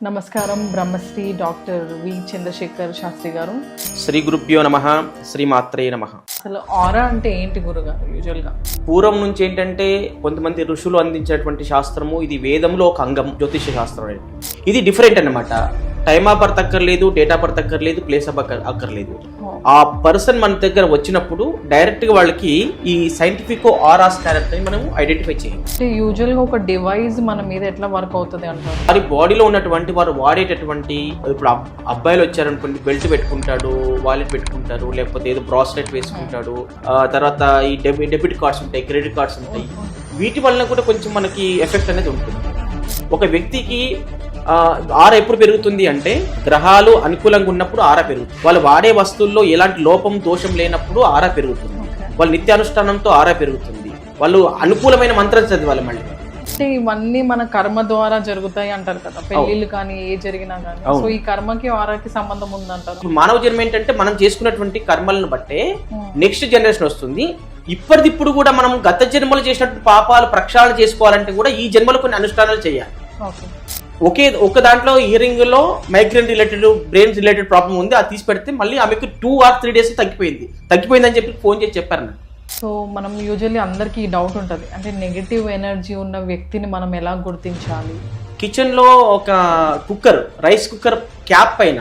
నమస్కారం Brahmasri doctor V Chandrasekhar Sastry గారు. శ్రీ గురుభ్యో నమః, శ్రీమాత్రే నమః. అసలు ఆరా అంటే ఏంటి గురుగారు? యూజువల్గా పూర్వం నుంచి ఏంటంటే కొంతమంది ఋషులు అందించినటువంటి శాస్త్రము, ఇది వేదంలో ఒక అంగం, జ్యోతిష శాస్త్రం అనేది. ఇది డిఫరెంట్ అన్నమాట. టైమ్ ఆఫ్ బర్త్ అక్కర్లేదు, డేట్ ఆఫ్ బర్త్ అక్కర్లేదు, ప్లేస్ ఆఫ్ అక్కర్లేదు. ఆ పర్సన్ మన దగ్గర వచ్చినప్పుడు డైరెక్ట్ గా వాళ్ళకి ఈ సైంటిఫిక్ ఆరా స్కానర్ ని మనం ఐడెంటిఫై చేయాలి. అంటే యూజువల్ గా ఒక డివైస్ మన మీద ఎట్లా వర్క్ అవుతుంది అంటారు? వారి బాడీలో ఉన్నటువంటి వారు వాడేటటువంటి, ఇప్పుడు అబ్బాయిలు వచ్చారనుకోండి, బెల్ట్ పెట్టుకుంటాడు, వాలెట్ పెట్టుకుంటారు, లేకపోతే ఏదో బ్రాస్లెట్ వేసుకుంటాడు, తర్వాత ఈ డెబిట్ కార్డ్స్ ఉంటాయి, క్రెడిట్ కార్డ్స్ ఉంటాయి. వీటి వలన కూడా కొంచెం మనకి ఎఫెక్ట్ అనేది ఉంటుంది. ఒక వ్యక్తికి ఆర ఎప్పుడు పెరుగుతుంది అంటే గ్రహాలు అనుకూలంగా ఉన్నప్పుడు ఆర పెరుగుతుంది. వాళ్ళు వాడే వస్తువుల్లో ఎలాంటి లోపం దోషం లేనప్పుడు ఆర పెరుగుతుంది. వాళ్ళ నిత్యానుష్ఠానంతో ఆర పెరుగుతుంది. వాళ్ళు అనుకూలమైన మంత్రం చదివాలి. మళ్ళీ అంటే ఇవన్నీ మన కర్మ ద్వారా జరుగుతాయి అంటారు కదా, పెళ్లిళ్ళు కానీ ఏ జరిగినా కానీ. సో ఈ కర్మకి ఆరాకి సంబంధం ఉందంటారు. మానవ జన్మ ఏంటంటే మనం చేసుకున్నటువంటి కర్మలను బట్టే నెక్స్ట్ జనరేషన్ వస్తుంది. ఇప్పటిదిప్పుడు కూడా మనం గత జన్మలు చేసినటువంటి పాపాలు ప్రక్షాళన చేసుకోవాలంటే కూడా ఈ జన్మలో కొన్ని అనుష్ఠానాలు చేయాలి. ఒక దాంట్లో ఇయరింగ్ లో migraine related, brain related problem ఉంది. అది తీసి పెడితే మళ్ళీ ఆమెకు 2 or 3 days తగ్గిపోయింది అని చెప్పి ఫోన్ చేసి చెప్పారు నాకు. సో మనం యూజువల్లీ అందరికీ డౌట్ ఉంటుంది, అంటే నెగిటివ్ ఎనర్జీ ఉన్న వ్యక్తిని మనం ఎలా గుర్తించాలి? కిచెన్ లో ఒక కుక్కర్, రైస్ కుక్కర్ క్యాప్ పైన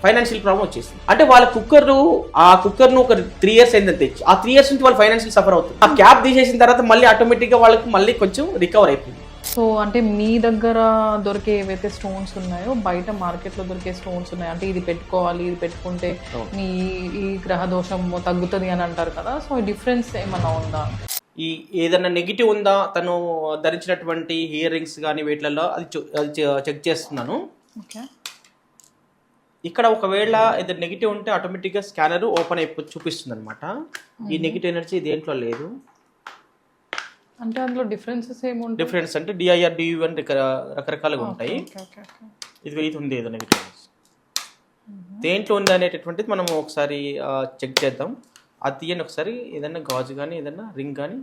ఫైనాన్షియల్ ప్రాబ్లం వచ్చేసింది. అంటే వాళ్ళ ఆ కుక్కర్ ను ఒక 3 years అయిందని తెచ్చి, ఆ 3 years నుంచి వాళ్ళు ఫైనాన్షియల్ సఫర్ అవుతుంది. ఆ క్యాప్ తీసేసిన తర్వాత మళ్ళీ ఆటోమేటిక్ గా వాళ్ళకి మళ్ళీ కొంచెం రికవర్ అయిపోయింది. సో అంటే మీ దగ్గర దొరికే ఏవైతే స్టోన్స్ ఉన్నాయో బయట మార్కెట్లో దొరికే స్టోన్స్ ఉన్నాయి, అంటే ఇది పెట్టుకోవాలి, ఇది పెట్టుకుంటే మీ ఈ గ్రహ దోషం తగ్గుతుంది అని అంటారు కదా. సో డిఫరెన్స్ ఏమన్నా ఉందా? ఈ ఏదైనా నెగిటివ్ ఉందా తను ధరించినటువంటి ఇయర్ రింగ్స్ కానీ వీటిలలో అది చెక్ చేస్తున్నాను. ఓకే, ఇక్కడ ఒకవేళ ఏదైనా నెగిటివ్ ఉంటే ఆటోమేటిక్గా స్కానర్ ఓపెన్ అయిపోయి చూపిస్తుంది అనమాట. ఈ నెగిటివ్ ఎనర్జీ దేంట్లో లేదు. అంటే అందులో డిఫరెన్సెస్ ఏముంటాయి? డిఫరెన్స్ అంటే డిఐఆర్ డియు అని రకరకాలుగా ఉంటాయి. ఇది ఉంది ఏదో నెగిటివ్ దేంట్లో ఉంది అనేటటువంటిది మనం ఒకసారి చెక్ చేద్దాం. అది తీయండి ఒకసారి. ఏదైనా గాజు కానీ ఏదైనా రింగ్ కానీ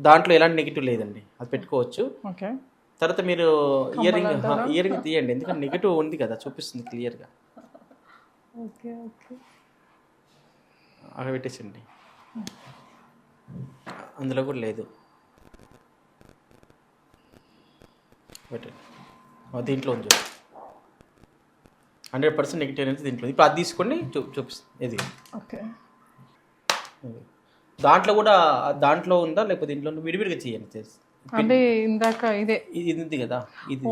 దాంట్లో ఎలాంటి నెగిటివ్ లేదండి, అది పెట్టుకోవచ్చు. తర్వాత మీరు ఇయర్ రింగ్ తీయండి, ఎందుకంటే నెగిటివ్ ఉంది కదా, చూపిస్తుంది క్లియర్గా. అక్కడ పెట్టేసండి, అందులో కూడా లేదు. పెట్టండి, దీంట్లో ఉంది 100% నెగిటివ్ అనేది దీంట్లో. ఇప్పుడు అది తీసుకోండి, చూపిస్తుంది ఇది. దాంట్లో కూడా దాంట్లో ఉందా లేకపోతే దీంట్లో విడివిడిగా చేయండి. అంటే ఇందాక ఇది ఉంది కదా, ఇది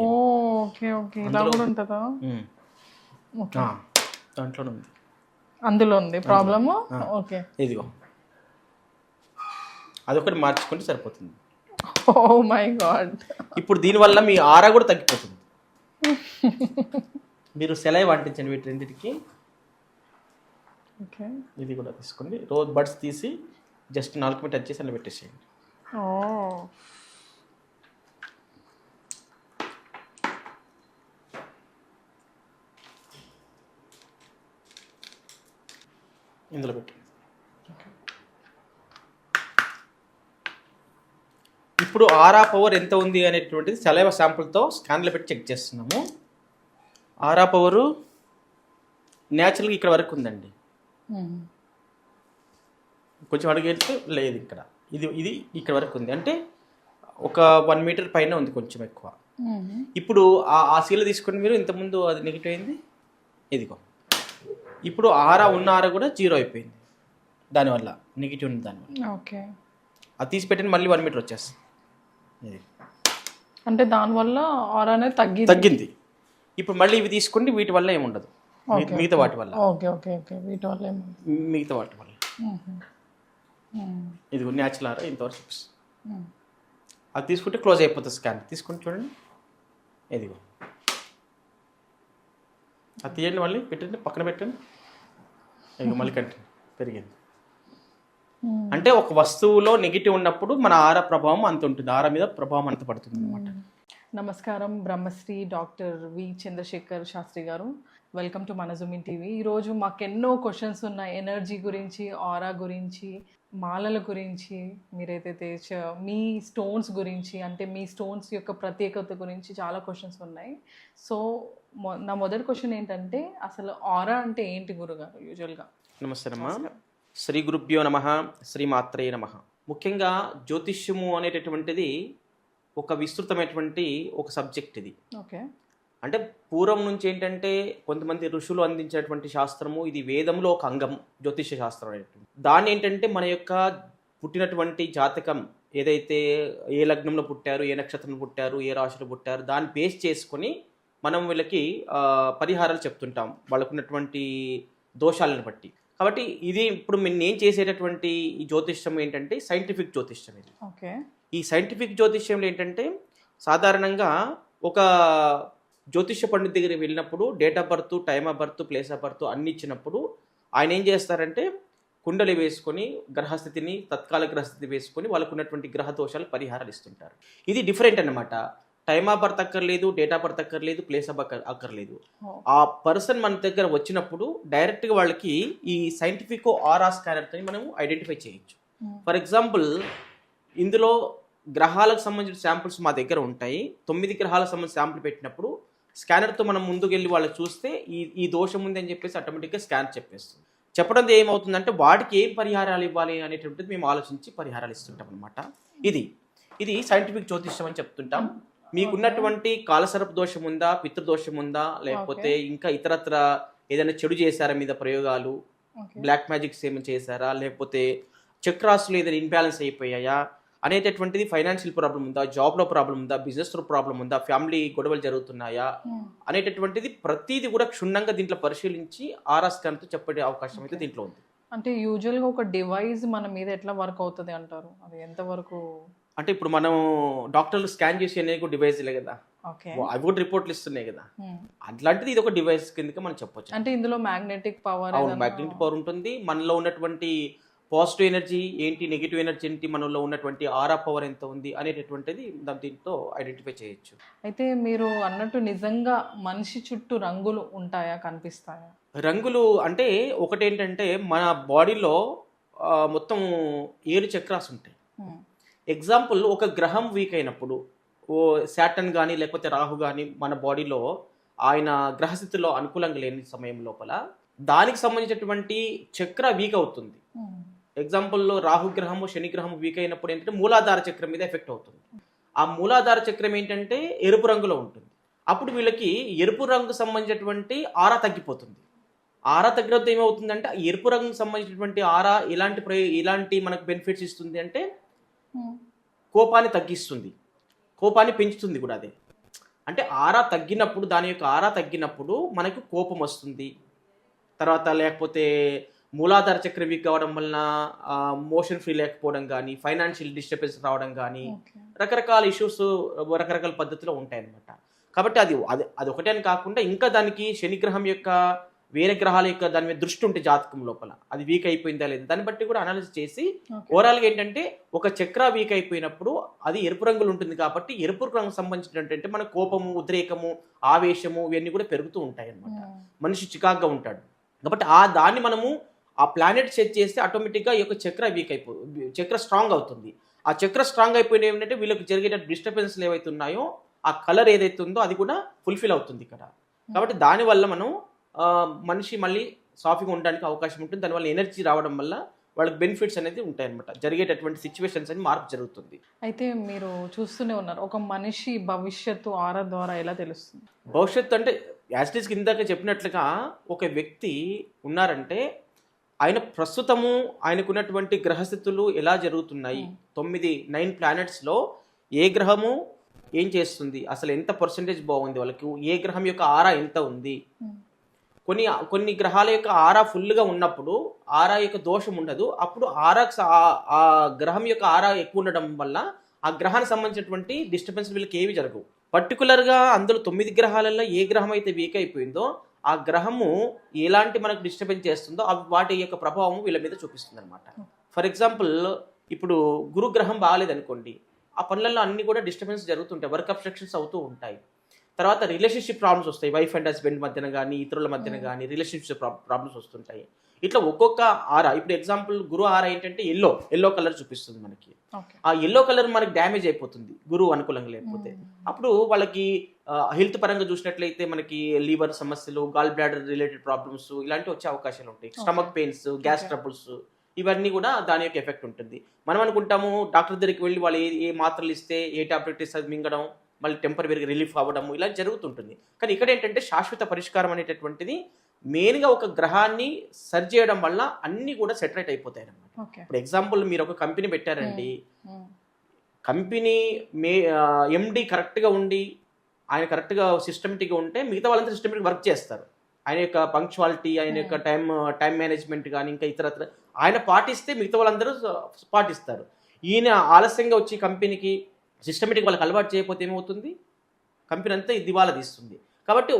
దాంట్లో ఉంది, అందులో ఉంది ప్రాబ్లమ్. ఓకే, ఇదిగో అదొకటి మార్చుకుంటే సరిపోతుంది. Oh my god. ఇప్పుడు దీనివల్ల మీ ఆరా కూడా తగ్గిపోతుంది. మీరు సెలైవ్ అంటించండి వీటి రెండింటికి. ఇది కూడా తీసుకోండి. రోజ్ బడ్స్ తీసి జస్ట్ 4 మీద టచ్ చేసి అలా పెట్టేసేయండి. ఇందులో పెట్టి ఇప్పుడు ఆరా పవర్ ఎంత ఉంది అనేటువంటిది సలైవా శాంపుల్తో స్కాన్లో పెట్టి చెక్ చేస్తున్నాము. ఆరా పవరు న్యాచురల్గా ఇక్కడ వరకు ఉందండి. కొంచెం అడుగేస్తే లేదు, ఇక్కడ ఇది ఇక్కడ వరకు ఉంది. అంటే ఒక 1 meter పైన ఉంది, కొంచెం ఎక్కువ. ఇప్పుడు ఆ సీల తీసుకుని మీరు ఇంతకుముందు అది నెగిటివ్ అయింది, ఇదిగో. ఇప్పుడు ఆరా ఉన్న ఆరా కూడా 0 అయిపోయింది దానివల్ల, నెగిటివ్ ఉంది దానివల్ల. ఓకే, అది తీసి పెట్టిన మళ్ళీ 1 meter వచ్చేస్తుంది. అంటే దానివల్ల ఆరా అనేది తగ్గింది. ఇప్పుడు మళ్ళీ ఇవి తీసుకోండి, వీటి వల్ల ఏముండదు, మిగతా వాటి వల్ల. మిగతా వాటి వల్ల ఇదిగో న్యాచురల్ ఆరా ఇంతవరకు చూపిస్తుంది. అది తీసుకుంటే క్లోజ్ అయిపోతుంది స్కాన్. తీసుకుంటే చూడండి, ఇదిగో. అది తీయండి, మళ్ళీ పెట్టండి, పక్కన పెట్టండి. ఇదిగో మళ్ళీ కంటిన్యూ పెరిగింది. అంటే ఒక వస్తువులో నెగిటివ్ ఉన్నప్పుడు మన ఆరా ప్రభావం అంత ఉంటుంది, ఆరా మీద ప్రభావం అంత పడుతుంది అనమాట. నమస్కారం బ్రహ్మశ్రీ డాక్టర్ వి చంద్రశేఖర్ శాస్త్రి గారు. వెల్కమ్ టు మన జూమిన్ టీవీ. ఈరోజు మాకు ఎన్నో క్వశ్చన్స్ ఉన్నాయి ఎనర్జీ గురించి, ఆరా గురించి, మాలల గురించి, మీరైతే మీ స్టోన్స్ గురించి, అంటే మీ స్టోన్స్ యొక్క ప్రత్యేకత గురించి చాలా క్వశ్చన్స్ ఉన్నాయి. సో నా మొదటి క్వశ్చన్ ఏంటంటే, అసలు ఆరా అంటే ఏంటి గురుగారు యూజువల్గా? నమస్తే అమ్మా. శ్రీ గురుభ్యో నమః, శ్రీ మాత్రే నమః. ముఖ్యంగా జ్యోతిష్యము అనేటటువంటిది ఒక విస్తృతమైనటువంటి ఒక సబ్జెక్ట్ ఇది. ఓకే. అంటే పూర్వం నుంచి ఏంటంటే కొంతమంది ఋషులు అందించేటువంటి శాస్త్రము, ఇది వేదంలో ఒక అంగం జ్యోతిష్య శాస్త్రం అనేటువంటి. దాన్ని ఏంటంటే మన యొక్క పుట్టినటువంటి జాతకం ఏదైతే, ఏ లగ్నంలో పుట్టారు, ఏ నక్షత్రంలో పుట్టారు, ఏ రాశిలో పుట్టారు, దాన్ని బేస్ చేసుకొని మనం వీళ్ళకి పరిహారాలు చెప్తుంటాం వాళ్ళకున్నటువంటి దోషాలను బట్టి. కాబట్టి ఇది ఇప్పుడు నేను చేసేటటువంటి ఈ జ్యోతిష్యం ఏంటంటే సైంటిఫిక్ జ్యోతిష్యం ఇది. ఓకే. ఈ సైంటిఫిక్ జ్యోతిష్యంలో ఏంటంటే సాధారణంగా ఒక జ్యోతిష్య పండిత్ దగ్గరికి వెళ్ళినప్పుడు date of birth, time of birth, place of birth అన్ని ఇచ్చినప్పుడు ఆయన ఏం చేస్తారంటే కుండలి వేసుకొని గ్రహస్థితిని, తత్కాల గ్రహస్థితి వేసుకొని వాళ్ళకు ఉన్నటువంటి గ్రహ దోషాలు పరిహారాలు ఇస్తుంటారు. ఇది డిఫరెంట్ అన్నమాట. టైమ్ ఆఫ్ బర్త్ అక్కర్లేదు, డేట్ ఆఫ్ బర్త్ అక్కర్లేదు, ప్లేస్ ఆఫ్ అక్కర్లేదు. ఆ పర్సన్ మన దగ్గర వచ్చినప్పుడు డైరెక్ట్గా వాళ్ళకి ఈ సైంటిఫిక్ ఆరా స్కానర్తో మనం ఐడెంటిఫై చేయొచ్చు. ఫర్ ఎగ్జాంపుల్, ఇందులో గ్రహాలకు సంబంధించిన శాంపుల్స్ మా దగ్గర ఉంటాయి. 9 గ్రహాలకు సంబంధించిన శాంపుల్ పెట్టినప్పుడు స్కానర్తో మనం ముందుకు వెళ్ళి వాళ్ళకి చూస్తే ఈ దోషం ఉంది అని చెప్పేసి ఆటోమేటిక్గా స్కాన్ చెప్పేస్తుంది. చెప్పడం ఏమవుతుందంటే వాటికి ఏం పరిహారాలు ఇవ్వాలి అనేటువంటిది మేము ఆలోచించి పరిహారాలు ఇస్తుంటాం అనమాట. ఇది సైంటిఫిక్ జ్యోతిష్యం అని చెప్తుంటాం. మీకున్నటువంటి కాలసర్ప దోషం ఉందా, పితృదోషం ఉందా, లేకపోతే ఇంకా ఇతరత్ర ఏదైనా చెడు చేశారా మీద ప్రయోగాలు, బ్లాక్ మ్యాజిక్స్ ఏమైనా చేశారా, లేకపోతే చక్రాసులు ఏదైనా ఇన్బ్యాలెన్స్ అయిపోయాయా అనేటటువంటిది, ఫైనాన్షియల్ ప్రాబ్లం ఉందా, జాబ్లో ప్రాబ్లం ఉందా, బిజినెస్లో ప్రాబ్లం ఉందా, ఫ్యామిలీ గొడవలు జరుగుతున్నాయా అనేటటువంటిది ప్రతిదీ కూడా క్షుణ్ణంగా దీంట్లో పరిశీలించి ఆరా స్కాన్తో చెప్పే అవకాశం అయితే దీంట్లో ఉంది. అంటే యూజువల్గా ఒక డివైస్ మన మీద ఎట్లా వర్క్ అవుతుంది అంటారు? అది ఎంతవరకు? అంటే ఇప్పుడు మనం డాక్టర్లు స్కాన్ చేసి అనేక డివైస్లే కదా, అవి కూడా రిపోర్ట్లు ఇస్తున్నాయి కదా, అట్లాంటిది ఇది ఒక డివైస్ కిందకి మనం చెప్పొచ్చు. అంటే ఇందులో మ్యాగ్నెటిక్ పవర్, మ్యాగ్నెటిక్ పవర్ ఉంటుంది. మనలో ఉన్నటువంటి పాజిటివ్ ఎనర్జీ ఏంటి, నెగిటివ్ ఎనర్జీ ఏంటి, మనలో ఉన్నటువంటి ఆరా పవర్ ఎంత ఉంది అనేటటువంటిది దీంతో ఐడెంటిఫై చేయొచ్చు. అయితే మీరు అన్నట్టు నిజంగా మనిషి చుట్టూ రంగులు ఉంటాయా, కనిపిస్తాయా? రంగులు అంటే ఒకటేంటంటే మన బాడీలో మొత్తం 7 చక్రాస్ ఉంటాయి. ఎగ్జాంపుల్, ఒక గ్రహం వీక్ అయినప్పుడు, శాటర్న్ కానీ లేకపోతే రాహు కానీ మన బాడీలో ఆయన గ్రహస్థితిలో అనుకూలంగా లేని సమయం లోపల దానికి సంబంధించినటువంటి చక్ర వీక్ అవుతుంది. ఎగ్జాంపుల్లో రాహుగ్రహము, శనిగ్రహము వీక్ అయినప్పుడు ఏంటంటే మూలాధార చక్రం మీద ఎఫెక్ట్ అవుతుంది. ఆ మూలాధార చక్రం ఏంటంటే ఎరుపు రంగులో ఉంటుంది. అప్పుడు వీళ్ళకి ఎరుపు రంగు సంబంధించినటువంటి ఆరా తగ్గిపోతుంది. ఆరా తగ్గడంతో ఏమవుతుందంటే ఎరుపు రంగుకు సంబంధించినటువంటి ఆరా ఇలాంటి మనకు బెనిఫిట్స్ ఇస్తుంది అంటే కోపాన్ని తగ్గిస్తుంది, కోపాన్ని పెంచుతుంది కూడా. అదే అంటే ఆరా తగ్గినప్పుడు, దాని యొక్క ఆరా తగ్గినప్పుడు మనకు కోపం వస్తుంది. తర్వాత లేకపోతే మూలాధార చక్రం వీక్ కావడం వలన మోషన్ ఫ్రీ లేకపోవడం కానీ, ఫైనాన్షియల్ డిస్టర్బెన్స్ రావడం కానీ, రకరకాల ఇష్యూస్ రకరకాల పద్ధతిలో ఉంటాయన్నమాట. కాబట్టి అది ఒకటే అని కాకుండా ఇంకా దానికి శనిగ్రహం యొక్క, వేరే గ్రహాల యొక్క దాని మీద దృష్టి ఉంటే జాతకం లోపల అది వీక్ అయిపోయిందా లేదా దాన్ని బట్టి కూడా అనాలిసిస్ చేసి ఓవరాల్గా ఏంటంటే ఒక చక్ర వీక్ అయిపోయినప్పుడు అది ఎరుపు రంగులు ఉంటుంది. కాబట్టి ఎరుపు రంగు సంబంధించినటువంటి మన కోపము, ఉద్రేకము, ఆవేశము ఇవన్నీ కూడా పెరుగుతూ ఉంటాయి అన్నమాట. మనిషి చికాగ్గా ఉంటాడు. కాబట్టి దాన్ని మనము ఆ ప్లానెట్ సెట్ చేస్తే ఆటోమేటిక్గా ఈ యొక్క చక్ర వీక్ చక్ర స్ట్రాంగ్ అవుతుంది. ఆ చక్ర స్ట్రాంగ్ అయిపోయిన ఏంటంటే వీళ్ళకి జరిగే డిస్టర్బెన్స్లు ఏవైతే ఉన్నాయో ఆ కలర్ ఏదైతే ఉందో అది కూడా ఫుల్ఫిల్ అవుతుంది ఇక్కడ. కాబట్టి దానివల్ల మనం మనిషి మళ్ళీ సాఫీగా ఉండడానికి అవకాశం ఉంటుంది. దానివల్ల ఎనర్జీ రావడం వల్ల వాళ్ళకి బెనిఫిట్స్ అనేది ఉంటాయి అనమాట. జరిగేటటువంటి సిచ్యువేషన్స్ అని మార్పు జరుగుతుంది. అయితే మీరు చూస్తూనే ఉన్నారు, ఒక మనిషి భవిష్యత్తు ఆరా ద్వారా ఎలా తెలుస్తుంది? భవిష్యత్తు అంటే యాస్టిస్ కిందాక చెప్పినట్లుగా ఒక వ్యక్తి ఉన్నారంటే ఆయన ప్రస్తుతము ఆయనకున్నటువంటి గ్రహస్థితులు ఎలా జరుగుతున్నాయి, 9 ప్లానెట్స్లో ఏ గ్రహము ఏం చేస్తుంది, అసలు ఎంత పర్సెంటేజ్ బాగుంది వాళ్ళకి, ఏ గ్రహం యొక్క ఆరా ఎంత ఉంది. కొన్ని గ్రహాల యొక్క ఆరా ఫుల్గా ఉన్నప్పుడు ఆరా యొక్క దోషం ఉండదు. అప్పుడు ఆ గ్రహం యొక్క ఆరా ఎక్కువ ఉండడం వల్ల ఆ గ్రహానికి సంబంధించినటువంటి డిస్టర్బెన్స్ వీళ్ళకి ఏవి జరగవు. పర్టికులర్గా అందులో 9 గ్రహాలలో ఏ గ్రహం అయితే వీక్ అయిపోయిందో ఆ గ్రహము ఎలాంటి మనకు డిస్టర్బెన్స్ చేస్తుందో వాటి యొక్క ప్రభావం వీళ్ళ మీద చూపిస్తుంది అనమాట. ఫర్ ఎగ్జాంపుల్, ఇప్పుడు గురు గ్రహం బాగాలేదనుకోండి, ఆ పనులలో అన్ని కూడా డిస్టర్బెన్స్ జరుగుతుంటాయి, వర్క్ అబ్స్ట్రక్షన్స్ అవుతూ ఉంటాయి. తర్వాత రిలేషన్షిప్ ప్రాబ్లమ్స్ వస్తాయి, వైఫ్ అండ్ హస్బెండ్ మధ్యన కానీ ఇతరుల మధ్యన కానీ రిలేషన్షిప్ ప్రాబ్లమ్స్ వస్తుంటాయి. ఇట్లా ఒక్కొక్క ఆరా, ఇప్పుడు ఎగ్జాంపుల్ గురు ఆరా ఏంటంటే ఎల్లో కలర్ చూపిస్తుంది మనకి. ఆ ఎల్లో కలర్ మనకి డ్యామేజ్ అయిపోతుంది గురువు అనుకూలంగా లేకపోతే. అప్పుడు వాళ్ళకి హెల్త్ పరంగా చూసినట్లయితే మనకి లివర్ సమస్యలు, గాల్ బ్లాడర్ రిలేటెడ్ ప్రాబ్లమ్స్ ఇలాంటివి వచ్చే అవకాశాలు ఉంటాయి. స్టమక్ పెయిన్స్, గ్యాస్ ట్రబుల్స్, ఇవన్నీ కూడా దాని యొక్క ఎఫెక్ట్ ఉంటుంది. మనం అనుకుంటాము డాక్టర్ దగ్గరికి వెళ్ళి వాళ్ళు ఏ మాత్రలు ఇస్తే, ఏ టాబ్లెట్ ఇస్తే అది మింగడం, మళ్ళీ టెంపరీగా రిలీఫ్ అవ్వడం ఇలా జరుగుతుంటుంది. కానీ ఇక్కడ ఏంటంటే శాశ్వత పరిష్కారం అనేటటువంటిది మెయిన్గా ఒక గ్రహాన్ని సరి చేయడం వల్ల అన్నీ కూడా సెటరేట్ అయిపోతాయి అన్నమాట. ఇప్పుడు ఎగ్జాంపుల్ మీరు ఒక కంపెనీ పెట్టారండి, కంపెనీ ఎండి కరెక్ట్గా ఉండి ఆయన కరెక్ట్గా సిస్టమేటిక్గా ఉంటే మిగతా వాళ్ళంతా సిస్టమేటిక్ వర్క్ చేస్తారు. ఆయన యొక్క పంక్చువాలిటీ, ఆయన యొక్క టైం మేనేజ్మెంట్ కానీ ఇంకా ఇతరత్ర ఆయన పాటిస్తే మిగతా వాళ్ళందరూ పాటిస్తారు. ఈయన ఆలస్యంగా వచ్చి కంపెనీకి సిస్టమేటిక్ వాళ్ళకి అలవాటు చేయకపోతే ఏమవుతుంది, కంపెనీ అంతా దివాలా తీస్తుంది. కాబట్టి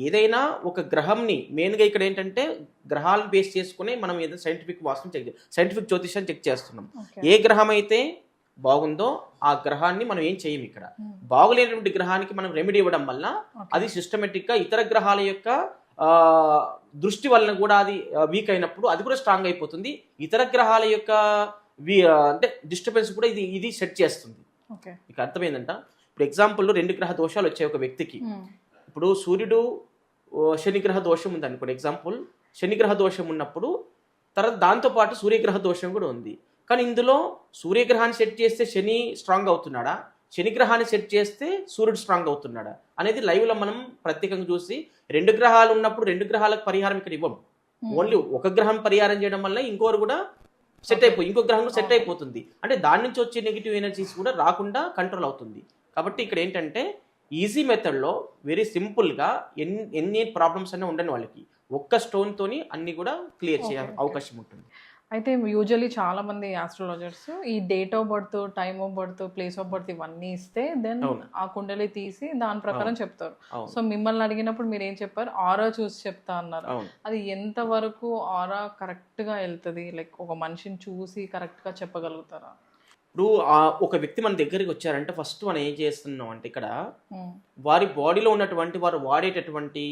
ఏదైనా ఒక గ్రహంని మెయిన్గా ఇక్కడ ఏంటంటే గ్రహాలను బేస్ చేసుకుని మనం ఏదైనా సైంటిఫిక్ వాస్తుని సైంటిఫిక్ జ్యోతిష్యాన్ని చెక్ చేస్తున్నాం. ఏ గ్రహం అయితే బాగుందో ఆ గ్రహాన్ని మనం ఏం చేయం. ఇక్కడ బాగులేనటువంటి గ్రహానికి మనం రెమెడీ ఇవ్వడం వల్ల అది సిస్టమేటిక్గా ఇతర గ్రహాల యొక్క దృష్టి వలన కూడా అది వీక్ అయినప్పుడు అది కూడా స్ట్రాంగ్ అయిపోతుంది. ఇతర గ్రహాల యొక్క అంటే డిస్టర్బెన్స్ కూడా ఇది సెట్ చేస్తుంది. ఇక అర్థమైందంట. ఇప్పుడు ఎగ్జాంపుల్ 2 గ్రహ దోషాలు వచ్చాయి ఒక వ్యక్తికి. ఇప్పుడు సూర్యుడు శనిగ్రహ దోషం ఉంది అనుకోండి ఎగ్జాంపుల్. శనిగ్రహ దోషం ఉన్నప్పుడు తర్వాత దాంతోపాటు సూర్యగ్రహ దోషం కూడా ఉంది. కానీ ఇందులో సూర్యగ్రహాన్ని సెట్ చేస్తే శని స్ట్రాంగ్ అవుతున్నాడా, శనిగ్రహాన్ని సెట్ చేస్తే సూర్యుడు స్ట్రాంగ్ అవుతున్నాడా అనేది లైవ్లో మనం ప్రత్యేకంగా చూసి 2 గ్రహాలు ఉన్నప్పుడు 2 గ్రహాలకు పరిహారం ఇక్కడ ఇవ్వం. ఓన్లీ ఒక గ్రహం పరిహారం చేయడం వల్ల ఇంకోరు కూడా ఇంకో గ్రహం సెట్ అయిపోతుంది. అంటే దాని నుంచి వచ్చే నెగిటివ్ ఎనర్జీస్ కూడా రాకుండా కంట్రోల్ అవుతుంది. కాబట్టి ఇక్కడ ఏంటంటే ఈజీ మెథడ్లో వెరీ సింపుల్గా ఎన్ని ప్రాబ్లమ్స్ అయినా ఉండని వాళ్ళకి ఒక్క స్టోన్తోని అన్ని కూడా క్లియర్ చేయ అవకాశం ఉంటుంది. అయితే యూజువల్లీ చాలా మంది ఆస్ట్రాలజర్స్ ఈ date of birth, time of birth, place of birth ఇవన్నీ ఇస్తే దెన్ ఆ కుండలి తీసి దాని ప్రకారం చెప్తారు. సో మిమ్మల్ని అడిగినప్పుడు మీరు ఏం చెప్పారు, ఆరా చూసి చెప్తా అన్నారు. అది ఎంత వరకు ఆరా కరెక్ట్ గా వెళ్తుంది, లైక్ ఒక మనిషిని చూసి కరెక్ట్ గా చెప్పగలుగుతారా? ఇప్పుడు ఒక వ్యక్తి మన దగ్గరికి వచ్చారంటే ఫస్ట్ మనం ఏం చేస్తున్నాం అంటే ఇక్కడ వారి బాడీలో ఉన్నటువంటి వారు వాడేటటువంటి,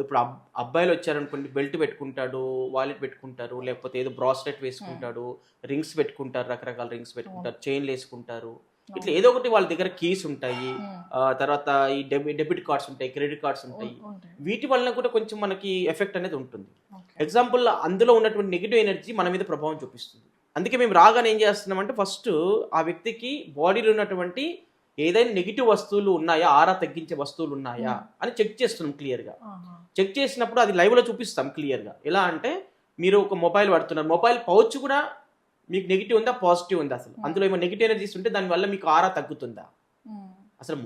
ఇప్పుడు అబ్బాయిలు వచ్చారనుకోండి బెల్ట్ పెట్టుకుంటాడు, వాలెట్ పెట్టుకుంటారు, లేకపోతే ఏదో బ్రాస్లెట్ వేసుకుంటాడు, రింగ్స్ పెట్టుకుంటారు, రకరకాల రింగ్స్ పెట్టుకుంటారు, చైన్లు వేసుకుంటారు. ఇట్లా ఏదో ఒకటి వాళ్ళ దగ్గర కీస్ ఉంటాయి, తర్వాత ఈ డెబిట్ కార్డ్స్ ఉంటాయి, క్రెడిట్ కార్డ్స్ ఉంటాయి. వీటి వల్ల కూడా కొంచెం మనకి ఎఫెక్ట్ అనేది ఉంటుంది. ఎగ్జాంపుల్ అందులో ఉన్నటువంటి నెగిటివ్ ఎనర్జీ మన మీద ప్రభావం చూపిస్తుంది. అందుకే మేము రాగానే ఏం చేస్తున్నామంటే ఫస్ట్ ఆ వ్యక్తికి బాడీలో ఉన్నటువంటి ఏదైనా నెగిటివ్ వస్తువులు ఉన్నాయా, ఆరా తగ్గించే వస్తువులు ఉన్నాయా అని చెక్ చేస్తున్నాం క్లియర్గా. చెక్ చేసినప్పుడు అది లైవ్లో చూపిస్తాం క్లియర్గా. ఎలా అంటే మీరు ఒక మొబైల్ వాడుతున్నారు, మొబైల్ పౌచ్ కూడా మీకు నెగిటివ్ ఉందా పాజిటివ్ ఉందా, అసలు అందులో ఏమైనా నెగిటివ్ ఎనర్జీస్ ఉంటే దానివల్ల మీకు ఆరా తగ్గుతుందా. అసలు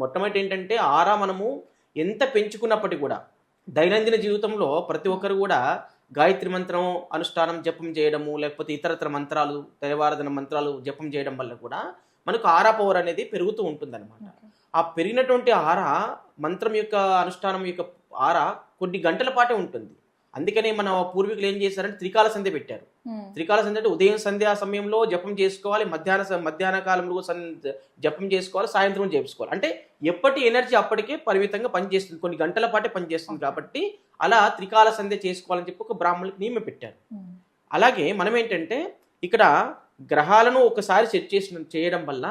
మొట్టమొదటి ఏంటంటే ఆరా మనము ఎంత పెంచుకున్నప్పటికీ కూడా దైనందిన జీవితంలో ప్రతి ఒక్కరు కూడా గాయత్రి మంత్రం అనుష్ఠానం జపం చేయడము, లేకపోతే ఇతరత్ర మంత్రాలు, దైవారాధన మంత్రాలు జపం చేయడం వల్ల కూడా మనకు ఆరా పవర్ అనేది పెరుగుతూ ఉంటుంది అనమాట. ఆ పెరిగినటువంటి ఆరా మంత్రం యొక్క అనుష్ఠానం యొక్క ఆరా కొన్ని గంటల పాటే ఉంటుంది. అందుకనే మన పూర్వీకులు ఏం చేశారంటే త్రికాల సంధ్య పెట్టారు. త్రికాల సంధ్య అంటే ఉదయం సంధ్యా సమయంలో జపం చేసుకోవాలి, మధ్యాహ్న కాలంలో జపం చేసుకోవాలి, సాయంత్రం చేసుకోవాలి. అంటే ఎప్పటి ఎనర్జీ అప్పటికే పరిమితంగా పనిచేస్తుంది, కొన్ని గంటల పాటే పనిచేస్తుంది. కాబట్టి అలా త్రికాల సంధ్య చేసుకోవాలని చెప్పి ఒక బ్రాహ్మణులకు నియమం పెట్టారు. అలాగే మనం ఏంటంటే ఇక్కడ గ్రహాలను ఒకసారి సెట్ చేయడం వల్ల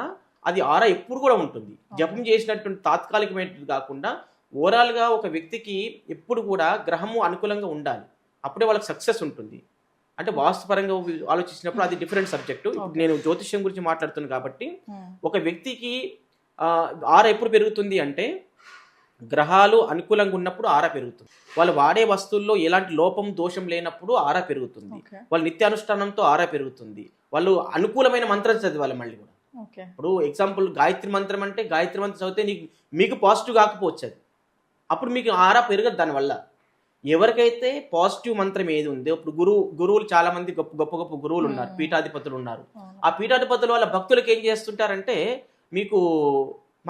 అది ఆరా ఎప్పుడు కూడా ఉంటుంది. జపం చేసినటువంటి తాత్కాలికమైనది కాకుండా ఓవరాల్గా ఒక వ్యక్తికి ఎప్పుడు కూడా గ్రహము అనుకూలంగా ఉండాలి, అప్పుడే వాళ్ళకి సక్సెస్ ఉంటుంది. అంటే వాస్తుపరంగా ఆలోచించినప్పుడు అది డిఫరెంట్ సబ్జెక్టు. ఇప్పుడు నేను జ్యోతిష్యం గురించి మాట్లాడుతున్నాను కాబట్టి ఒక వ్యక్తికి ఆరా ఎప్పుడు పెరుగుతుంది అంటే గ్రహాలు అనుకూలంగా ఉన్నప్పుడు ఆరా పెరుగుతుంది. వాళ్ళు వాడే వస్తువుల్లో ఎలాంటి లోపం దోషం లేనప్పుడు ఆరా పెరుగుతుంది. వాళ్ళ నిత్యానుష్ఠానంతో ఆరా పెరుగుతుంది. వాళ్ళు అనుకూలమైన మంత్రం చదివాలి మళ్ళీ కూడా. ఇప్పుడు ఎగ్జాంపుల్ గాయత్రి మంత్రం అంటే గాయత్రి మంత్రం చదివితే మీకు పాజిటివ్ కాకపోవచ్చు, అది అప్పుడు మీకు ఆరా పెరగదు. దానివల్ల ఎవరికైతే పాజిటివ్ మంత్రం ఏది ఉందో, ఇప్పుడు గురువులు చాలా మంది గొప్ప గొప్ప గురువులు ఉన్నారు, పీఠాధిపతులు ఉన్నారు. ఆ పీఠాధిపతుల వల్ల భక్తులకు ఏం చేస్తుంటారంటే మీకు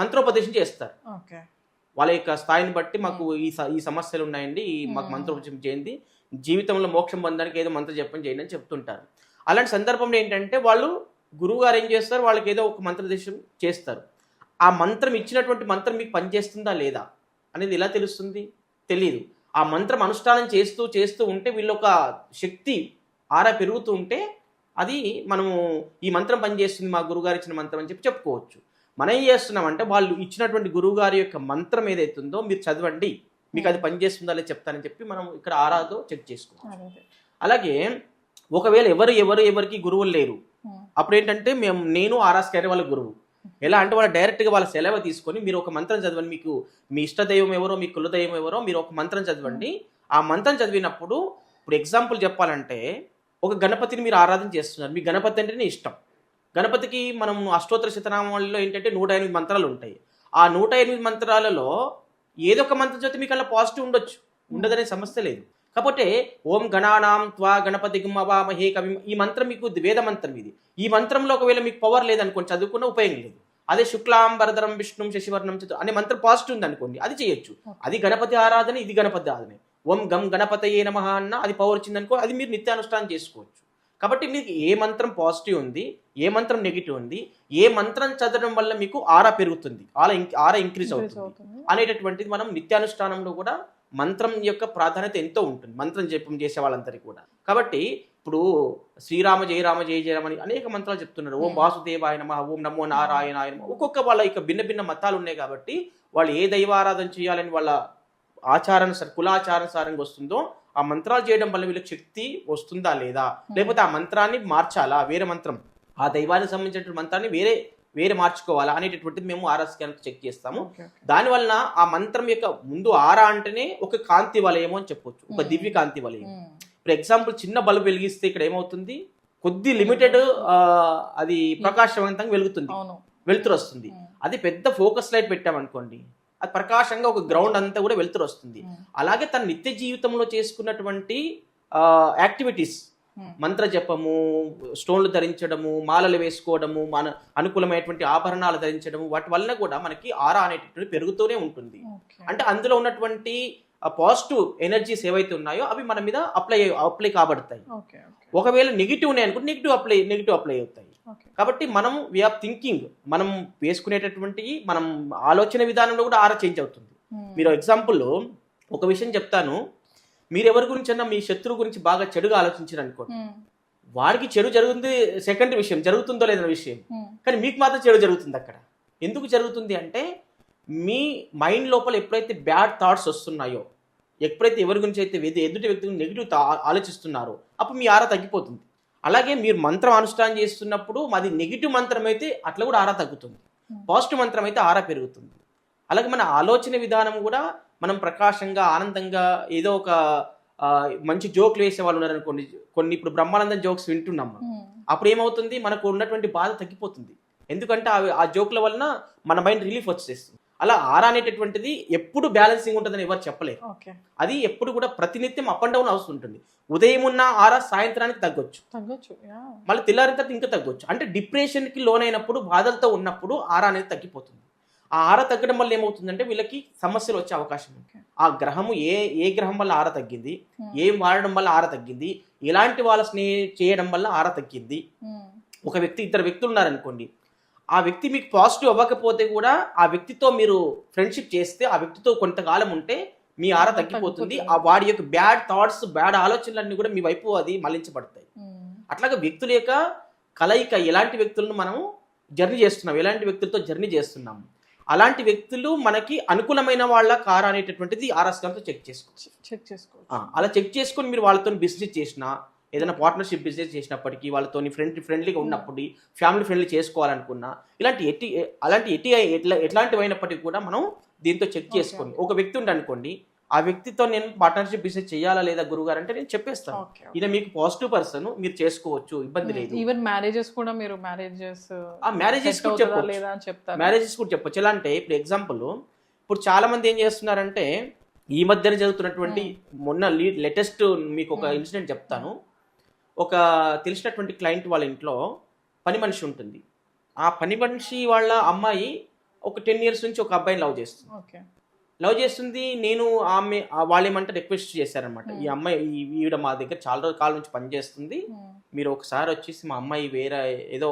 మంత్రోపదేశం చేస్తారు. వాళ్ళ యొక్క స్థాయిని బట్టి మాకు ఈ సమస్యలు ఉన్నాయండి, మాకు మంత్రోపదేశం చేయండి, జీవితంలో మోక్షం పొందడానికి ఏదో మంత్ర జపం చేయండి అని చెప్తుంటారు. అలాంటి సందర్భంలో ఏంటంటే వాళ్ళు గురువు గారు ఏం చేస్తారు, వాళ్ళకి ఏదో ఒక మంత్రదేశం చేస్తారు. ఆ మంత్రం ఇచ్చినటువంటి మంత్రం మీకు పనిచేస్తుందా లేదా అనేది ఎలా తెలుస్తుంది? తెలియదు. ఆ మంత్రం అనుష్ఠానం చేస్తూ చేస్తూ ఉంటే వీళ్ళు ఒక శక్తి ఆరా పెరుగుతూ ఉంటే అది మనము ఈ మంత్రం పనిచేస్తుంది మా గురుగారు ఇచ్చిన మంత్రం అని చెప్పి చెప్పుకోవచ్చు. మనం ఏం చేస్తున్నామంటే వాళ్ళు ఇచ్చినటువంటి గురువుగారి యొక్క మంత్రం ఏదైతుందో మీరు చదవండి, మీకు అది పనిచేస్తుందా లేదా చెప్తానని చెప్పి మనం ఇక్కడ ఆరాతో చెక్ చేసుకోవచ్చు. అలాగే ఒకవేళ ఎవరికి గురువులు లేరు, అప్పుడు ఏంటంటే నేను ఆరాస్ క్యారీ వాళ్ళ గురువు. ఎలా అంటే వాళ్ళు డైరెక్ట్గా వాళ్ళ సెలవు తీసుకొని మీరు ఒక మంత్రం చదవండి, మీకు మీ ఇష్టదైవం ఎవరో మీ కులదైవం ఎవరో మీరు ఒక మంత్రం చదవండి. ఆ మంత్రం చదివినప్పుడు ఇప్పుడు ఎగ్జాంపుల్ చెప్పాలంటే ఒక గణపతిని మీరు ఆరాధన చేస్తున్నారు, మీ గణపతి అంటేనే ఇష్టం. గణపతికి మనం అష్టోత్తర శతనామాలలో ఏంటంటే 108 మంత్రాలు ఉంటాయి. ఆ 108 మంత్రాలలో ఏదో ఒక మంత్రం చదివితే మీకు అలా పాజిటివ్ ఉండొచ్చు, ఉండదనే సమస్య లేదు. కాకపోతే ఓం గణానాం త్వా గణపతి అవామహే కవి ఈ మంత్రం మీకు వేద మంత్రం. ఇది ఈ మంత్రంలో ఒకవేళ మీకు పవర్ లేదనుకోండి, చదువుకున్న ఉపయోగం లేదు. అదే శుక్లాం వరదరం విష్ణుం శశివర్ణం అనే మంత్రం పాజిటివ్ ఉంది అనుకోండి, అది చేయొచ్చు. అది గణపతి ఆరాధన, ఇది గణపతి ఆరాధన. ఓం గం గణపతయే నమః అన్న అది పవర్ వచ్చిందనుకో, అది మీరు నిత్యానుష్ఠానం చేసుకోవచ్చు. కాబట్టి మీకు ఏ మంత్రం పాజిటివ్ ఉంది, ఏ మంత్రం నెగిటివ్ ఉంది, ఏ మంత్రం చదవడం వల్ల మీకు ఆరా పెరుగుతుంది, ఆరా ఇంక్రీజ్ అవుతుంది అనేటటువంటిది మనం నిత్యానుష్ఠానంలో కూడా మంత్రం యొక్క ప్రాధాన్యత ఎంతో ఉంటుంది, మంత్రం జపం చేసే వాళ్ళందరికీ కూడా. కాబట్టి ఇప్పుడు శ్రీరామ జయ రామ జయ జయ రామ అని అనేక మంత్రాలు చెప్తున్నారు. ఓం వాసుదేవాయ నమః, ఓం నమో నారాయణాయ నమః. ఒక్కొక్క వాళ్ళ యొక్క భిన్న భిన్న మతాలు ఉన్నాయి కాబట్టి వాళ్ళు ఏ దైవారాధన చేయాలని వాళ్ళ కులాచారానుసారంగా వస్తుందో ఆ మంత్రాలు చేయడం వల్ల వీళ్ళకి శక్తి వస్తుందా లేదా, లేకపోతే ఆ మంత్రాన్ని మార్చాలా, వేరే మంత్రం ఆ దైవానికి సంబంధించిన మంత్రాన్ని వేరే మార్చుకోవాలా అనేటటువంటిది మేము ఆర్ఎస్కి చెక్ చేస్తాము. దానివల్ల ఆ మంత్రం యొక్క ముందు ఆరా అంటేనే ఒక కాంతి వలయము అని చెప్పొచ్చు, ఒక దివ్య కాంతి వలయం. ఫర్ ఎగ్జాంపుల్ చిన్న బల్బు వెలిగిస్తే ఇక్కడ ఏమవుతుంది, కొద్ది లిమిటెడ్ అది ప్రకాశవంతంగా వెలుగుతుంది, వెలుతురు వస్తుంది. అది పెద్ద ఫోకస్ లైట్ పెట్టామనుకోండి, అది ప్రకాశంగా ఒక గ్రౌండ్ అంతా కూడా వెలుతురు వస్తుంది. అలాగే తన నిత్య జీవితంలో చేసుకున్నటువంటి యాక్టివిటీస్, మంత్ర జపము, స్టోన్లు ధరించడము, మాలలు వేసుకోవడము, మన అనుకూలమైనటువంటి ఆభరణాలు ధరించడము, వాటి వల్ల కూడా మనకి ఆరా అనేటటువంటి పెరుగుతూనే ఉంటుంది. అంటే అందులో ఉన్నటువంటి పాజిటివ్ ఎనర్జీస్ ఏవైతే ఉన్నాయో అవి మన మీద అప్లై కాబడతాయి. ఒకవేళ నెగిటివ్ ఉన్నాయి అనుకుంటే నెగిటివ్ అప్లై అవుతాయి. కాబట్టి మనం వే ఆఫ్ థింకింగ్, మనం వేసుకునేటటువంటి మనం ఆలోచన విధానంలో కూడా ఆరా చేంజ్ అవుతుంది. మీరు ఎగ్జాంపుల్ ఒక విషయం చెప్తాను, మీరు ఎవరి గురించి అన్నా మీ శత్రువు గురించి బాగా చెడుగా ఆలోచించారు అనుకోండి, వాడికి చెడు జరుగుతుంది సెకండరీ విషయం, జరుగుతుందో లేదన్న విషయం, కానీ మీకు మాత్రం చెడు జరుగుతుంది. అక్కడ ఎందుకు జరుగుతుంది అంటే మీ మైండ్ లోపల ఎప్పుడైతే బ్యాడ్ థాట్స్ వస్తున్నాయో, ఎప్పుడైతే ఎవరి గురించి అయితే ఎదుటి వ్యక్తి నెగిటివ్ ఆలోచిస్తున్నారో అప్పుడు మీ ఆరా తగ్గిపోతుంది. అలాగే మీరు మంత్రం అనుష్ఠానం చేస్తున్నప్పుడు అది నెగిటివ్ మంత్రం అయితే అట్లా కూడా ఆరా తగ్గుతుంది, పాజిటివ్ మంత్రం అయితే ఆరా పెరుగుతుంది. అలాగే మన ఆలోచన విధానం కూడా మనం ప్రకాశంగా ఆనందంగా ఏదో ఒక మంచి జోక్లు వేసే వాళ్ళు ఉన్నారనుకోండి, కొన్ని ఇప్పుడు బ్రహ్మానందం జోక్స్ వింటున్నాం, అప్పుడు ఏమవుతుంది, మనకు ఉన్నటువంటి బాధ తగ్గిపోతుంది. ఎందుకంటే ఆ జోక్ల వలన మన మైండ్ రిలీఫ్ వచ్చేస్తుంది. అలా ఆరా అనేటటువంటిది ఎప్పుడు బ్యాలెన్సింగ్ ఉంటుందని ఎవరు చెప్పలేరు. అది ఎప్పుడు కూడా ప్రతినిత్యం అప్ అండ్ డౌన్ అవసరం ఉంటుంది. ఉదయం ఉన్న ఆరా సాయంత్రానికి తగ్గొచ్చు, మళ్ళీ తెల్లారిన తర్వాత ఇంకా తగ్గొచ్చు. అంటే డిప్రెషన్కి లోనైనప్పుడు, బాధలతో ఉన్నప్పుడు ఆరా అనేది తగ్గిపోతుంది. ఆ ఆరా తగ్గడం వల్ల ఏమవుతుందంటే వీళ్ళకి సమస్యలు వచ్చే అవకాశం ఉంది. ఆ గ్రహము ఏ గ్రహం వల్ల ఆరా తగ్గింది, ఏం వాడడం వల్ల ఆరా తగ్గింది, ఎలాంటి వాళ్ళ స్నేహం చేయడం వల్ల ఆరా తగ్గింది. ఒక వ్యక్తి, ఇద్దరు వ్యక్తులు ఉన్నారనుకోండి, ఆ వ్యక్తి మీకు పాజిటివ్ అవ్వకపోతే కూడా ఆ వ్యక్తితో మీరు ఫ్రెండ్షిప్ చేస్తే, ఆ వ్యక్తితో కొంతకాలం ఉంటే మీ ఆరా తగ్గిపోతుంది. ఆ వాడి యొక్క బ్యాడ్ థాట్స్, బ్యాడ్ ఆలోచనలన్నీ కూడా మీ వైపు అది మళ్లించబడతాయి. అట్లాగే వ్యక్తుల యొక్క కలయిక, ఎలాంటి వ్యక్తులను మనం జర్నీ చేస్తున్నాం, ఎలాంటి వ్యక్తులతో జర్నీ చేస్తున్నాము, అలాంటి వ్యక్తులు మనకి అనుకూలమైన వాళ్ళ కార్ అనేటటువంటిది ఆర్ఎస్తో చెక్ చేసుకోవచ్చు. అలా చెక్ చేసుకొని మీరు వాళ్ళతో బిజినెస్ చేసినా, ఏదైనా పార్ట్నర్షిప్ బిజినెస్ చేసినప్పటికీ, వాళ్ళతో ఫ్రెండ్లీగా ఉన్నప్పుడు, ఫ్యామిలీ ఫ్రెండ్లీ చేసుకోవాలనుకున్నా, ఎట్లాంటివి అయినప్పటికీ కూడా మనం దీంతో చెక్ చేసుకొని, ఒక వ్యక్తి ఉండి అనుకోండి, ఆ వ్యక్తితో నేను పార్ట్నర్షిప్ బిజినెస్ చేయాలా లేదా గురుగారు అంటే నేను చెప్పేస్తాను, ఈయన మీకు పాజిటివ్ పర్సన్, మీరు చేసుకోవచ్చు, ఇబ్బంది లేదు. ఈవెన్ మ్యారేజెస్ కూడా మీరు మ్యారేజెస్ కూడా చెప్పొచ్చు. ఎలా అంటే ఇప్పుడు ఎగ్జాంపుల్, ఇప్పుడు చాలా మంది ఏం చేస్తున్నారంటే, ఈ మధ్యన జరుగుతున్నటువంటి మొన్న లేటెస్ట్ మీకు ఒక ఇన్సిడెంట్ చెప్తాను. ఒక తెలిసినటువంటి క్లయింట్ వాళ్ళ ఇంట్లో పని మనిషి ఉంటుంది. ఆ పని మనిషి వాళ్ళ అమ్మాయి ఒక 10 years నుంచి ఒక అబ్బాయిని లవ్ చేస్తుంది. నేను వాళ్ళు ఏమంటే రిక్వెస్ట్ చేశారనమాట, ఈ అమ్మాయి ఈవిడ మా దగ్గర చాలా కాలం నుంచి పనిచేస్తుంది, మీరు ఒకసారి వచ్చేసి మా అమ్మాయి వేరే ఏదో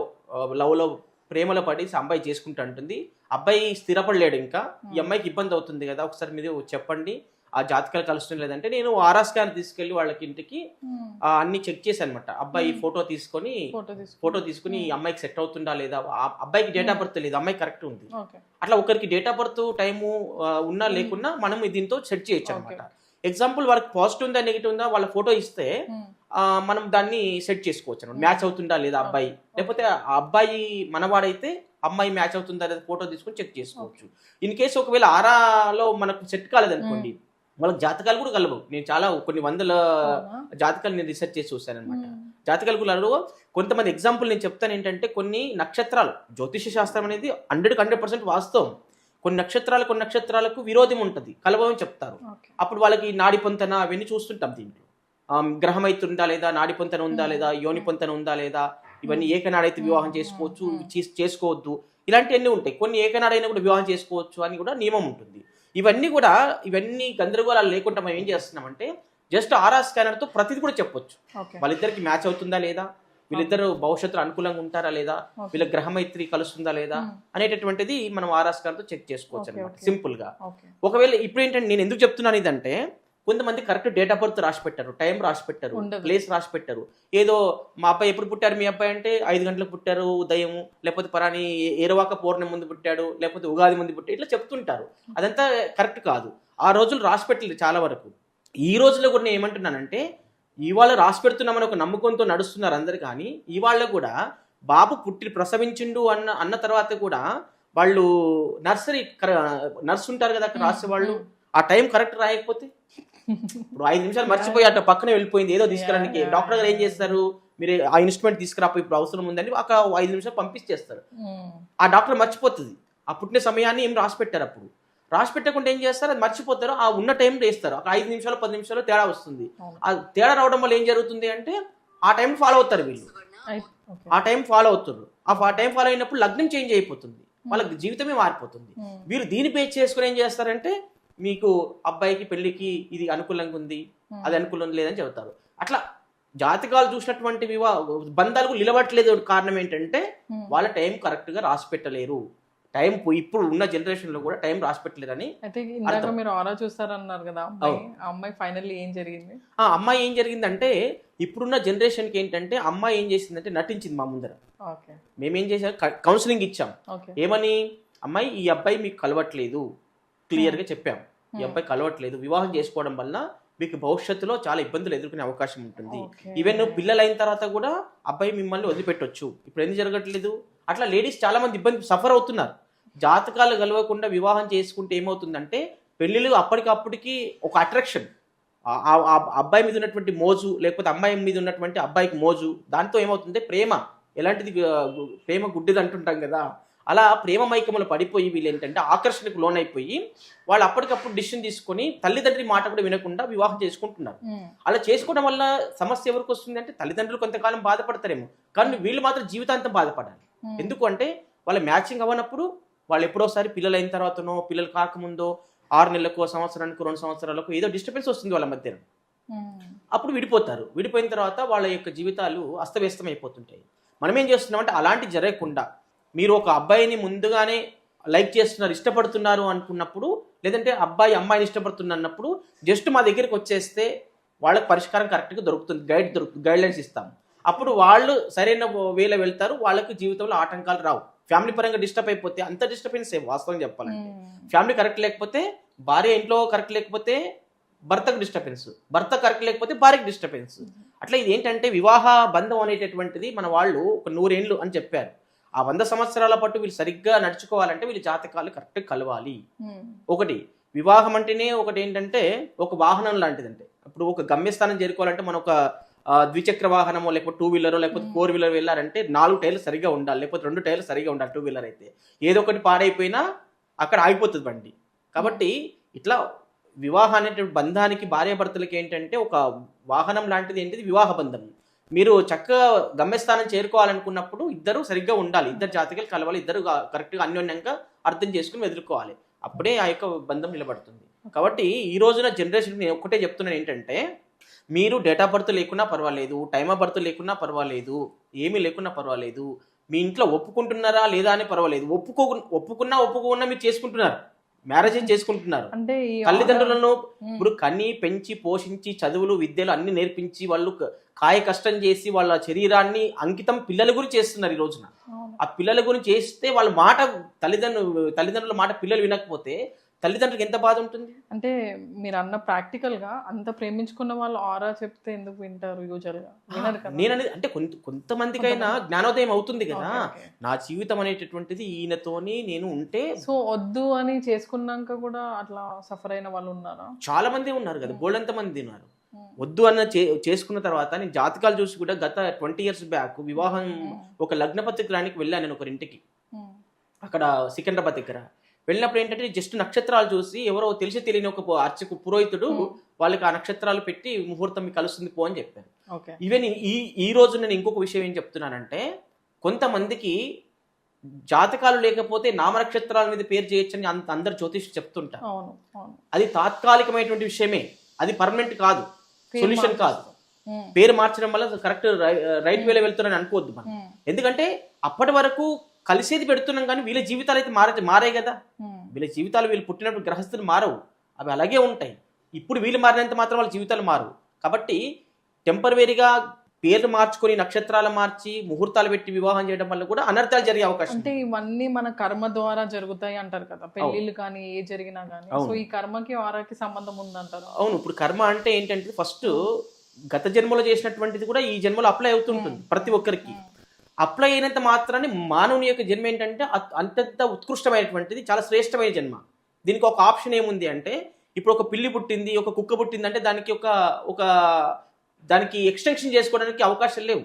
లవ్లో ప్రేమలో పడి అమ్మాయి చేసుకుంటూ ఉంటుంది. అబ్బాయి స్థిరపడలేడు, ఇంకా ఈ అమ్మాయికి ఇబ్బంది అవుతుంది కదా, ఒకసారి మీరు చెప్పండి ఆ జాతకాలు కలుస్తుంది లేదంటే నేను ఆర్ఆ స్కాన్ తీసుకెళ్లి వాళ్ళకి ఇంటికి అన్ని చెక్ చేశాను అనమాట. అబ్బాయి ఫోటో తీసుకొని ఈ అమ్మాయికి సెట్ అవుతుందా లేదా, అబ్బాయికి డేట్ ఆఫ్ బర్త్ లేదు, అమ్మాయి కరెక్ట్ ఉంది. అట్లా ఒకరికి డేట్ ఆఫ్ బర్త్ టైము ఉన్నా లేకున్నా మనం దీంతో సెట్ చేయొచ్చు అనమాట. ఎగ్జాంపుల్ వాళ్ళకి పాజిటివ్ ఉందా నెగిటివ్ ఉందా వాళ్ళ ఫోటో ఇస్తే మనం దాన్ని సెట్ చేసుకోవచ్చు అనమాట. మ్యాచ్ అవుతుందా లేదా అబ్బాయి, లేకపోతే ఆ అబ్బాయి మనవాడైతే అమ్మాయి మ్యాచ్ అవుతుందా లేదా ఫోటో తీసుకొని చెక్ చేసుకోవచ్చు. ఇన్ కేసు ఒకవేళ ఆరాలో మనకు సెట్ కాలేదనుకోండి, వాళ్ళకి జాతకాలు కూడా కలవు. నేను చాలా కొన్ని వందల జాతకాలు నేను రీసెర్చ్ చేసి చూశాను అనమాట. జాతకాలు కూడా కలవు. కొంతమంది ఎగ్జాంపుల్ నేను చెప్తాను ఏంటంటే, కొన్ని నక్షత్రాలు, జ్యోతిష శాస్త్రం అనేది 100% వాస్తవం. కొన్ని నక్షత్రాలకు విరోధం ఉంటుంది, కలవని చెప్తారు. అప్పుడు వాళ్ళకి నాడి పొంతన అవన్నీ చూస్తుంటాం. దీంట్లో గ్రహం అవుతుందా లేదా, నాడి పొంతన ఉందా లేదా, యోని పొంతన ఉందా లేదా, ఇవన్నీ ఏకనాడైతే వివాహం చేసుకోవచ్చు, చేసుకోవద్దు, ఇలాంటివన్నీ ఉంటాయి. కొన్ని ఏకనాడైనా కూడా వివాహం చేసుకోవచ్చు అని కూడా నియమం ఉంటుంది. ఇవన్నీ గందరగోళాలు లేకుండా మనం ఏం చేస్తున్నామంటే, జస్ట్ ఆర్ఆ స్కానర్ తో ప్రతిదీ కూడా చెప్పొచ్చు. వాళ్ళిద్దరికి మ్యాచ్ అవుతుందా లేదా, వీళ్ళిద్దరు భవిష్యత్తులో అనుకూలంగా ఉంటారా లేదా, వీళ్ళ గ్రహమైత్రి కలుస్తుందా లేదా అనేటటువంటిది మనం ఆర్ఆ స్కానర్ తో చెక్ చేసుకోవచ్చు అనమాట, సింపుల్ గా. ఒకవేళ ఇప్పుడు ఏంటంటే నేను ఎందుకు చెప్తున్నాను ఇదంటే, కొంతమంది కరెక్ట్ డేట్ ఆఫ్ బర్త్ రాసి పెట్టారు, టైం రాసి పెట్టారు, ప్లేస్ రాసి పెట్టారు. ఏదో మా అబ్బాయి ఎప్పుడు పుట్టారు మీ అబ్బాయి అంటే 5 గంటలకు పుట్టారు ఉదయం, లేకపోతే పరాని ఏరవాక పౌర్ణమి ముందు పుట్టాడు, లేకపోతే ఉగాది ముందు పుట్టాడు, ఇట్లా చెప్తుంటారు. అదంతా కరెక్ట్ కాదు. ఆ రోజులు రాసి పెట్టలేదు చాలా వరకు. ఈ రోజులో కూడా నేను ఏమంటున్నానంటే, ఇవాళ రాసి పెడుతున్నామని ఒక నమ్మకంతో నడుస్తున్నారు అందరు. కానీ ఇవాళ కూడా బాబు ప్రసవించిండు అన్న తర్వాత కూడా వాళ్ళు నర్సు ఉంటారు కదా అక్కడ రాసే వాళ్ళు, ఆ టైం కరెక్ట్ రాయకపోతే ఇప్పుడు 5 నిమిషాలు మర్చిపోయి అట్లా పక్కనే వెళ్ళిపోయింది ఏదో తీసుకురానికి, డాక్టర్ గారు ఏం చేస్తారు, మీరు ఆ ఇన్స్ట్రుమెంట్ తీసుకురాపో ఇప్పుడు అవసరం ఉందని ఒక 5 నిమిషాలు పంపించేస్తారు. ఆ డాక్టర్ మర్చిపోతుంది ఆ పుట్టిన సమయాన్ని ఏం రాసి పెట్టారు. అప్పుడు రాసి పెట్టకుండా ఏం చేస్తారు, అది మర్చిపోతారు. ఆ ఉన్న టైం వేస్తారు, ఒక 5 నిమిషాలు 10 నిమిషాలు తేడా వస్తుంది. ఆ తేడా రావడం వల్ల ఏం జరుగుతుంది అంటే, ఆ టైం ఫాలో అవుతారు వీళ్ళు, ఆ టైం ఫాలో అవుతారు. ఆ టైం ఫాలో అయినప్పుడు లగ్నం చేంజ్ అయిపోతుంది, వాళ్ళకి జీవితమే మారిపోతుంది. వీరు దీన్ని బేస్ చేసుకుని ఏం చేస్తారంటే, మీకు అబ్బాయికి పెళ్లికి ఇది అనుకూలంగా ఉంది, అది అనుకూలంగా లేదని చెబుతారు. అట్లా జాతకాలు చూసినటువంటి బంధాలకు నిలబట్టలేదు. కారణం ఏంటంటే, వాళ్ళ టైం కరెక్ట్ గా రాసి పెట్టలేరు. టైం ఇప్పుడు ఉన్న జనరేషన్ లో కూడా టైం రాసి పెట్టలేదని. అయితే ఇందాక మీరు ఆరా చూస్తారన్నారు కదా, అమ్మాయి ఫైనల్లీ ఏం జరిగింది? అమ్మాయి ఏం జరిగిందంటే, ఇప్పుడున్న జనరేషన్ కి ఏంటంటే, అమ్మాయి ఏం చేసిందంటే నటించింది మా ముందర. మేమేం చేసాం, కౌన్సిలింగ్ ఇచ్చాం. ఏమని, అమ్మాయి ఈ అబ్బాయి మీకు కలవట్లేదు, క్లియర్ గా చెప్పాం, ఈ అబ్బాయి కలవట్లేదు, వివాహం చేసుకోవడం వల్ల మీకు భవిష్యత్తులో చాలా ఇబ్బందులు ఎదుర్కొనే అవకాశం ఉంటుంది. ఈవెన్ పిల్లలు అయిన తర్వాత కూడా అబ్బాయి మిమ్మల్ని వదిలిపెట్టొచ్చు. ఇప్పుడు ఎందుకు జరగట్లేదు, అట్లా లేడీస్ చాలా మంది ఇబ్బంది సఫర్ అవుతున్నారు. జాతకాలు కలవకుండా వివాహం చేసుకుంటే ఏమవుతుందంటే, పెళ్లిళ్ళు అప్పటికప్పటికి ఒక అట్రాక్షన్, అబ్బాయి మీద ఉన్నటువంటి మోజు, లేకపోతే అమ్మాయి మీద ఉన్నటువంటి అబ్బాయికి మోజు, దాంతో ఏమవుతుందంటే ప్రేమ ఎలాంటిది, ప్రేమ గుడ్డిది అంటుంటాం కదా, అలా ప్రేమ మైకములు పడిపోయి వీళ్ళు ఏంటంటే ఆకర్షణకు లోనైపోయి వాళ్ళు అప్పటికప్పుడు డిసిషన్ తీసుకొని తల్లిదండ్రి మాట కూడా వినకుండా వివాహం చేసుకుంటున్నారు. అలా చేసుకోవడం వల్ల సమస్య ఎవరికి వస్తుంది అంటే, తల్లిదండ్రులు కొంతకాలం బాధపడతారేమో, కానీ వీళ్ళు మాత్రం జీవితాంతం బాధపడాలి. ఎందుకు అంటే, వాళ్ళ మ్యాచింగ్ అవ్వనప్పుడు, వాళ్ళు ఎప్పుడోసారి పిల్లలు అయిన తర్వాతనో, పిల్లలు కాకముందో 6 నెలలకు, సంవత్సరానికి, 2 సంవత్సరాలకు ఏదో డిస్టర్బెన్స్ వస్తుంది వాళ్ళ మధ్యన. అప్పుడు విడిపోతారు. విడిపోయిన తర్వాత వాళ్ళ యొక్క జీవితాలు అస్తవ్యస్తం అయిపోతుంటాయి. మనం ఏం చేస్తున్నామంటే, అలాంటి జరగకుండా మీరు ఒక అబ్బాయిని ముందుగానే లైక్ చేస్తున్నారు, ఇష్టపడుతున్నారు అనుకున్నప్పుడు, లేదంటే అబ్బాయి అమ్మాయిని ఇష్టపడుతున్నప్పుడు జస్ట్ మా దగ్గరికి వచ్చేస్తే వాళ్ళకి పరిష్కారం కరెక్ట్గా దొరుకుతుంది, గైడ్ లైన్స్ ఇస్తాం. అప్పుడు వాళ్ళు సరైన వేలో వెళ్తారు, వాళ్ళకి జీవితంలో ఆటంకాలు రావు. ఫ్యామిలీ పరంగా డిస్టర్బ్ అయిపోతే అంత డిస్టర్బెన్స్ వాస్తవం చెప్పాలంటే, ఫ్యామిలీ కరెక్ట్ లేకపోతే, భార్య ఇంట్లో కరెక్ట్ లేకపోతే భర్తకు డిస్టర్బెన్స్, భర్త కరెక్ట్ లేకపోతే భార్యకు డిస్టర్బెన్స్. అట్లా ఇది ఏంటంటే, వివాహ బంధం అనేటటువంటిది మన వాళ్ళు ఒక 100 ఏళ్ళు అని చెప్పారు. ఆ 100 సంవత్సరాల పాటు వీళ్ళు సరిగ్గా నడుచుకోవాలంటే వీళ్ళ జాతకాలు కరెక్ట్ కలవాలి. ఒకటి వివాహం అంటేనే ఒకటి ఏంటంటే, ఒక వాహనం లాంటిదంటే, ఇప్పుడు ఒక గమ్యస్థానం చేరుకోవాలంటే మనం ఒక ద్విచక్ర వాహనమో, లేకపోతే 2 వీలర్, లేకపోతే 4 వీలర్ వెళ్ళారంటే 4 టైర్లు సరిగా ఉండాలి, లేకపోతే 2 టైర్లు సరిగా ఉండాలి. 2 వీలర్ అయితే ఏదో ఒకటి పాడైపోయినా అక్కడ ఆగిపోతుంది బండి. కాబట్టి ఇట్లా వివాహం అనేటువంటి బంధానికి, భార్యాభర్తలకి ఏంటంటే ఒక వాహనం లాంటిది ఏంటిది వివాహ బంధం. మీరు చక్కగా గమ్యస్థానం చేరుకోవాలనుకున్నప్పుడు ఇద్దరు సరిగ్గా ఉండాలి, ఇద్దరు జాతకాలు కలవాలి, ఇద్దరు కరెక్ట్గా అన్యోన్యంగా అర్థం చేసుకుని ఎదుర్కోవాలి. అప్పుడే ఆ యొక్క బంధం నిలబడుతుంది. కాబట్టి ఈ రోజున జనరేషన్ నేను ఒక్కటే చెప్తున్నాను ఏంటంటే, మీరు డేట్ ఆఫ్ బర్త్ లేకున్నా పర్వాలేదు, టైమ్ ఆఫ్ బర్త్ లేకున్నా పర్వాలేదు, ఏమీ లేకున్నా పర్వాలేదు, మీ ఇంట్లో ఒప్పుకుంటున్నారా లేదా అని పర్వాలేదు, ఒప్పుకున్నా మీరు చేసుకుంటున్నారు, మ్యారేజ్ చేసుకుంటున్నారు. అంటే తల్లిదండ్రులను ఇప్పుడు కని పెంచి పోషించి చదువులు విద్యలు అన్ని నేర్పించి వాళ్ళు కాయ కష్టం చేసి వాళ్ళ శరీరాన్ని అంకితం పిల్లల గురించి చేస్తున్నారు ఈ రోజున. ఆ పిల్లల గురించి చేస్తే వాళ్ళ మాట తల్లిదండ్రుల మాట పిల్లలు వినకపోతే తల్లిదండ్రులకు ఎంత బాధ ఉంటుంది. అంటే మీరు అన్న ప్రాక్టికల్ గా అంత ప్రేమించుకున్న వాళ్ళు ఆరా చెప్తే ఎందుకు వింటారు? యూజువల్ గా వినరు కదా. నేననేది అంటే కొంతమందికైనా జ్ఞానోదయం అవుతుంది కదా, నా జీవితం అనేటటువంటిది ఈయనతోని నేను ఉంటే. సో వద్దు అని చేసుకున్నాక కూడా అట్లా సఫర్ అయిన వాళ్ళు ఉన్నారా? చాలా మంది ఉన్నారు కదా, బోల్డంత మంది ఉన్నారు. వద్దు అన్న చేసుకున్న తర్వాత నేను జాతకాలు చూసి కూడా గత 20 years బ్యాక్ వివాహం ఒక లగ్న పత్రికరానికి వెళ్ళాను నేను ఒకరింటికి, అక్కడ సికింద్రాబాద్ దగ్గర. వెళ్ళినప్పుడు ఏంటంటే జస్ట్ నక్షత్రాలు చూసి ఎవరో తెలిసి తెలియని ఒక పురోహితుడు వాళ్ళకి ఆ నక్షత్రాలు పెట్టి ముహూర్తం మీకు కలుస్తుంది పో అని చెప్పారు. ఈవెన్ ఈ రోజు నేను ఇంకొక విషయం ఏం చెప్తున్నానంటే, కొంతమందికి జాతకాలు లేకపోతే నామనక్షత్రాల మీద పేరు చేయొచ్చని అందరు జ్యోతిష్ చెప్తుంటారు. అది తాత్కాలికమైనటువంటి విషయమే, అది పర్మనెంట్ కాదు, సొల్యూషన్ కాదు. పేరు మార్చడం వల్ల కరెక్ట్ రైట్ వేలో వెళ్తున్నాను అనుకోవద్దు మనం. ఎందుకంటే అప్పటి వరకు కలిసేది పెడుతున్నాం కానీ వీళ్ళ జీవితాలు అయితే మారాయి కదా. వీళ్ళ జీవితాలు వీళ్ళు పుట్టినప్పుడు గ్రహస్థులు మారవు, అవి అలాగే ఉంటాయి. ఇప్పుడు వీళ్ళు మారినంత మాత్రం వాళ్ళ జీవితాలు మారవు. కాబట్టి టెంపరరీగా పేర్లు మార్చుకొని నక్షత్రాలు మార్చి ముహూర్తాలు పెట్టి వివాహం చేయడం వల్ల కూడా అనర్థాలు జరిగే అవకాశం. అంటే ఇవన్నీ మన కర్మ ద్వారా జరుగుతాయి అంటారు కదా, పెళ్లిళ్ళు కానీ ఏ జరిగినా కానీ. సో ఈ కర్మకి ఆరాకి సంబంధం ఉందంటారు? అవును. ఇప్పుడు కర్మ అంటే ఏంటంటే ఫస్ట్ గత జన్మలో చేసినటువంటిది కూడా ఈ జన్మలో అప్లై అవుతుంటుంది ప్రతి ఒక్కరికి. అప్లై అయినంత మాత్రాన్ని మానవుని యొక్క జన్మ ఏంటంటే అంతంత ఉత్కృష్టమైనటువంటిది, చాలా శ్రేష్టమైన జన్మ. దీనికి ఒక ఆప్షన్ ఏముంది అంటే, ఇప్పుడు ఒక పిల్లి పుట్టింది, ఒక కుక్క పుట్టింది అంటే దానికి ఒక దానికి ఎక్స్టెన్షన్ చేసుకోవడానికి అవకాశం లేవు,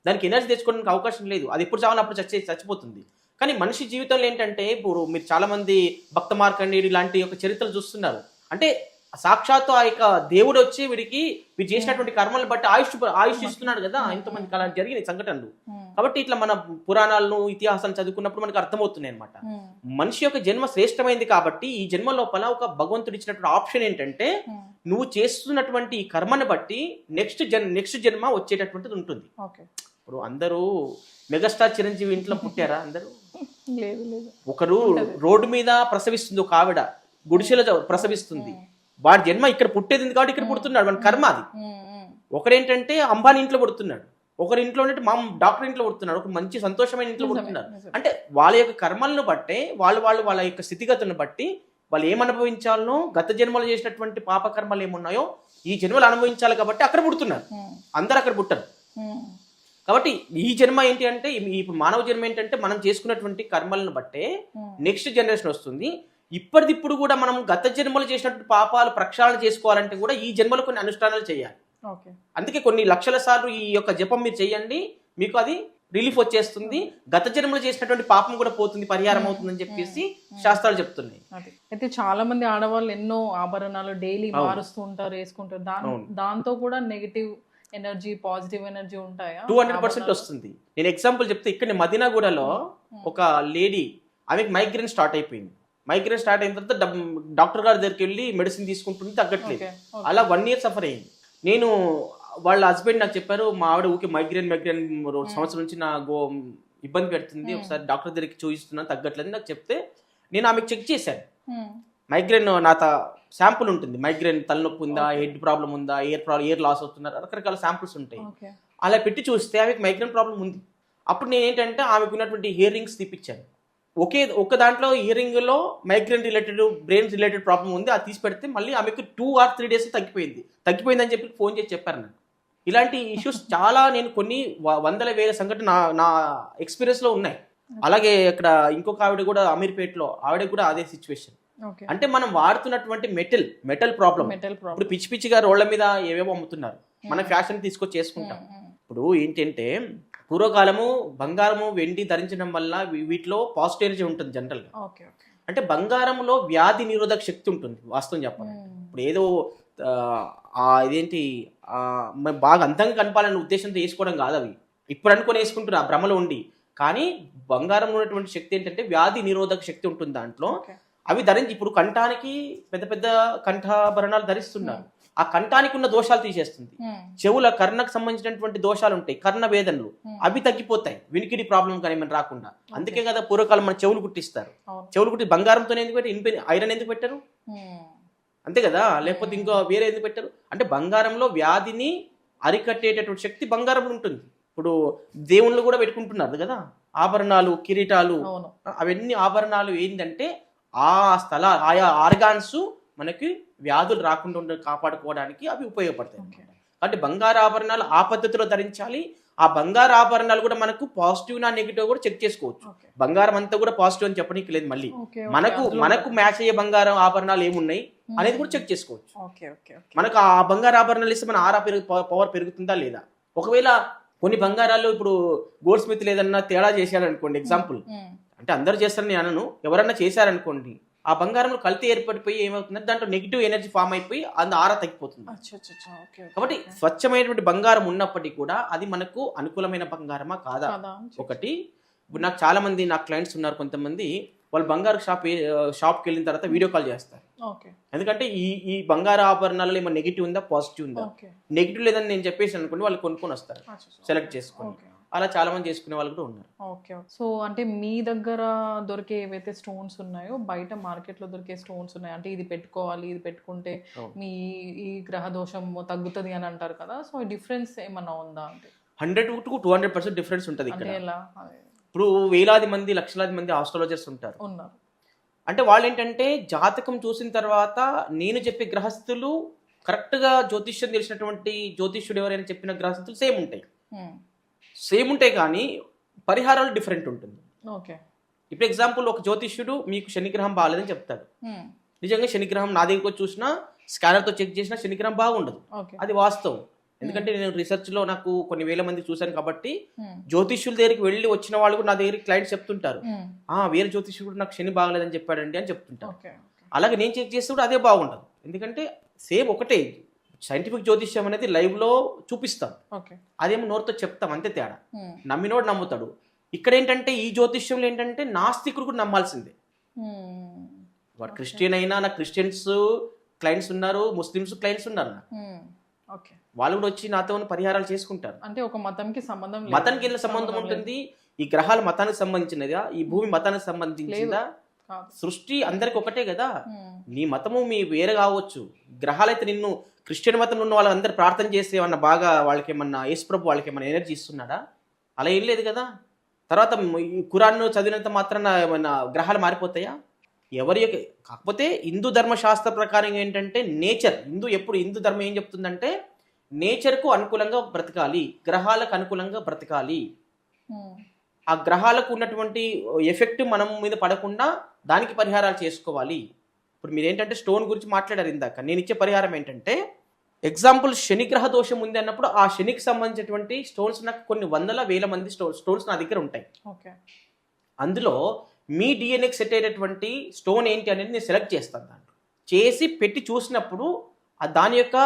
దానికి ఎనర్జీ తెచ్చుకోవడానికి అవకాశం లేదు. అది ఎప్పుడు చావాలి అప్పుడు చచ్చిపోతుంది. కానీ మనిషి జీవితంలో ఏంటంటే, ఇప్పుడు మీరు చాలా మంది భక్త మార్కండేయుడు ఇలాంటి ఒక చరిత్రలు చూస్తున్నారు. అంటే సాక్షాత్తు ఆ యొక్క దేవుడు వచ్చి వీరు చేసినటువంటి కర్మలను బట్టి ఆయుష్ ఇస్తున్నాడు కదా. ఇంతమందికి అలా జరిగిన సంఘటనలు. కాబట్టి ఇట్లా మన పురాణాలను ఇతిహాసాలను చదువుకున్నప్పుడు మనకు అర్థమవుతున్నాయి అనమాట. మనిషి యొక్క జన్మ శ్రేష్టమైంది కాబట్టి ఈ జన్మ లోపల ఒక భగవంతుడు ఇచ్చినటువంటి ఆప్షన్ ఏంటంటే, నువ్వు చేస్తున్నటువంటి ఈ కర్మను బట్టి నెక్స్ట్ జన్మ వచ్చేటటువంటిది ఉంటుంది. ఇప్పుడు అందరూ మెగాస్టార్ చిరంజీవి ఇంట్లో పుట్టారా? అందరూ ఒకరు రోడ్డు మీద ప్రసవిస్తుంది, ఒక ఆవిడ గుడిసెలో ప్రసవిస్తుంది. వాడి జన్మ ఇక్కడ పుట్టేది కాబట్టి ఇక్కడ పుడుతున్నాడు, వాడి కర్మ అది. ఒకరేంటంటే అంబానీ ఇంట్లో పుడుతున్నాడు, ఒకరి ఇంట్లో మా డాక్టర్ ఇంట్లో పుడుతున్నాడు, ఒక మంచి సంతోషమైన ఇంట్లో పుడుతున్నారు. అంటే వాళ్ళ యొక్క కర్మలను బట్టే వాళ్ళ యొక్క స్థితిగతులను బట్టి వాళ్ళు ఏం అనుభవించాలనో, గత జన్మలో చేసినటువంటి పాపకర్మలు ఏమున్నాయో ఈ జన్మలు అనుభవించాలి కాబట్టి అక్కడ పుడుతున్నారు. అందరు అక్కడ పుట్టరు. కాబట్టి ఈ జన్మ ఏంటి అంటే, ఈ మానవ జన్మ ఏంటంటే మనం చేసుకున్నటువంటి కర్మలను బట్టే నెక్స్ట్ జనరేషన్ వస్తుంది. ఇప్పటిదిప్పుడు కూడా మనం గత జన్మలు చేసినటువంటి పాపాలు ప్రక్షాళన చేసుకోవాలంటే కూడా ఈ జన్మలో కొన్ని అనుష్ఠానాలు చేయాలి. అందుకే కొన్ని లక్షల సార్లు ఈ యొక్క జపం మీరు చేయండి, మీకు అది రిలీఫ్ వచ్చేస్తుంది, గత జన్మలో చేసినటువంటి పాపం కూడా పోతుంది, పరిహారం అవుతుందని చెప్పేసి శాస్త్రాలు చెప్తున్నాయి. అయితే చాలా మంది ఆడవాళ్ళు ఎన్నో ఆభరణాలు డైలీ మారుస్తూ ఉంటారు, వేసుకుంటారు. దాంతో కూడా నెగిటివ్ ఎనర్జీ, పాజిటివ్ ఎనర్జీ ఉంటాయా? 200% వస్తుంది. నేను ఎగ్జాంపుల్ చెప్తే, ఇక్కడ మదీనాగూడలో ఒక లేడీ, ఆమెకి మైగ్రేన్ స్టార్ట్ అయిపోయింది. మైగ్రేన్ స్టార్ట్ అయిన తర్వాత డాక్టర్ గారి దగ్గరికి వెళ్ళి మెడిసిన్ తీసుకుంటుంది, తగ్గట్లేదు. అలా 1 year సఫర్ అయ్యింది. నేను వాళ్ళ హస్బెండ్ నాకు చెప్పారు, మా ఆవిడ ఊకే మైగ్రేన్ సంవత్సరం నుంచి నా ఇబ్బంది పెడుతుంది, ఒకసారి డాక్టర్ దగ్గరికి చూపిస్తున్నాను, తగ్గట్లేదు నాకు చెప్తే నేను ఆమెకు చెక్ చేశాను. మైగ్రేన్ శాంపుల్ ఉంటుంది, మైగ్రేన్ తలనొప్పి ఉందా, హెడ్ ప్రాబ్లం ఉందా, ఎయిర్ లాస్ అవుతుందా, రకరకాల శాంపుల్స్ ఉంటాయి. అలా పెట్టి చూస్తే ఆమెకు మైగ్రేన్ ప్రాబ్లం ఉంది. అప్పుడు నేను ఏంటంటే ఆమెకు ఉన్నటువంటి ఇయర్ రింగ్స్ తీపిచ్చాను. ఒక దాంట్లో ఇయరింగ్ లో migraine related, brain related problem ఉంది, అది తీసి పెడితే మళ్ళీ ఆమెకు 2 or 3 days తగ్గిపోయిందని చెప్పి ఫోన్ చేసి చెప్పారు నాకు. ఇలాంటి ఇష్యూస్ చాలా నేను కొన్ని వందల వేల సంఘటన నా ఎక్స్పీరియన్స్ లో ఉన్నాయి. అలాగే ఇక్కడ ఇంకొక ఆవిడ కూడా అమీర్పేటలో, ఆవిడ కూడా అదే సిచ్యువేషన్. అంటే మనం వాడుతున్నటువంటి మెటల్ ప్రాబ్లం. ఇప్పుడు పిచ్చిగా రోడ్ల మీద ఏవేవో అమ్ముతున్నారు, మన ఫ్యాషన్ తీసుకొచ్చి చేసుకుంటాం. ఇప్పుడు ఏంటంటే పూర్వకాలము బంగారము వెండి ధరించడం వల్ల వీటిలో పాజిటివ్ ఎనర్జీ ఉంటుంది జనరల్ గా. అంటే బంగారంలో వ్యాధి నిరోధక శక్తి ఉంటుంది వాస్తవం చెప్పాలంటే. ఇప్పుడు ఏదో ఇదేంటి బాగా అంతంగా కనపాలనే ఉద్దేశంతో వేసుకోవడం కాదు, అవి ఇప్పుడు అనుకొని వేసుకుంటున్నారు ఆ భ్రమలో ఉండి. కానీ బంగారం ఉన్నటువంటి శక్తి ఏంటంటే వ్యాధి నిరోధక శక్తి ఉంటుంది దాంట్లో. అవి ధరించి ఇప్పుడు కంఠానికి పెద్ద పెద్ద కంఠాభరణాలు ధరిస్తున్నారు. ఆ కంఠానికి ఉన్న దోషాలు తీసేస్తుంది. చెవుల కర్ణకు సంబంధించినటువంటి దోషాలు ఉంటాయి, కర్ణ వేదనలు అవి తగ్గిపోతాయి, వినికిడి ప్రాబ్లం కానీ ఏమైనా రాకుండా. అందుకే కదా పూర్వకాలం మన చెవులు కుట్టిస్తారు. చెవులు కుట్టి బంగారంతో ఎందుకు పెట్టారు, ఐరన్ ఎందుకు పెట్టారు? అంతే కదా, లేకపోతే ఇంకో వేరే ఎందుకు పెట్టారు అంటే బంగారంలో వ్యాధిని అరికట్టేటటువంటి శక్తి బంగారంలో ఉంటుంది. ఇప్పుడు దేవుళ్ళు కూడా పెట్టుకుంటున్నారు కదా ఆభరణాలు, కిరీటాలు, అవన్నీ ఆభరణాలు ఏంటంటే ఆ ఆయా ఆర్గాన్స్ మనకి వ్యాధులు రాకుండా కాపాడుకోవడానికి అవి ఉపయోగపడతాయి. కాబట్టి బంగారు ఆభరణాలు ఆ పద్ధతిలో ధరించాలి. ఆ బంగారు ఆభరణాలు కూడా మనకు పాజిటివ్ నా నెగిటివ్ కూడా చెక్ చేసుకోవచ్చు. బంగారం అంతా కూడా పాజిటివ్ అని చెప్పడానికి లేదు. మళ్ళీ మనకు మ్యాచ్ అయ్యే బంగారం ఆభరణాలు ఏమున్నాయి అనేది కూడా చెక్ చేసుకోవచ్చు. మనకు ఆ బంగారు ఆభరణాలు ఇస్తే మన ఆరా పవర్ పెరుగుతుందా లేదా. ఒకవేళ కొన్ని బంగారాలు ఇప్పుడు గోల్డ్ స్మిత్ లేదన్నా తేడా చేశారనుకోండి, ఎగ్జాంపుల్ అంటే అందరూ చేస్తారని నేను అనను, ఎవరన్నా చేశారనుకోండి, ఆ బంగారంలో కల్తీ ఏర్పడిపోయి ఏమవుతుందంటే దాంట్లో నెగిటివ్ ఎనర్జీ ఫామ్ అయిపోయి అంత ఆరా తగ్గిపోతుంది. కాబట్టి స్వచ్ఛమైనటువంటి బంగారం ఉన్నప్పటికీ కూడా అది మనకు అనుకూలమైన బంగారమా కాదా ఒకటి. ఇప్పుడు నాకు చాలా మంది నా క్లయింట్స్ ఉన్నారు, కొంతమంది వాళ్ళు బంగారు షాప్కి వెళ్ళిన తర్వాత వీడియో కాల్ చేస్తారు. ఎందుకంటే ఈ బంగారు ఆభరణాలలో ఏమైనా నెగిటివ్ ఉందా పాజిటివ్ ఉందా, నెగిటివ్ లేదని నేను చెప్పేసి అనుకోండి వాళ్ళు కొనుక్కొని వస్తారు సెలెక్ట్ చేసుకొని. అలా చాలా మంది చేసుకునే వాళ్ళు కూడా ఉన్నారు. సో అంటే మీ దగ్గర దొరికే ఏవైతే స్టోన్స్ ఉన్నాయో బయట మార్కెట్ లో దొరికే స్టోన్స్ ఉన్నాయి అంటే ఇది పెట్టుకోవాలి, ఇది పెట్టుకుంటే మీ ఈ గ్రహ దోషం తగ్గుతుంది అని అంటారు కదా, సో డిఫరెన్స్ ఏమన్నా ఉందా? అంటే 100 to 200% డిఫరెన్స్ ఉంటుంది ఇక్కడ. ఇప్పుడు వేలాది మంది లక్షలాది మంది ఆస్ట్రాలజర్స్ ఉంటారు. అంటే వాళ్ళు ఏంటంటే జాతకం చూసిన తర్వాత నేను చెప్పే గ్రహస్థులు కరెక్ట్గా జ్యోతిష్యం తెలిసినటువంటి జ్యోతిష్యుడు ఎవరైనా చెప్పిన గ్రహస్థులు సేమ్ ఉంటాయి కానీ పరిహారాలు డిఫరెంట్ ఉంటుంది. ఇప్పుడు ఎగ్జాంపుల్ ఒక జ్యోతిష్యుడు మీకు శనిగ్రహం బాగాలేదని చెప్తాడు. నిజంగా శనిగ్రహం నా దగ్గర చూసినా స్కానర్తో చెక్ చేసినా శనిగ్రహం బాగుండదు, అది వాస్తవం. ఎందుకంటే నేను రీసెర్చ్ లో నాకు కొన్ని వేల మంది చూశాను కాబట్టి జ్యోతిష్యుల దగ్గరికి వెళ్ళి వచ్చిన వాళ్ళు కూడా నా దగ్గర క్లయింట్స్ చెప్తుంటారు, వేరే జ్యోతిష్యుడు నాకు శని బాగలేదని చెప్పాడండి అని చెప్తుంటారు. అలాగే నేను చెక్ చేస్తే కూడా అదే బాగుండదు, ఎందుకంటే సేమ్ ఒకటే. సైంటిఫిక్ జ్యోతిష్యం అనేది లైవ్ లో చూపిస్తాం, అదేమో నోరుతో చెప్తాం, అంతే తేడా. నమ్మినోడు నమ్ముతాడు. ఇక్కడ ఏంటంటే ఈ జ్యోతిష్యంలో ఏంటంటే నాస్తికుడు కూడా నమ్మాల్సిందే. వాడు క్రిస్టియన్ అయినా, నాకు క్రిస్టియన్స్ క్లయింట్స్ ఉన్నారు, ముస్లిమ్స్ క్లయింట్స్ ఉన్నారు, వాళ్ళు కూడా వచ్చి నాతో పరిహారాలు చేసుకుంటారు. అంటే ఒక మతానికి సంబంధం, మతానికి సంబంధం ఉంటుంది. ఈ గ్రహాలు మతానికి సంబంధించినదా, ఈ భూమి మతానికి సంబంధించిందా? సృష్టి అందరికి ఒకటే కదా. నీ మతము మీ వేరే కావచ్చు, గ్రహాలైతే నిన్ను క్రిస్టియన్ మతం ఉన్న వాళ్ళందరూ ప్రార్థన చేస్తే ఏమన్నా బాగా వాళ్ళకి ఏమన్నా యేసుప్రభు వాళ్ళకి ఏమన్నా ఎనర్జీ ఇస్తున్నాడా? అలా ఏం లేదు కదా. తర్వాత ఈ ఖురాన్ చదివినంత మాత్రాన ఏమన్నా గ్రహాలు మారిపోతాయా? ఎవరి యొక్క కాకపోతే హిందూ ధర్మశాస్త్ర ప్రకారం ఏంటంటే నేచర్, హిందూ ధర్మం ఏం చెప్తుందంటే నేచర్కు అనుకూలంగా బ్రతకాలి, గ్రహాలకు అనుకూలంగా బ్రతకాలి. ఆ గ్రహాలకు ఉన్నటువంటి ఎఫెక్ట్ మనం మీద పడకుండా దానికి పరిహారాలు చేసుకోవాలి. ఇప్పుడు మీరు ఏంటంటే స్టోన్ గురించి మాట్లాడారు ఇందాక, నేను ఇచ్చే పరిహారం ఏంటంటే ఎగ్జాంపుల్ శనిగ్రహ దోషం ఉంది అన్నప్పుడు ఆ శనికి సంబంధించినటువంటి స్టోన్స్ నాకు కొన్ని వందల వేల మంది స్టోన్స్ నా దగ్గర ఉంటాయి. అందులో మీ డిఎన్ఏకి సెట్ అయ్యేటటువంటి స్టోన్ ఏంటి అనేది నేను సెలెక్ట్ చేస్తాను. దాంట్లో చేసి పెట్టి చూసినప్పుడు దాని యొక్క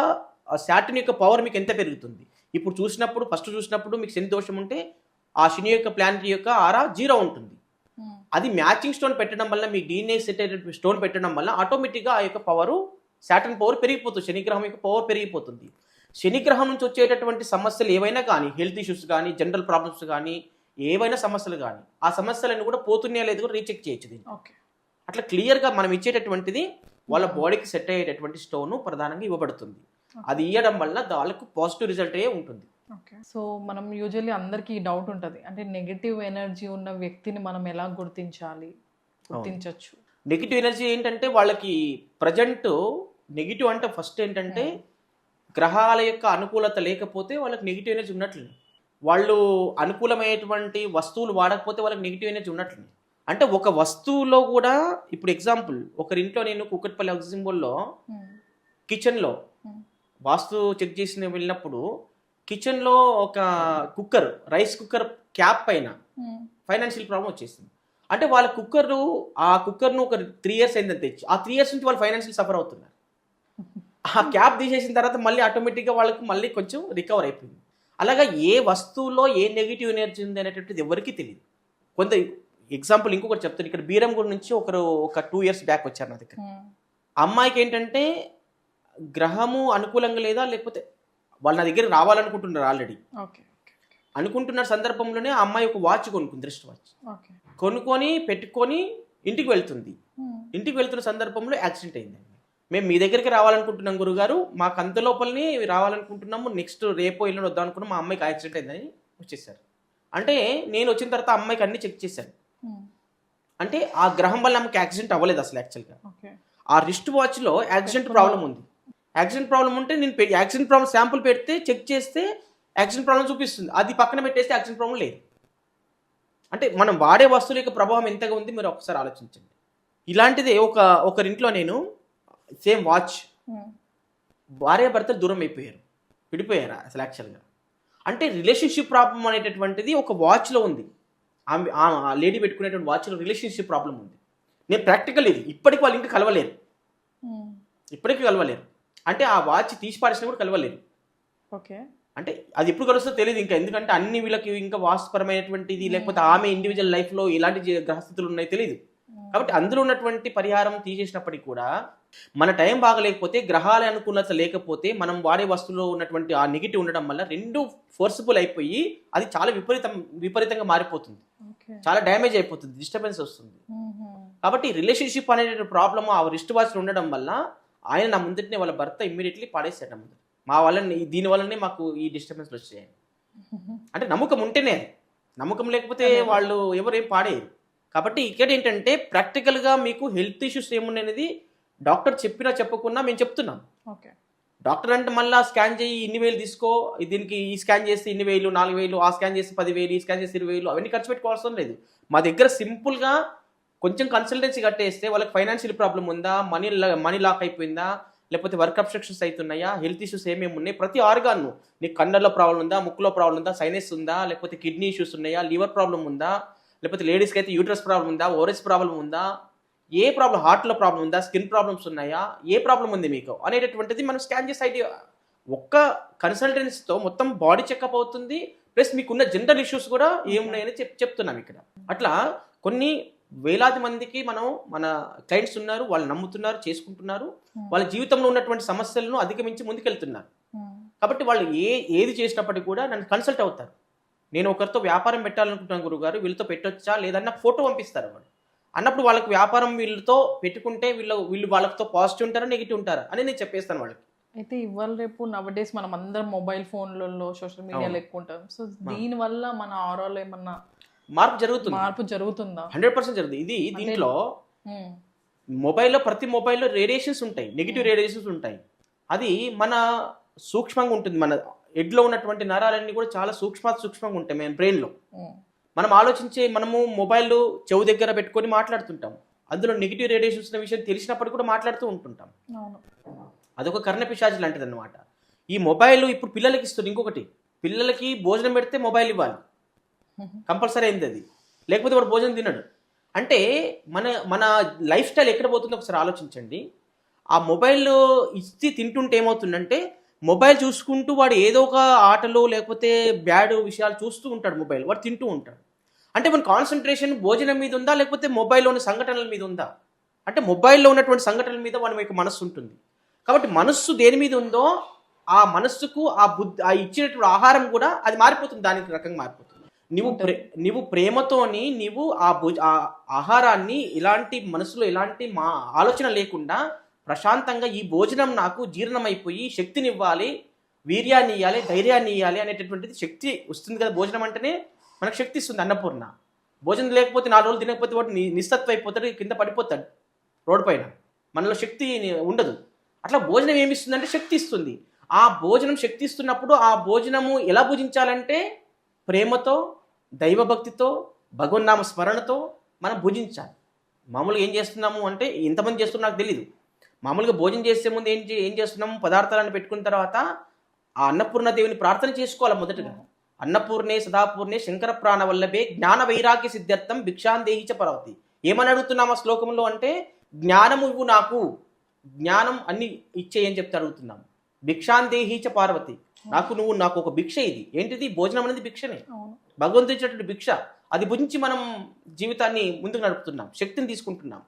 శాటిన్ యొక్క పవర్ మీకు ఎంత పెరుగుతుంది. ఇప్పుడు ఫస్ట్ చూసినప్పుడు మీకు శని దోషం ఉంటే ఆ శని యొక్క ప్లానెట్ యొక్క ఆరా 0 ఉంటుంది. అది మ్యాచింగ్ స్టోన్ పెట్టడం వల్ల మీ డిఎన్ఏ సెట్ అయ్యేటటువంటి స్టోన్ పెట్టడం వల్ల ఆటోమేటిక్గా ఆ యొక్క పవరు శాటిన్ పవర్ పెరిగిపోతుంది, శనిగ్రహం యొక్క పవర్ పెరిగిపోతుంది. శనిగ్రహం నుంచి వచ్చేటటువంటి సమస్యలు ఏవైనా కానీ, హెల్త్ ఇష్యూస్ కానీ, జనరల్ ప్రాబ్లమ్స్ కానీ, ఏవైనా సమస్యలు కానీ, ఆ సమస్యలన్నీ కూడా పోతున్నాయా లేదు కూడా రీచెక్ చేయొచ్చు దీన్ని. అట్లా క్లియర్గా మనం ఇచ్చేటటువంటిది వాళ్ళ బాడీకి సెట్ అయ్యేటటువంటి స్టోన్ ప్రధానంగా ఇవ్వబడుతుంది. అది ఇవ్వడం వల్ల వాళ్ళకు పాజిటివ్ రిజల్ట్ ఉంటుంది. సో మనం యూజువల్లీ అందరికీ డౌట్ ఉంటుంది, అంటే నెగిటివ్ ఎనర్జీ ఉన్న వ్యక్తిని మనం ఎలా గుర్తించవచ్చు? నెగిటివ్ ఎనర్జీ ఏంటంటే వాళ్ళకి ప్రజెంట్ నెగిటివ్ అంటే ఫస్ట్ ఏంటంటే గ్రహాల యొక్క అనుకూలత లేకపోతే వాళ్ళకి నెగిటివ్ ఎనర్జీ ఉన్నట్లు. వాళ్ళు అనుకూలమైనటువంటి వస్తువులు వాడకపోతే వాళ్ళకి నెగిటివ్ ఎనర్జీ ఉన్నట్లు. అంటే ఒక వస్తువులో కూడా ఇప్పుడు ఎగ్జాంపుల్ ఒకరింట్లో నేను కూకట్పల్లి ఎగ్జింబుల్లో కిచెన్లో వాస్తు చెక్ చేసి వెళ్ళినప్పుడు కిచెన్లో ఒక రైస్ కుక్కర్ క్యాప్ పైన ఫైనాన్షియల్ ప్రాబ్లం వచ్చేసింది. అంటే వాళ్ళ ఆ కుక్కర్ను ఒక 3 years అయిందని తెచ్చి ఆ 3 years నుంచి వాళ్ళు ఫైనాన్షియల్ సఫర్ అవుతున్నారు. ఆ క్యాప్ తీసేసిన తర్వాత మళ్ళీ ఆటోమేటిక్గా వాళ్ళకి మళ్ళీ కొంచెం రికవర్ అయిపోయింది. అలాగా ఏ వస్తువులో ఏ నెగిటివ్ ఎనర్జీ ఉంది అనేటువంటిది ఎవరికి తెలియదు. కొంత ఎగ్జాంపుల్ ఇంకొకటి చెప్తాను. ఇక్కడ బీరంగూడ నుంచి ఒక 2 years బ్యాక్ వచ్చారు నా దగ్గర. అమ్మాయికి ఏంటంటే గ్రహము అనుకూలంగా లేదా, లేకపోతే వాళ్ళ నా దగ్గర రావాలనుకుంటున్నారు ఆల్రెడీ ఓకే అనుకుంటున్న సందర్భంలోనే ఆ అమ్మాయి ఒక వాచ్ కొనుక్కుంది, రిస్ట్ వాచ్ ఓకే కొనుక్కొని పెట్టుకొని ఇంటికి వెళ్తుంది. ఇంటికి వెళ్తున్న సందర్భంలో యాక్సిడెంట్ అయిందండి. మేము మీ దగ్గరికి రావాలనుకుంటున్నాం గురుగారు, మాకు అంత లోపలనే రావాలనుకుంటున్నాము, నెక్స్ట్ రేపో ఎల్లుండి వద్దాం అనుకున్నాం, మా అమ్మాయికి యాక్సిడెంట్ అయిందని వచ్చేసారు. అంటే నేను వచ్చిన తర్వాత అమ్మాయికి అన్ని చెక్ చేశాను. అంటే ఆ గ్రహం వల్ల ఆమెకి యాక్సిడెంట్ అవ్వలేదు అసలు. యాక్చువల్గా ఆ రిస్ట్ వాచ్లో యాక్సిడెంట్ ప్రాబ్లం ఉంది. యాక్సిడెంట్ ప్రాబ్లం ఉంటే నేను యాక్సిడెంట్ ప్రాబ్లం శాంపుల్ పెడితే చెక్ చేస్తే యాక్సిడెంట్ ప్రాబ్లం చూపిస్తుంది, అది పక్కన పెట్టేస్తే యాక్సిడెంట్ ప్రాబ్లం లేదు. అంటే మనం వాడే వస్తువుల యొక్క ప్రభావం ఎంతగా ఉంది మీరు ఒకసారి ఆలోచించండి. ఇలాంటిదే ఒకరింట్లో నేను సేమ్ వాచ్, భార్య భర్తలు దూరం అయిపోయారు, విడిపోయారు అసలు యాక్చువల్గా. అంటే రిలేషన్షిప్ ప్రాబ్లం అనేటటువంటిది ఒక వాచ్లో ఉంది. ఆ లేడీ పెట్టుకునేటువంటి వాచ్లో రిలేషన్షిప్ ప్రాబ్లం ఉంది. నేను ప్రాక్టికల్ ఇది, ఇప్పటికి వాళ్ళ ఇంటికి కలవలేరు, ఇప్పటికీ కలవలేరు. అంటే ఆ వాచ్ తీసి పారేసినా కూడా కలవలేరు. ఓకే, అంటే అది ఎప్పుడు కలుస్తుందో తెలియదు ఇంకా, ఎందుకంటే అన్ని వీళ్ళకి ఇంకా వాస్తుపరమైనటువంటిది, లేకపోతే ఆమె ఇండివిజువల్ లైఫ్లో ఎలాంటి గ్రహస్థితులు ఉన్నాయో తెలియదు. కాబట్టి అందులో ఉన్నటువంటి పరిహారం తీసేసినప్పటికీ కూడా మన టైం బాగలేకపోతే, గ్రహాల అనుకూలత లేకపోతే, మనం వాడే వస్తువులో ఉన్నటువంటి ఆ నెగిటివ్ ఉండడం వల్ల రెండు ఫోర్సిబుల్ అయిపోయి అది చాలా విపరీతంగా మారిపోతుంది, చాలా డ్యామేజ్ అయిపోతుంది, డిస్టర్బెన్స్ వస్తుంది. కాబట్టి రిలేషన్షిప్ అనే ప్రాబ్లమ్ ఆ రిస్ట్ వాచ్ ఉండడం వల్ల ఆయన నా ముందునే వాళ్ళ భర్త ఇమ్మీడియట్లీ పాడేశాడు నా ముందు. మా వల్లనే, దీని వల్లనే మాకు ఈ డిస్టర్బెన్స్లు వచ్చాయి. అంటే నమ్మకం ఉంటేనే, నమ్మకం లేకపోతే వాళ్ళు ఎవరేం పాడేయరు. కాబట్టి ఇక్కడ ఏంటంటే ప్రాక్టికల్గా మీకు హెల్త్ ఇష్యూస్ ఏమున్నాయనేది డాక్టర్ చెప్పినా చెప్పకున్నా మేము చెప్తున్నాం. డాక్టర్ అంటే మళ్ళీ స్కాన్ చేయి, ఇన్ని వేలు తీసుకో, దీనికి ఈ స్కాన్ చేస్తే ఇన్ని వేలు, 4,000, ఆ స్కాన్ చేస్తే 10,000, ఈ స్కాన్ చేస్తే 20,000, అవన్నీ ఖర్చు పెట్టుకోవాల్సిన లేదు. మా దగ్గర సింపుల్గా కొంచెం కన్సల్టెన్సీ కట్టేస్తే వాళ్ళకి ఫైనాన్షియల్ ప్రాబ్లం ఉందా, మనీ లాక్ అయిపోయిందా, లేకపోతే వర్క్ అబ్స్ట్రక్షన్స్ అవుతున్నాయా, హెల్త్ ఇష్యూస్ ఏమేమి ఉన్నాయి, ప్రతి ఆర్గాన్, నీకు కన్నర్లో ప్రాబ్లం ఉందా, ముక్కులో ప్రాబ్లం ఉందా, సైనస్ ఉందా, లేకపోతే కిడ్నీ ఇష్యూస్ ఉన్నాయా, లివర్ ప్రాబ్లం ఉందా, లేకపోతే లేడీస్కి అయితే యూట్రస్ ప్రాబ్లం ఉందా, ఓరస్ ప్రాబ్లం ఉందా, ఏ ప్రాబ్లం, హార్ట్లో ప్రాబ్లం ఉందా, స్కిన్ ప్రాబ్లమ్స్ ఉన్నాయా, ఏ ప్రాబ్లం ఉంది మీకు అనేటటువంటిది మనం స్కాన్ చేసే ఐడియా ఒక్క కన్సల్టెన్సీతో మొత్తం బాడీ చెకప్ అవుతుంది. ప్లస్ మీకున్న జనరల్ ఇష్యూస్ కూడా ఏమున్నాయని చెప్తున్నాం ఇక్కడ. అట్లా కొన్ని వేలాది మందికి మన క్లయింట్స్ ఉన్నారు, వాళ్ళు నమ్ముతున్నారు, చేసుకుంటున్నారు, వాళ్ళ జీవితంలో ఉన్నటువంటి సమస్యలను అధిగమించి ముందుకెళ్తున్నారు. కాబట్టి వాళ్ళు ఏది చేసినప్పటికీ కూడా నన్ను కన్సల్ట్ అవుతారు. నేను ఒకరితో వ్యాపారం పెట్టాలనుకుంటున్నాను గురుగారు, వీళ్ళతో పెట్టొచ్చా లేదన్నా ఫోటో పంపిస్తారు వాళ్ళు. అన్నప్పుడు వాళ్ళకి వ్యాపారం వీళ్ళతో పెట్టుకుంటే వీళ్ళు వాళ్ళతో పాజిటివ్ ఉంటారా నెగిటివ్ ఉంటారా అని నేను చెప్పేస్తాను వాళ్ళకి. అయితే ఇవాళ రేపు నవడేస్ మనం అందరం మొబైల్ ఫోన్లలో సోషల్ మీడియాలో ఎక్కువ ఉంటాం. సో దీని వల్ల మన ఆరాలో ఏమన్నా మార్పు జరుగుతుందా? 100% జరుగుతుంది. ఇది దీంట్లో మొబైల్లో, ప్రతి మొబైల్లో రేడియేషన్స్ ఉంటాయి, నెగిటివ్ రేడియేషన్స్ ఉంటాయి. అది మన సూక్ష్మంగా ఉంటుంది. మన హెడ్లో ఉన్నటువంటి నరాలన్నీ కూడా చాలా సూక్ష్మంగా ఉంటాయి మన బ్రెయిన్లో. మనం ఆలోచించే, మనము మొబైల్ చెవు దగ్గర పెట్టుకొని మాట్లాడుతుంటాం, అందులో నెగిటివ్ రేడియేషన్స్ ఉన్న విషయం తెలిసినప్పుడు కూడా మాట్లాడుతూ ఉంటుంటాం. అదొక కర్ణపిశాచి లాంటిది అనమాట. ఈ మొబైల్ ఇప్పుడు పిల్లలకి ఇస్తుంది. ఇంకొకటి, పిల్లలకి భోజనం పెడితే మొబైల్ ఇవ్వాలి, కంపల్సరీ అయింది అది, లేకపోతే వాడు భోజనం తినడు. అంటే మన లైఫ్ స్టైల్ ఎక్కడ పోతుందో ఒకసారి ఆలోచించండి. ఆ మొబైల్ ఇచ్చి తింటుంటే ఏమవుతుందంటే, మొబైల్ చూసుకుంటూ వాడు ఏదో ఒక ఆటలు లేకపోతే బ్యాడ్ విషయాలు చూస్తూ ఉంటాడు, మొబైల్ వాడు తింటూ ఉంటాడు. అంటే మన కాన్సన్ట్రేషన్ భోజనం మీద ఉందా, లేకపోతే మొబైల్లోని సంఘటనల మీద ఉందా? అంటే మొబైల్లో ఉన్నటువంటి సంఘటనల మీద మన యొక్క మనస్సు ఉంటుంది. కాబట్టి మనస్సు దేని మీద ఉందో ఆ మనస్సుకు ఆ ఇచ్చినటువంటి ఆహారం కూడా అది మారిపోతుంది, దానికి రకంగా మారిపోతుంది. నీవు ప్రేమతోని నీవు ఆ ఆహారాన్ని ఇలాంటి మనసులో ఎలాంటి ఆలోచన లేకుండా ప్రశాంతంగా ఈ భోజనం నాకు జీర్ణమైపోయి శక్తినివ్వాలి, వీర్యాన్ని ఇవ్వాలి, ధైర్యాన్ని ఇవ్వాలి అనేటటువంటిది శక్తి వస్తుంది కదా. భోజనం అంటేనే మనకు శక్తి ఇస్తుంది, అన్నపూర్ణ. భోజనం లేకపోతే 4 రోజులు తినకపోతే వాడు నిస్తత్వ అయిపోతాడు, కింద పడిపోతాడు రోడ్డు పైన, మనలో శక్తి ఉండదు. అట్లా భోజనం ఏమి ఇస్తుందంటే శక్తి ఇస్తుంది. ఆ భోజనం శక్తి ఇస్తున్నప్పుడు ఆ భోజనము ఎలా భుజించాలంటే ప్రేమతో, దైవభక్తితో, భగవన్నామ స్మరణతో మనం భుజించాలి. మామూలుగా ఏం చేస్తున్నాము అంటే, ఎంతమంది చేస్తున్నా నాకు తెలీదు. మామూలుగా భోజనం చేసే ముందు ఏం చేస్తున్నాము, పదార్థాలను పెట్టుకున్న తర్వాత ఆ అన్నపూర్ణ దేవిని ప్రార్థన చేసుకోవాలి. మొదటగా అన్నపూర్ణే సదాపూర్ణే శంకర ప్రాణవల్లభే జ్ఞాన వైరాగ్య సిద్ధార్థం భిక్షాందేహిచ పర్వతి. ఏమని అడుగుతున్నాము ఆ శ్లోకంలో అంటే, జ్ఞానము ఇవ్వు నాకు, జ్ఞానం అన్ని ఇచ్చేయని చెప్తే అడుగుతున్నాము. భిక్షాందేహిచ పార్వతి, నాకు ఒక భిక్ష. ఇది ఏంటిది? భోజనం అనేది భిక్షనే, భగవంతుడు ఇచ్చినటువంటి భిక్ష. అది భుజించి మనం జీవితాన్ని ముందుకు నడుపుతున్నాం, శక్తిని తీసుకుంటున్నాం.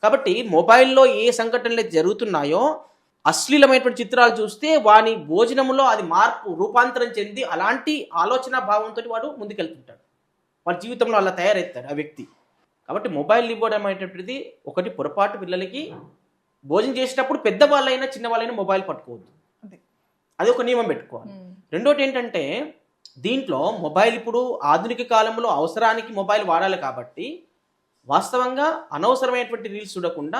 కాబట్టి మొబైల్లో ఏ సంఘటనలు జరుగుతున్నాయో అశ్లీలమైనటువంటి చిత్రాలు చూస్తే వాని భోజనంలో అది రూపాంతరం చెంది అలాంటి ఆలోచన భావంతో వాడు ముందుకెళ్తుంటాడు, వాడి జీవితంలో అలా తయారవుతాడు ఆ వ్యక్తి. కాబట్టి మొబైల్ ఇవ్వడం అనేటువంటిది ఒకటి పొరపాటు. పిల్లలకి భోజనం చేసేటప్పుడు పెద్దవాళ్ళైనా చిన్నవాళ్ళైనా మొబైల్ పట్టుకోవద్దు, అది ఒక నియమం పెట్టుకోవాలి. రెండోటి ఏంటంటే దీంట్లో మొబైల్ ఇప్పుడు ఆధునిక కాలంలో అవసరానికి మొబైల్ వాడాలి కాబట్టి వాస్తవంగా అనవసరమైనటువంటి రీల్స్ చూడకుండా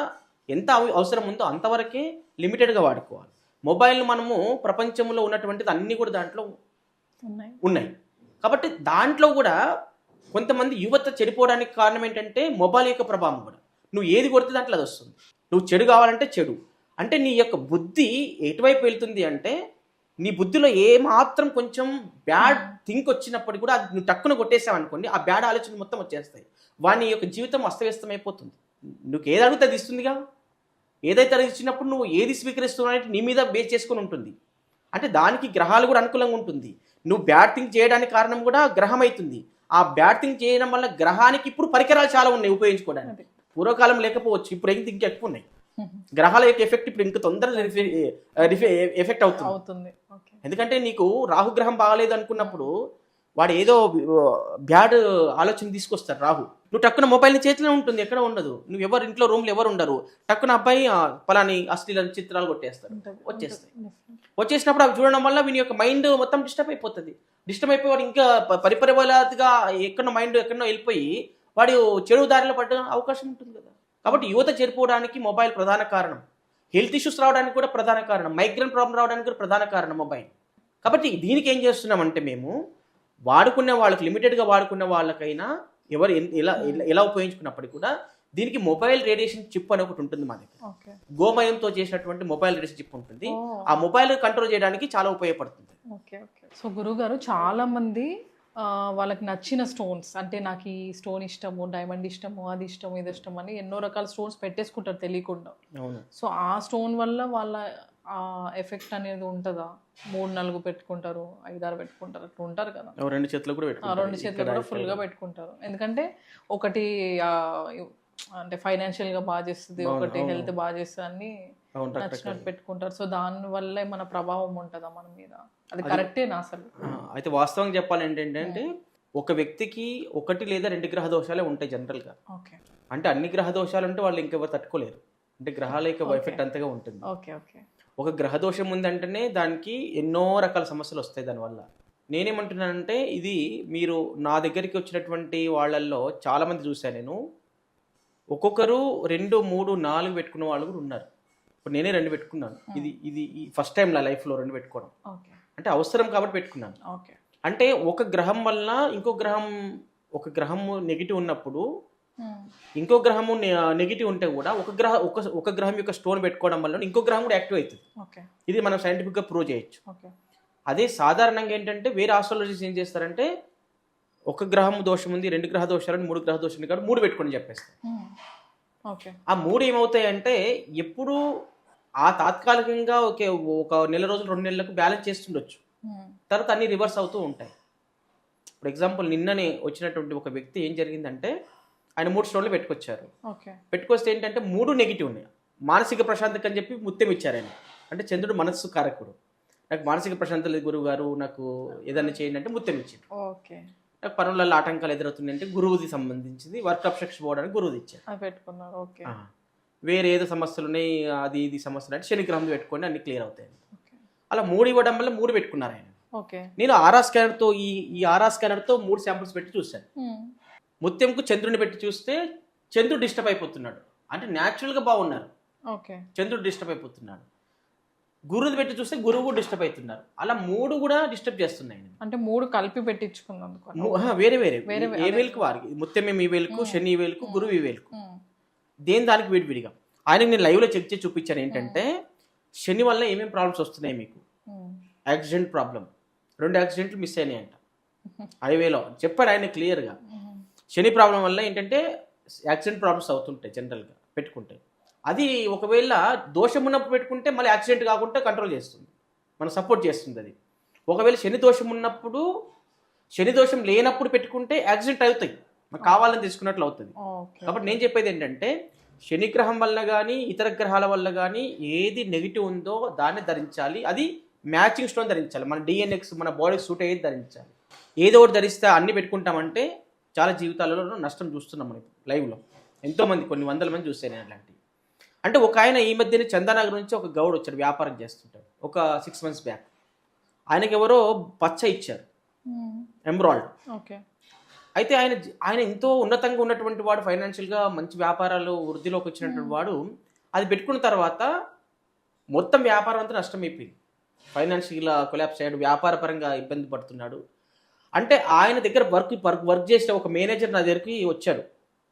ఎంత అవసరం ఉందో అంతవరకే లిమిటెడ్గా వాడుకోవాలి. మొబైల్ మనము ప్రపంచంలో ఉన్నటువంటిది అన్నీ కూడా దాంట్లో ఉన్నాయి. కాబట్టి దాంట్లో కూడా కొంతమంది యువత చెడిపోవడానికి కారణం ఏంటంటే మొబైల్ యొక్క ప్రభావం కూడా. నువ్వు ఏది కొడితే దాంట్లో అది వస్తుంది. నువ్వు చెడు కావాలంటే చెడు అంటే నీ యొక్క బుద్ధి ఎటువైపు వెళ్తుంది అంటే నీ బుద్ధిలో ఏ మాత్రం కొంచెం బ్యాడ్ థింక్ వచ్చినప్పటికీ కూడా అది నువ్వు టక్కున కొట్టేసావు అనుకోండి, ఆ బ్యాడ్ ఆలోచనలు మొత్తం వచ్చేస్తాయి. వాని యొక్క జీవితం అస్తవ్యస్తం అయిపోతుంది. నువ్వు ఏది అడిగితే అది ఇస్తుందిగా, ఏదైతే అది ఇచ్చినప్పుడు నువ్వు ఏది స్వీకరిస్తున్నావు అంటే నీ మీద బేస్ చేసుకుని ఉంటుంది. అంటే దానికి గ్రహాలు కూడా అనుకూలంగా ఉంటుంది. నువ్వు బ్యాడ్ థింక్ చేయడానికి కారణం కూడా గ్రహం అవుతుంది. ఆ బ్యాడ్ థింక్ చేయడం వల్ల గ్రహానికి ఇప్పుడు పరికరాలు చాలా ఉన్నాయి ఉపయోగించుకోవడానికి. పూర్వకాలం లేకపోవచ్చు, ఇప్పుడు ఇంకా ఎక్కువ ఉన్నాయి. గ్రహాల యొక్క ఎఫెక్ట్ ఇప్పుడు ఇంకా తొందరగా ఎఫెక్ట్ అవుతుంది. ఎందుకంటే నీకు రాహుగ్రహం బాగాలేదు అనుకున్నప్పుడు వాడు ఏదో బ్యాడ్ ఆలోచన తీసుకొస్తారు రాహు. నువ్వు టక్కున మొబైల్ చేతిలో ఉంటుంది, ఎక్కడ ఉండదు. నువ్వు ఎవరు ఇంట్లో రూమ్లో ఎవరు ఉండరు, టక్కున అబ్బాయి పలాని అశ్లీల చిత్రాలు కొట్టేస్తారు, వచ్చేసినప్పుడు అవి చూడడం వల్ల వీని యొక్క మైండ్ మొత్తం డిస్టర్బ్ అయిపోతుంది. డిస్టర్బ్ అయిపోయి వాడు ఇంకా పరిపరివలాగా ఎక్కడో మైండ్ ఎక్కడో వెళ్ళిపోయి వాడు చెడు దారిలో పడ్డ అవకాశం ఉంటుంది కదా. కాబట్టి యువత చేరిపోవడానికి మొబైల్ ప్రధాన కారణం. హెల్త్ ఇష్యూస్ రావడానికి కూడా ప్రధాన కారణం. మైగ్రేన్ ప్రాబ్లం రావడానికి కూడా ప్రధాన కారణం మొబైల్. కాబట్టి దీనికి ఏం చేస్తున్నామంటే మేము వాడుకునే వాళ్ళకి లిమిటెడ్గా వాడుకున్న వాళ్ళకైనా ఎవరు ఎలా ఉపయోగించుకున్నప్పటికీ కూడా దీనికి మొబైల్ రేడియేషన్ చిప్ అని ఒకటి ఉంటుంది మా దగ్గర. గోమయంతో చేసినటువంటి మొబైల్ రేడియేషన్ చిప్ ఉంటుంది. ఆ మొబైల్ కంట్రోల్ చేయడానికి చాలా ఉపయోగపడుతుంది. సో గురువు గారు చాలా మంది వాళ్ళకి నచ్చిన స్టోన్స్ అంటే నాకు ఈ స్టోన్ ఇష్టము, డైమండ్ ఇష్టము, అది ఇష్టము, ఇది ఇష్టం అని ఎన్నో రకాల స్టోన్స్ పెట్టేసుకుంటారు తెలియకుండా. సో ఆ స్టోన్ వల్ల వాళ్ళ ఎఫెక్ట్ అనేది ఉంటుందా? 3-4 పెట్టుకుంటారు, 5-6 పెట్టుకుంటారు, అట్లా ఉంటారు కదా. 2 చేతులు కూడా ఫుల్గా పెట్టుకుంటారు. ఎందుకంటే ఒకటి అంటే ఫైనాన్షియల్గా బాగా చేస్తుంది, ఒకటి హెల్త్ బాగా చేస్తుంది అని నచ్చినట్టు పెట్టుకుంటారు. సో దాని వల్ల మన ప్రభావం ఉంటుందా మన మీద? అది కరెక్టేనా అసలు? అయితే వాస్తవంగా చెప్పాలి ఏంటంటే ఒక వ్యక్తికి 1 లేదా 2 గ్రహ దోషాలే ఉంటాయి జనరల్గా. అంటే అన్ని గ్రహ దోషాలు ఉంటే వాళ్ళు ఇంకెవరు తట్టుకోలేరు. అంటే గ్రహాల యొక్క ఎఫెక్ట్ అంతగా ఉంటుంది. ఒక గ్రహ దోషం ఉందంటేనే దానికి ఎన్నో రకాల సమస్యలు వస్తాయి దానివల్ల. నేనేమంటున్నానంటే ఇది మీరు నా దగ్గరికి వచ్చినటువంటి వాళ్ళల్లో చాలా మంది చూశాను నేను. ఒక్కొక్కరు 2, 3, 4 పెట్టుకున్న వాళ్ళు కూడా ఉన్నారు. ఇప్పుడు నేనే 2 పెట్టుకున్నాను. ఇది ఫస్ట్ టైం నా లైఫ్లో 2 పెట్టుకోవడం. అంటే అవసరం కాబట్టి పెట్టుకున్నాను. అంటే ఒక గ్రహం వల్ల ఒక గ్రహము నెగిటివ్ ఉన్నప్పుడు ఇంకో గ్రహము నెగిటివ్ ఉంటే కూడా ఒక గ్రహం యొక్క స్టోన్ పెట్టుకోవడం వల్ల ఇంకో గ్రహం కూడా యాక్టివ్ అవుతుంది. ఇది మనం సైంటిఫిక్గా ప్రూవ్ చేయొచ్చు. అదే సాధారణంగా ఏంటంటే వేరే ఆస్ట్రాలజీస్ ఏం చేస్తారంటే ఒక గ్రహం దోషం ఉంది, 2 గ్రహ దోషాలు, 3 గ్రహ దోషం ఉంది కాబట్టి 3 పెట్టుకొని చెప్పేస్తారు. ఆ 3 ఏమవుతాయంటే ఎప్పుడు ఆ తాత్కాలికంగా ఒక నెల రోజులు 2 నెలలకు బ్యాలెన్స్ చేస్తుండొచ్చు, తర్వాత అన్ని రివర్స్ అవుతూ ఉంటాయి. ఫర్ ఎగ్జాంపుల్ నిన్ననే వచ్చినటువంటి ఒక వ్యక్తి ఏం జరిగిందంటే ఆయన 3 స్టోన్లు పెట్టుకొచ్చారు. పెట్టుకొస్తే ఏంటంటే 3 నెగిటివ్ ఉన్నాయి. మానసిక ప్రశాంతత అని చెప్పి ముత్యం ఇచ్చారు ఆయన. అంటే చంద్రుడు మనస్సు కారకుడు. నాకు మానసిక ప్రశాంతత లేదు గురువు గారు, నాకు ఏదైనా చేయండి అంటే ముత్యం ఇచ్చారు. నాకు పనులలో ఆటంకాలు ఎదురవుతుంది అంటే గురువుది సంబంధించింది వర్క్ అబ్స్ట్రక్షన్ పోవడానికి గురువుది ఇచ్చారు. వేరే ఏదో సమస్యలు ఉన్నాయి, అది ఇది సమస్యలు అంటే శనిగ్రహం పెట్టుకోండి అన్ని క్లియర్ అవుతాయి. అలా 3 ఇవ్వడం వల్ల 3 పెట్టుకున్నారు ఆయన. నేను ఆరా స్కానర్తో ఈ ఆరా స్కానర్తో 3 శాంపుల్స్ పెట్టి చూశాను. ముత్యంకు చంద్రుని పెట్టి చూస్తే చంద్రుడు డిస్టర్బ్ అయిపోతున్నాడు. అంటే న్యాచురల్గా బాగున్నారు, చంద్రుడు డిస్టర్బ్ అయిపోతున్నాడు. గురువుది పెట్టి చూస్తే గురువు డిస్టర్బ్ అవుతున్నారు. అలా 3 కూడా డిస్టర్బ్ చేస్తున్నాయి. అంటే 3 కలిపి పెట్టించుకున్నాను వేరే ఏ వేలుకు వారికి. ముత్యం ఈ వేలుకు, శని ఈ వేలుకు, గురువు ఈ వేలుకు, దేని దానికి విడివిడిగా. ఆయనకు నేను లైవ్లో చెక్ చేసి చూపించాను ఏంటంటే శని వల్ల ఏమేమి ప్రాబ్లమ్స్ వస్తున్నాయి మీకు. యాక్సిడెంట్ ప్రాబ్లం, 2 యాక్సిడెంట్లు మిస్ అయినాయంట హైవేలో చెప్పాడు ఆయన క్లియర్గా. శని ప్రాబ్లం వల్ల ఏంటంటే యాక్సిడెంట్ ప్రాబ్లమ్స్ అవుతుంటాయి జనరల్గా పెట్టుకుంటే. అది ఒకవేళ దోషం ఉన్నప్పుడు పెట్టుకుంటే మళ్ళీ యాక్సిడెంట్ కాకుండా కంట్రోల్ చేస్తుంది, మనం సపోర్ట్ చేస్తుంది. అది ఒకవేళ శని దోషం ఉన్నప్పుడు, శని దోషం లేనప్పుడు పెట్టుకుంటే యాక్సిడెంట్ అవుతాయి, మనకు కావాలని తీసుకున్నట్లు అవుతుంది. కాబట్టి నేను చెప్పేది ఏంటంటే శనిగ్రహం వల్ల కానీ ఇతర గ్రహాల వల్ల కానీ ఏది నెగిటివ్ ఉందో దాన్ని ధరించాలి. అది మ్యాచింగ్ స్టోన్ ధరించాలి. మన డిఎన్ఎక్స్ మన బాడీకి సూట్ అయ్యేది ధరించాలి. ఏదో ఒకటి ధరిస్తే అన్ని పెట్టుకుంటామంటే చాలా జీవితాలలో నష్టం చూస్తున్నాం మనం లైవ్లో. ఎంతోమంది కొన్ని వందల మంది చూస్తాను నేను అలాంటివి. అంటే ఒక ఆయన ఈ మధ్యనే చందానగర్ నుంచి ఒక గౌడ్ వచ్చాడు, వ్యాపారం చేస్తుంటాడు, ఒక 6 months బ్యాక్. ఆయనకి ఎవరో పచ్చ ఇచ్చారు, ఎంబ్రాయిడ్. ఓకే. అయితే ఆయన ఎంతో ఉన్నతంగా ఉన్నటువంటి వాడు, ఫైనాన్షియల్గా మంచి వ్యాపారాలు వృద్ధిలోకి వచ్చినటువంటి వాడు. అది పెట్టుకున్న తర్వాత మొత్తం వ్యాపారం అంతా నష్టం అయిపోయింది. ఫైనాన్షియల్గా కొలాప్స్ అయ్యాడు, వ్యాపార పరంగా ఇబ్బంది పడుతున్నాడు. అంటే ఆయన దగ్గర వర్క్ చేసిన ఒక మేనేజర్ నా దగ్గరికి వచ్చారు,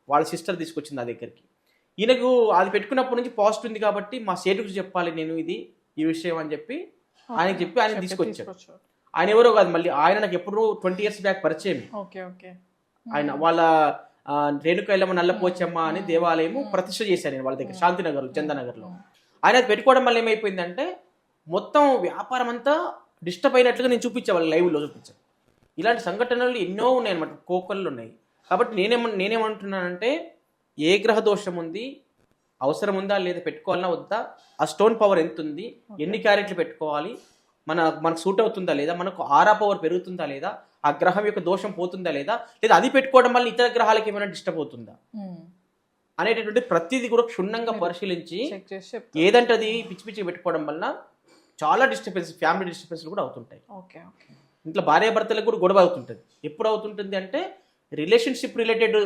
వాళ్ళ సిస్టర్ తీసుకొచ్చింది నా దగ్గరికి. ఈయనకు అది పెట్టుకున్నప్పటి నుంచి పాజిటివ్ ఉంది కాబట్టి మా సేటుకు చెప్పాలి నేను ఈ విషయం అని చెప్పి ఆయనకి చెప్పి ఆయన తీసుకొచ్చారు. ఆయన ఎవరో కాదు, మళ్ళీ ఆయన నాకు ఎప్పుడు 20 years బ్యాక్ పరిచయం. ఆయన వాళ్ళ రేణుక ఎల్లమ్మ నల్లపోచమ్మ అని దేవాలయము ప్రతిష్ఠ చేశాను నేను వాళ్ళ దగ్గర, శాంతినగర్ చందానగర్లో. ఆయన అది పెట్టుకోవడం వల్ల ఏమైపోయిందంటే మొత్తం వ్యాపారం అంతా డిస్టర్బ్ అయినట్లుగా నేను చూపించాను, వాళ్ళ లైవ్లో చూపించాను. ఇలాంటి సంఘటనలు ఎన్నో ఉన్నాయన్నమాట, కోకొల్లు ఉన్నాయి. కాబట్టి నేనేమంటున్నానంటే ఏ గ్రహ దోషం ఉంది, అవసరం ఉందా లేదా, పెట్టుకోవాలన్నా వద్దా, ఆ స్టోన్ పవర్ ఎంత ఉంది, ఎన్ని క్యారెట్లు పెట్టుకోవాలి, మనకు సూట్ అవుతుందా లేదా, మనకు ఆరా పవర్ పెరుగుతుందా లేదా, ఆ గ్రహం యొక్క దోషం పోతుందా లేదా, లేదా అది పెట్టుకోవడం వల్ల ఇతర గ్రహాలకి ఏమైనా డిస్టర్బ్ అవుతుందా అనేటటువంటి ప్రతిదీ కూడా క్షుణ్ణంగా పరిశీలించి ఏదంటే అది పిచ్చి పిచ్చి పెట్టుకోవడం వల్ల చాలా డిస్టర్బెన్స్, ఫ్యామిలీ డిస్టర్బెన్స్ కూడా అవుతుంటాయి. ఇంట్లో భార్యాభర్తలకు కూడా గొడవ అవుతుంటుంది. ఎప్పుడు అవుతుంటుంది అంటే రిలేషన్షిప్ రిలేటెడ్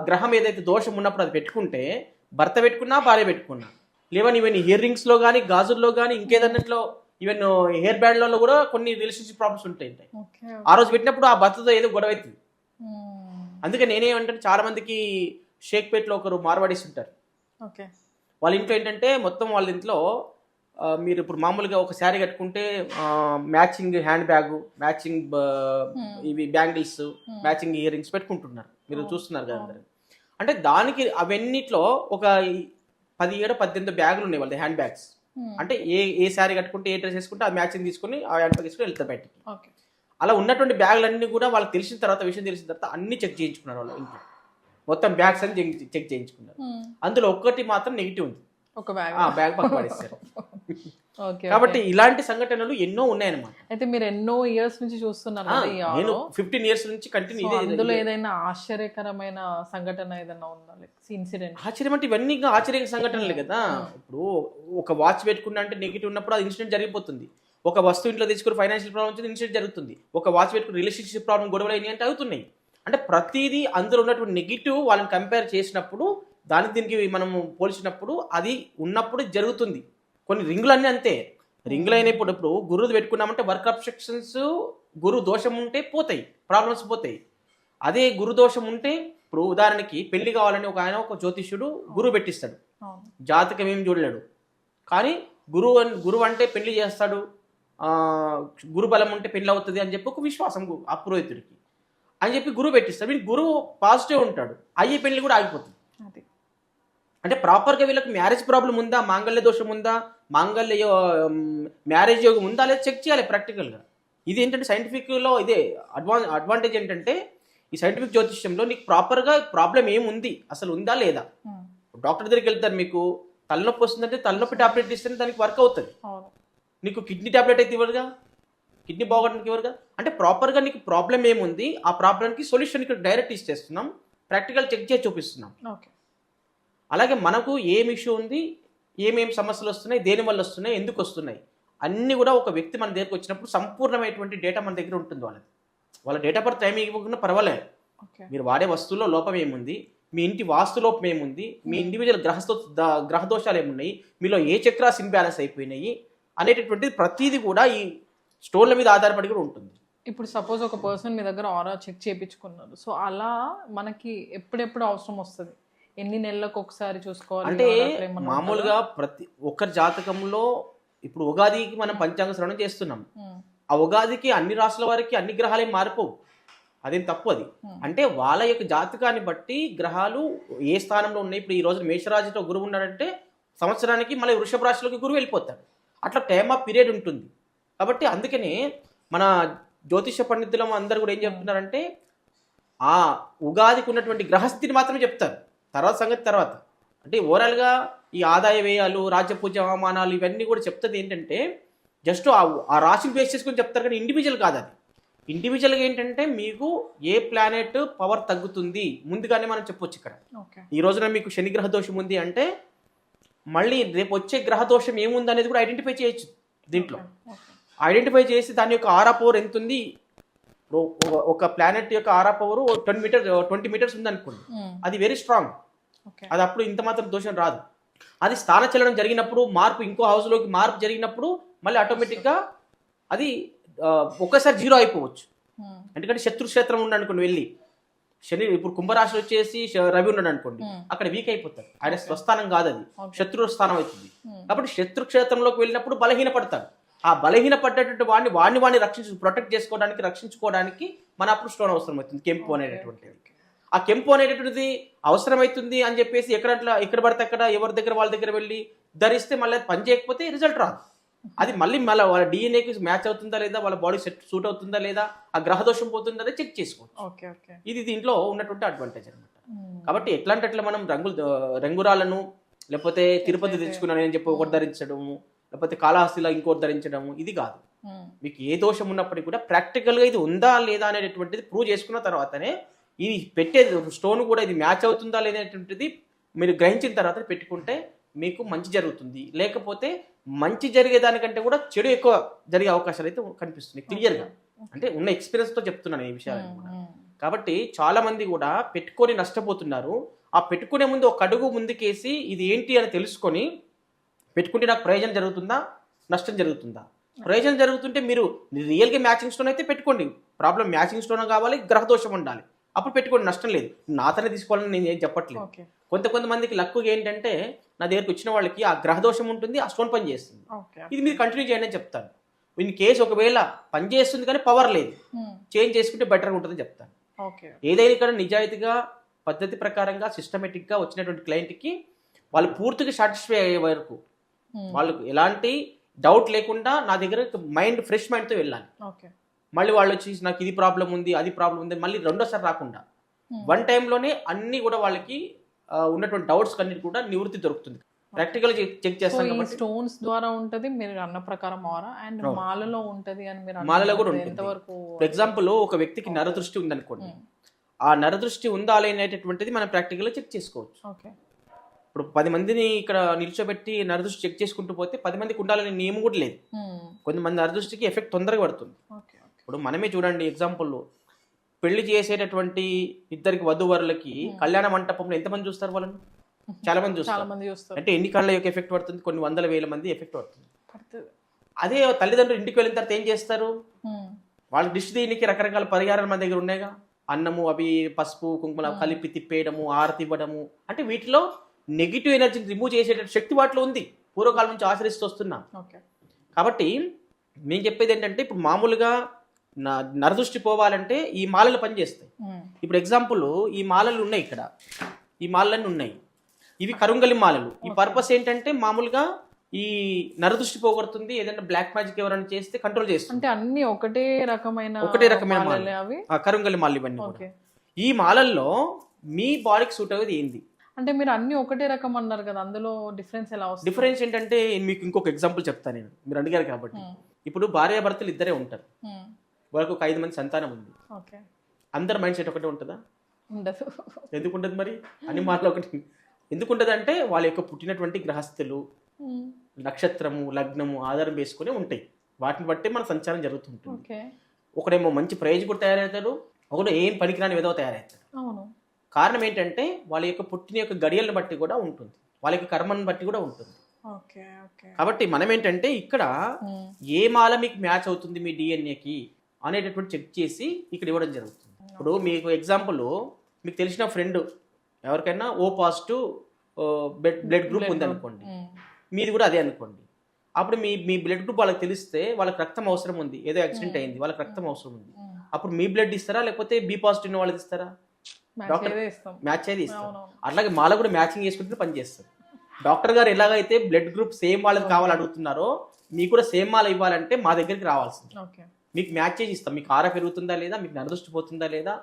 గ్రహం ఏదైతే దోషం ఉన్నప్పుడు అది పెట్టుకుంటే, భర్త పెట్టుకున్నా భార్య పెట్టుకున్నా, లేవని ఈవెన్ ఇయర్ రింగ్స్లో కానీ గాజుల్లో కానీ ఇంకేదన్నట్లో ఈవెన్ హెయిర్ బ్యాండ్లలో కూడా కొన్ని రిలేషన్షిప్ ప్రాబ్లమ్స్ ఉంటాయి. ఆ రోజు పెట్టినప్పుడు ఆ భర్తతో ఏదో గొడవ అవుతుంది. అందుకే నేనేమంటే చాలా మందికి షేక్పేట్లో ఒకరు మార్వాడీస్ ఉంటారు. వాళ్ళ ఇంట్లో ఏంటంటే మొత్తం వాళ్ళ ఇంట్లో మీరు ఇప్పుడు మామూలుగా ఒక శారీ కట్టుకుంటే మ్యాచింగ్ హ్యాండ్ బ్యాగ్, మ్యాచింగ్ ఇవి బ్యాంగిల్స్, మ్యాచింగ్ ఇయర్ రింగ్స్ పెట్టుకుంటున్నారు, మీరు చూస్తున్నారు కదా అందరు. అంటే దానికి అవన్నిట్లో ఒక 17-18 బ్యాగులు ఉన్నాయి వాళ్ళ హ్యాండ్ బ్యాగ్స్. అంటే ఏ శారీ కట్టుకుంటే ఏ డ్రెస్ వేసుకుంటే ఆ మ్యాచింగ్ తీసుకుని ఆ హ్యాండ్ బ్యాగ్ తీసుకుని వెళ్తారు బయటికి. అలా ఉన్నటువంటి బ్యాగులన్నీ కూడా వాళ్ళకి తెలిసిన తర్వాత, విషయం తెలిసిన తర్వాత అన్ని చెక్ చేయించుకున్నారు వాళ్ళ ఇంట్లో. మొత్తం బ్యాగ్స్ అన్ని చెక్ చేయించుకున్నారు. అందులో ఒక్కటి మాత్రం నెగిటివ్ ఉంది, బ్యాగ్ పక్కన పడేస్తారు. కాబట్టి ఇలాంటి సంఘటనలు ఎన్నో ఉన్నాయన్నమాట. అయితే మీరు ఎన్నో ఇయర్స్ నుంచి చూస్తున్నారు. నేను 15 years నుంచి కంటిన్యూ. అందులో ఏదైనా ఆశ్చర్యకరమైన సంఘటన ఏదైనా ఉందా, ఇన్సిడెంట్? ఆశ్చర్యం అంటే ఇవన్నీ ఆశ్చర్య సంఘటనలే కదా. ఇప్పుడు ఒక వాచ్ పెట్టుకున్నా అంటే నెగిటివ్ ఉన్నప్పుడు అది ఇన్సిడెంట్ జరిగిపోతుంది. ఒక వస్తువు ఇంట్లో తీసుకుని ఫైనాన్షియల్ ప్రాబ్లమ్ వచ్చింది, ఇన్సిడెంట్ జరుగుతుంది. ఒక వాచ్ పెట్టుకుని రిలేషన్షిప్ ప్రాబ్లం, గొడవలు అయినాయి అంటే అవుతున్నాయి. అంటే ప్రతిదీ అందులో ఉన్నటువంటి నెగిటివ్ వాళ్ళని కంపేర్ చేసినప్పుడు, దీనికి మనము పోల్చినప్పుడు అది ఉన్నప్పుడు జరుగుతుంది. కొన్ని రింగులు అన్నీ అంతే, రింగులు అయినప్పుడు ఇప్పుడు గురువు పెట్టుకున్నామంటే వర్క్ అబ్స్ట్రక్షన్స్, గురు దోషం ఉంటే పోతాయి, ప్రాబ్లమ్స్ పోతాయి. అదే గురు దోషం ఉంటే, ఇప్పుడు ఉదాహరణకి పెళ్లి కావాలని ఒక జ్యోతిష్యుడు గురువు పెట్టిస్తాడు, జాతకం ఏం చూడలేడు, కానీ గురువు అంటే పెళ్లి చేస్తాడు, గురు బలం ఉంటే పెళ్లి అవుతుంది అని చెప్పి ఒక విశ్వాసం ఆ పురోహితుడికి అని చెప్పి గురువు పెట్టిస్తాడు. వీళ్ళు గురువు పాజిటివ్ ఉంటాడు, అయ్యే పెళ్లి కూడా ఆగిపోతుంది. అంటే ప్రాపర్గా వీళ్ళకి మ్యారేజ్ ప్రాబ్లం ఉందా, మాంగళ్య దోషం ఉందా, మ్యారేజ్ యోగం ఉందా లేదా చెక్ చేయాలి ప్రాక్టికల్గా. ఇది ఏంటంటే సైంటిఫిక్లో ఇదే అడ్వాంటేజ్ ఏంటంటే, ఈ సైంటిఫిక్ జ్యోతిష్యంలో నీకు ప్రాపర్గా ప్రాబ్లం ఏముంది, అసలు ఉందా లేదా. డాక్టర్ దగ్గరికి వెళ్తారు, మీకు తలనొప్పి వస్తుందంటే తలనొప్పి టాబ్లెట్ ఇస్తే దానికి వర్క్ అవుతుంది. నీకు కిడ్నీ టాబ్లెట్ అయితే ఇవ్వరుగా, కిడ్నీ బాగోడానికి ఇవ్వరుగా. అంటే ప్రాపర్గా నీకు ప్రాబ్లం ఏముంది, ఆ ప్రాబ్లంకి సొల్యూషన్ ఇక్కడ డైరెక్ట్ ఇచ్చేస్తున్నాం, ప్రాక్టికల్ చెక్ చేసి చూపిస్తున్నాం. అలాగే మనకు ఏం ఇష్యూ ఉంది, ఏమేమి సమస్యలు వస్తున్నాయి, దేని వల్ల వస్తున్నాయి, ఎందుకు వస్తున్నాయి, అన్నీ కూడా ఒక వ్యక్తి మన దగ్గరకు వచ్చినప్పుడు సంపూర్ణమైనటువంటి డేటా మన దగ్గర ఉంటుంది. వాళ్ళ డేటా పర్ టైం ఇవ్వకుండా పర్వాలేదు. మీరు వాడే వస్తువులో లోపం ఏముంది, మీ ఇంటి వాస్తు లోపం ఏముంది, మీ ఇండివిజువల్ గ్రహ దోషాలు ఏమున్నాయి, మీలో ఏ చక్రాస్ ఇంబ్యాలెన్స్ అయిపోయినాయి అనేటటువంటిది ప్రతిదీ కూడా ఈ స్టోన్ల మీద ఆధారపడి కూడా ఉంటుంది. ఇప్పుడు సపోజ్ ఒక పర్సన్ మీ దగ్గర ఆరా చెక్ చేయించుకున్నారు, సో అలా మనకి ఎప్పుడెప్పుడు అవసరం వస్తుంది, ఎన్ని నెలలకు ఒకసారి చూసుకోవాలి? అంటే మామూలుగా ప్రతి ఒక్కరి జాతకంలో ఇప్పుడు ఉగాదికి మనం పంచాంగ శ్రవణం చేస్తున్నాం, ఆ ఉగాదికి అన్ని రాష్ట్రాల వారికి అన్ని గ్రహాలే మారిపోవు, అదేం తప్పు. అది అంటే వాళ్ళ యొక్క జాతకాన్ని బట్టి గ్రహాలు ఏ స్థానంలో ఉన్నాయి. ఇప్పుడు ఈ రోజు మేషరాశిలో గురువు ఉన్నాడంటే సంవత్సరానికి మళ్ళీ వృషభ రాశిలోకి గురువు వెళ్ళిపోతాడు, అట్లా టైమ్ ఆఫ్ పీరియడ్ ఉంటుంది. కాబట్టి అందుకనే మన జ్యోతిష పండితులం అందరూ కూడా ఏం చెప్తున్నారంటే, ఆ ఉగాదికి ఉన్నటువంటి గ్రహస్థితిని మాత్రమే చెప్తారు, తర్వాత సంగతి తర్వాత. అంటే ఓవరాల్గా ఈ ఆదాయ వ్యయాలు, రాజ్యపూజ్య అవమానాలు ఇవన్నీ కూడా చెప్తుంది ఏంటంటే జస్ట్ ఆ రాశిని బేస్ చేసుకొని చెప్తారు కానీ ఇండివిజువల్ కాదు అది. ఇండివిజువల్గా ఏంటంటే మీకు ఏ ప్లానెట్ పవర్ తగ్గుతుంది ముందుగానే మనం చెప్పొచ్చు ఇక్కడ. ఈ రోజున మీకు శని గ్రహ దోషం ఉంది అంటే మళ్ళీ రేపు వచ్చే గ్రహ దోషం ఏముంది అనేది కూడా ఐడెంటిఫై చేయొచ్చు దీంట్లో. ఐడెంటిఫై చేసి దాని యొక్క ఆరా పవర్ ఎంత ఉంది. ఒక ప్లానెట్ యొక్క ఆరా పవర్ 20 మీటర్స్ ఉంది అనుకోండి, అది వెరీ స్ట్రాంగ్. అది అప్పుడు ఇంత మాత్రం దోషం రాదు. అది స్థానచలనం జరిగినప్పుడు మార్పు, ఇంకో హౌస్లోకి మార్పు జరిగినప్పుడు మళ్ళీ ఆటోమేటిక్గా అది ఒక్కసారి 0 అయిపోవచ్చు. ఎందుకంటే శత్రుక్షేత్రం ఉన్నాడు అనుకోండి, వెళ్ళి శని ఇప్పుడు కుంభరాశి వచ్చేసి రవి ఉన్నాడు అనుకోండి, అక్కడ వీక్ అయిపోతాడు. ఆయన స్వస్థానం కాదు, అది శత్రు స్థానం అవుతుంది. కాబట్టి శత్రుక్షేత్రంలోకి వెళ్ళినప్పుడు బలహీన పడతాడు. ఆ బలహీన పడ్డటువంటి వాడిని ప్రొటెక్ట్ రక్షించుకోవడానికి మన అప్పుడు స్టోన్ అవసరం అవుతుంది, కెంపు అనేటటువంటిది. ఆ కెంపు అనేటటువంటిది అవసరమవుతుంది అని చెప్పేసి ఎక్కడ పడితే అక్కడ ఎవరి దగ్గర వాళ్ళ దగ్గర వెళ్ళి ధరిస్తే మళ్ళీ అది పని చేయకపోతే రిజల్ట్ రాదు. అది మళ్ళీ వాళ్ళ డిఎన్ఏకి మ్యాచ్ అవుతుందా లేదా, వాళ్ళ బాడీ సూట్ అవుతుందా లేదా, ఆ గ్రహదోషం పోతుందా లేదా చెక్ చేసుకోవచ్చు. ఇది దీంట్లో ఉన్నటువంటి అడ్వాంటేజ్ అనమాట. కాబట్టి ఎట్లాంటి అట్లా మనం రంగురాలను లేకపోతే తిరుపతి తెచ్చుకున్నానని చెప్పి ఒకటి ధరించడము, లేకపోతే కాళహస్తిలో ఇంకోటి ధరించడము, ఇది కాదు. మీకు ఏ దోషం ఉన్నప్పటికీ కూడా ప్రాక్టికల్గా ఇది ఉందా లేదా అనేటటువంటిది ప్రూవ్ చేసుకున్న తర్వాతనే ఇది పెట్టే స్టోన్ కూడా ఇది మ్యాచ్ అవుతుందా లేదనేటువంటిది మీరు గ్రహించిన తర్వాత పెట్టుకుంటే మీకు మంచి జరుగుతుంది. లేకపోతే మంచి జరిగేదానికంటే కూడా చెడు ఎక్కువ జరిగే అవకాశాలు అయితే కనిపిస్తున్నాయి క్లియర్గా. అంటే ఉన్న ఎక్స్పీరియన్స్తో చెప్తున్నాను ఈ విషయాలను కూడా. కాబట్టి చాలా మంది కూడా పెట్టుకొని నష్టపోతున్నారు. ఆ పెట్టుకునే ముందు ఒక అడుగు ముందుకేసి ఇది ఏంటి అని తెలుసుకొని పెట్టుకుంటే నాకు ప్రయోజనం జరుగుతుందా, నష్టం జరుగుతుందా. ప్రయోజనం జరుగుతుంటే మీరు రియల్గా మ్యాచింగ్ స్టోన్ అయితే పెట్టుకోండి. ప్రాబ్లం మ్యాచింగ్ స్టోన్ కావాలి, గ్రహదోషం ఉండాలి, అప్పుడు పెట్టుకోండి, నష్టం లేదు. నాతోనే తీసుకోవాలని నేను ఏం చెప్పట్లేదు. కొంతమందికి లక్కుగా ఏంటంటే నా దగ్గరకు వచ్చిన వాళ్ళకి ఆ గ్రహదోషం ఉంటుంది, ఆ స్టోన్ పని చేస్తుంది. ఇది మీరు కంటిన్యూ చేయండి అని చెప్తాను. ఇన్ కేసు ఒకవేళ పని చేస్తుంది కానీ పవర్ లేదు, చేంజ్ చేసుకుంటే బెటర్గా ఉంటుందని చెప్తాను. ఏదైనా ఇక్కడ నిజాయితీగా పద్ధతి ప్రకారంగా సిస్టమేటిక్గా వచ్చినటువంటి క్లయింట్కి వాళ్ళు పూర్తిగా సాటిస్ఫై అయ్యే వరకు వాళ్ళకు ఎలాంటి డౌట్ లేకుండా నా దగ్గర ఫ్రెష్ మైండ్తో వెళ్ళాలి. మళ్ళీ వాళ్ళు వచ్చి నాకు ఇది ప్రాబ్లం ఉంది, అది ప్రాబ్లం ఉంది మళ్ళీ రెండోసారి రాకుండా వన్ టైంలోనే అన్ని కూడా వాళ్ళకి ఉన్నటువంటి డౌట్స్ అన్నిటి కూడా నివృత్తి దొరుకుతుంది. ప్రాక్టికల్ చెక్ చేస్తాం కాబట్టి స్టోన్స్ ద్వారా ఉంటది మీరు అన్న ప్రకారం ఆరా, అండ్ మాలలో ఉంటది అని మీరు మాలలో కూడా ఉంటుంది. ఫర్ ఎగ్జాంపుల్ ఒక వ్యక్తికి నరదృష్టి ఉందనుకోండి, ఆ నరదృష్టి ఉందా అనేటటువంటిది మనం ప్రాక్టికల్ చెక్ చేసుకోవచ్చు. ఇప్పుడు 10 మందిని ఇక్కడ నిల్చోబెట్టి నరదృష్టి చెక్ చేసుకుంటూ పోతే 10 మందికి ఉండాలనే నియమం కూడా లేదు. కొంతమంది నరదృష్టికి ఎఫెక్ట్ తొందరగా పడుతుంది. ఇప్పుడు మనమే చూడండి, ఎగ్జాంపుల్ పెళ్లి చేసేటటువంటి ఇద్దరికి వధూవరులకి కళ్యాణ మంటపంలో ఎంతమంది చూస్తారు, వాళ్ళని చాలా మంది చూస్తారు. అంటే ఎన్ని కళ్ళ యొక్క ఎఫెక్ట్ పడుతుంది, కొన్ని 100,000 మంది ఎఫెక్ట్ పడుతుంది. అదే తల్లిదండ్రులు ఇంటికి వెళ్ళిన తర్వాత ఏం చేస్తారు, వాళ్ళ దిష్టి దీనికి రకరకాల పరిహారాలు మన దగ్గర ఉన్నాయిగా. అన్నము అవి పసుపు కుంకుమ కలిపి తిప్పేయడము, ఆరతి ఇవ్వడము, అంటే వీటిలో నెగిటివ్ ఎనర్జీని రిమూవ్ చేసేట శక్తి వాటిలో ఉంది, పూర్వకాలం నుంచి ఆచరిస్తూ వస్తున్నాం. కాబట్టి నేను చెప్పేది ఏంటంటే ఇప్పుడు మామూలుగా నరదృష్టి పోవాలంటే ఈ మాలలు పనిచేస్తాయి. ఇప్పుడు ఎగ్జాంపుల్ ఈ మాలలు ఉన్నాయి, ఇక్కడ ఈ మాలలన్నీ ఉన్నాయి, ఇవి కరుంగలి మాలలు. ఈ పర్పస్ ఏంటంటే మామూలుగా ఈ నరదృష్టి పోగొడుతుంది, ఏదైనా బ్లాక్ మ్యాజిక్ ఎవరైనా చేస్తే కంట్రోల్ చేస్తుంది. అంటే అన్ని ఒకటే రకమైన కరుంగలి మాలలు ఇవన్నీ. ఈ మాలల్లో మీ బాడీకి సూట్ అయ్యేది ఏంది అంటే మీరు అన్ని ఒకటే రకం అన్నారు కదా, అందులో డిఫరెన్స్ ఎలా వస్తుంది? డిఫరెన్స్ ఏంటంటే మీకు ఇంకొక ఎగ్జాంపుల్ చెప్తాను నేను, మీరు అడిగారు కాబట్టి. ఇప్పుడు భార్యాభర్తలు ఇద్దరే ఉంటారు, వాళ్ళకు ఒక 5 మంది సంతానం ఉంది. అందరి మైండ్ సెట్ ఒకటే ఉంటుందా? ఉండదు. ఎందుకు ఉంటుంది మరి? అన్ని మాటలు ఒకటి ఎందుకు ఉంటుంది అంటే వాళ్ళ యొక్క పుట్టినటువంటి గ్రహస్థులు, నక్షత్రము, లగ్నము ఆధారం వేసుకుని ఉంటాయి. వాటిని బట్టే మన సంచారం జరుగుతుంటుంది. ఒకడేమో మంచి ప్రయోజకుడు తయారవుతాడు, ఒకడు ఏం పనికిరాని విధవ తయారవుతాడు. కారణం ఏంటంటే వాళ్ళ యొక్క పుట్టిన యొక్క గడియలను బట్టి కూడా ఉంటుంది, వాళ్ళ యొక్క కర్మను బట్టి కూడా ఉంటుంది. కాబట్టి మనం ఏంటంటే ఇక్కడ ఏ మాల మీకు మ్యాచ్ అవుతుంది మీ డిఎన్ఏకి అనేటటువంటి చెక్ చేసి ఇక్కడ ఇవ్వడం జరుగుతుంది. ఇప్పుడు మీకు ఎగ్జాంపుల్, మీకు తెలిసిన ఫ్రెండ్ ఎవరికైనా O పాజిటివ్ బ్లడ్ గ్రూప్ ఉంది అనుకోండి, మీది కూడా అదే అనుకోండి. అప్పుడు మీ బ్లడ్ గ్రూప్ వాళ్ళకి తెలిస్తే వాళ్ళకి రక్తం అవసరం ఉంది, ఏదో యాక్సిడెంట్ అయింది వాళ్ళకి రక్తం అవసరం ఉంది, అప్పుడు మీ బ్లడ్ ఇస్తారా లేకపోతే B పాజిటివ్ వాళ్ళకి ఇస్తారా? డాక్టర్ మ్యాచ్ అయితే ఇస్తారు. అట్లాగే మాల కూడా మ్యాచింగ్ చేసుకుంటే పనిచేస్తారు. డాక్టర్ గారు ఎలాగైతే బ్లడ్ గ్రూప్ సేమ్ వాళ్ళకి కావాలని అడుగుతున్నారో మీకు కూడా సేమ్ మాల ఇవ్వాలంటే మా దగ్గరికి రావాల్సింది. మీకు మ్యాచ్ చేసి ఇస్తాం, మీకు ఆరా పెరుగుతుందా లేదా, మీకు నరదృష్టి పోతుందా లేదా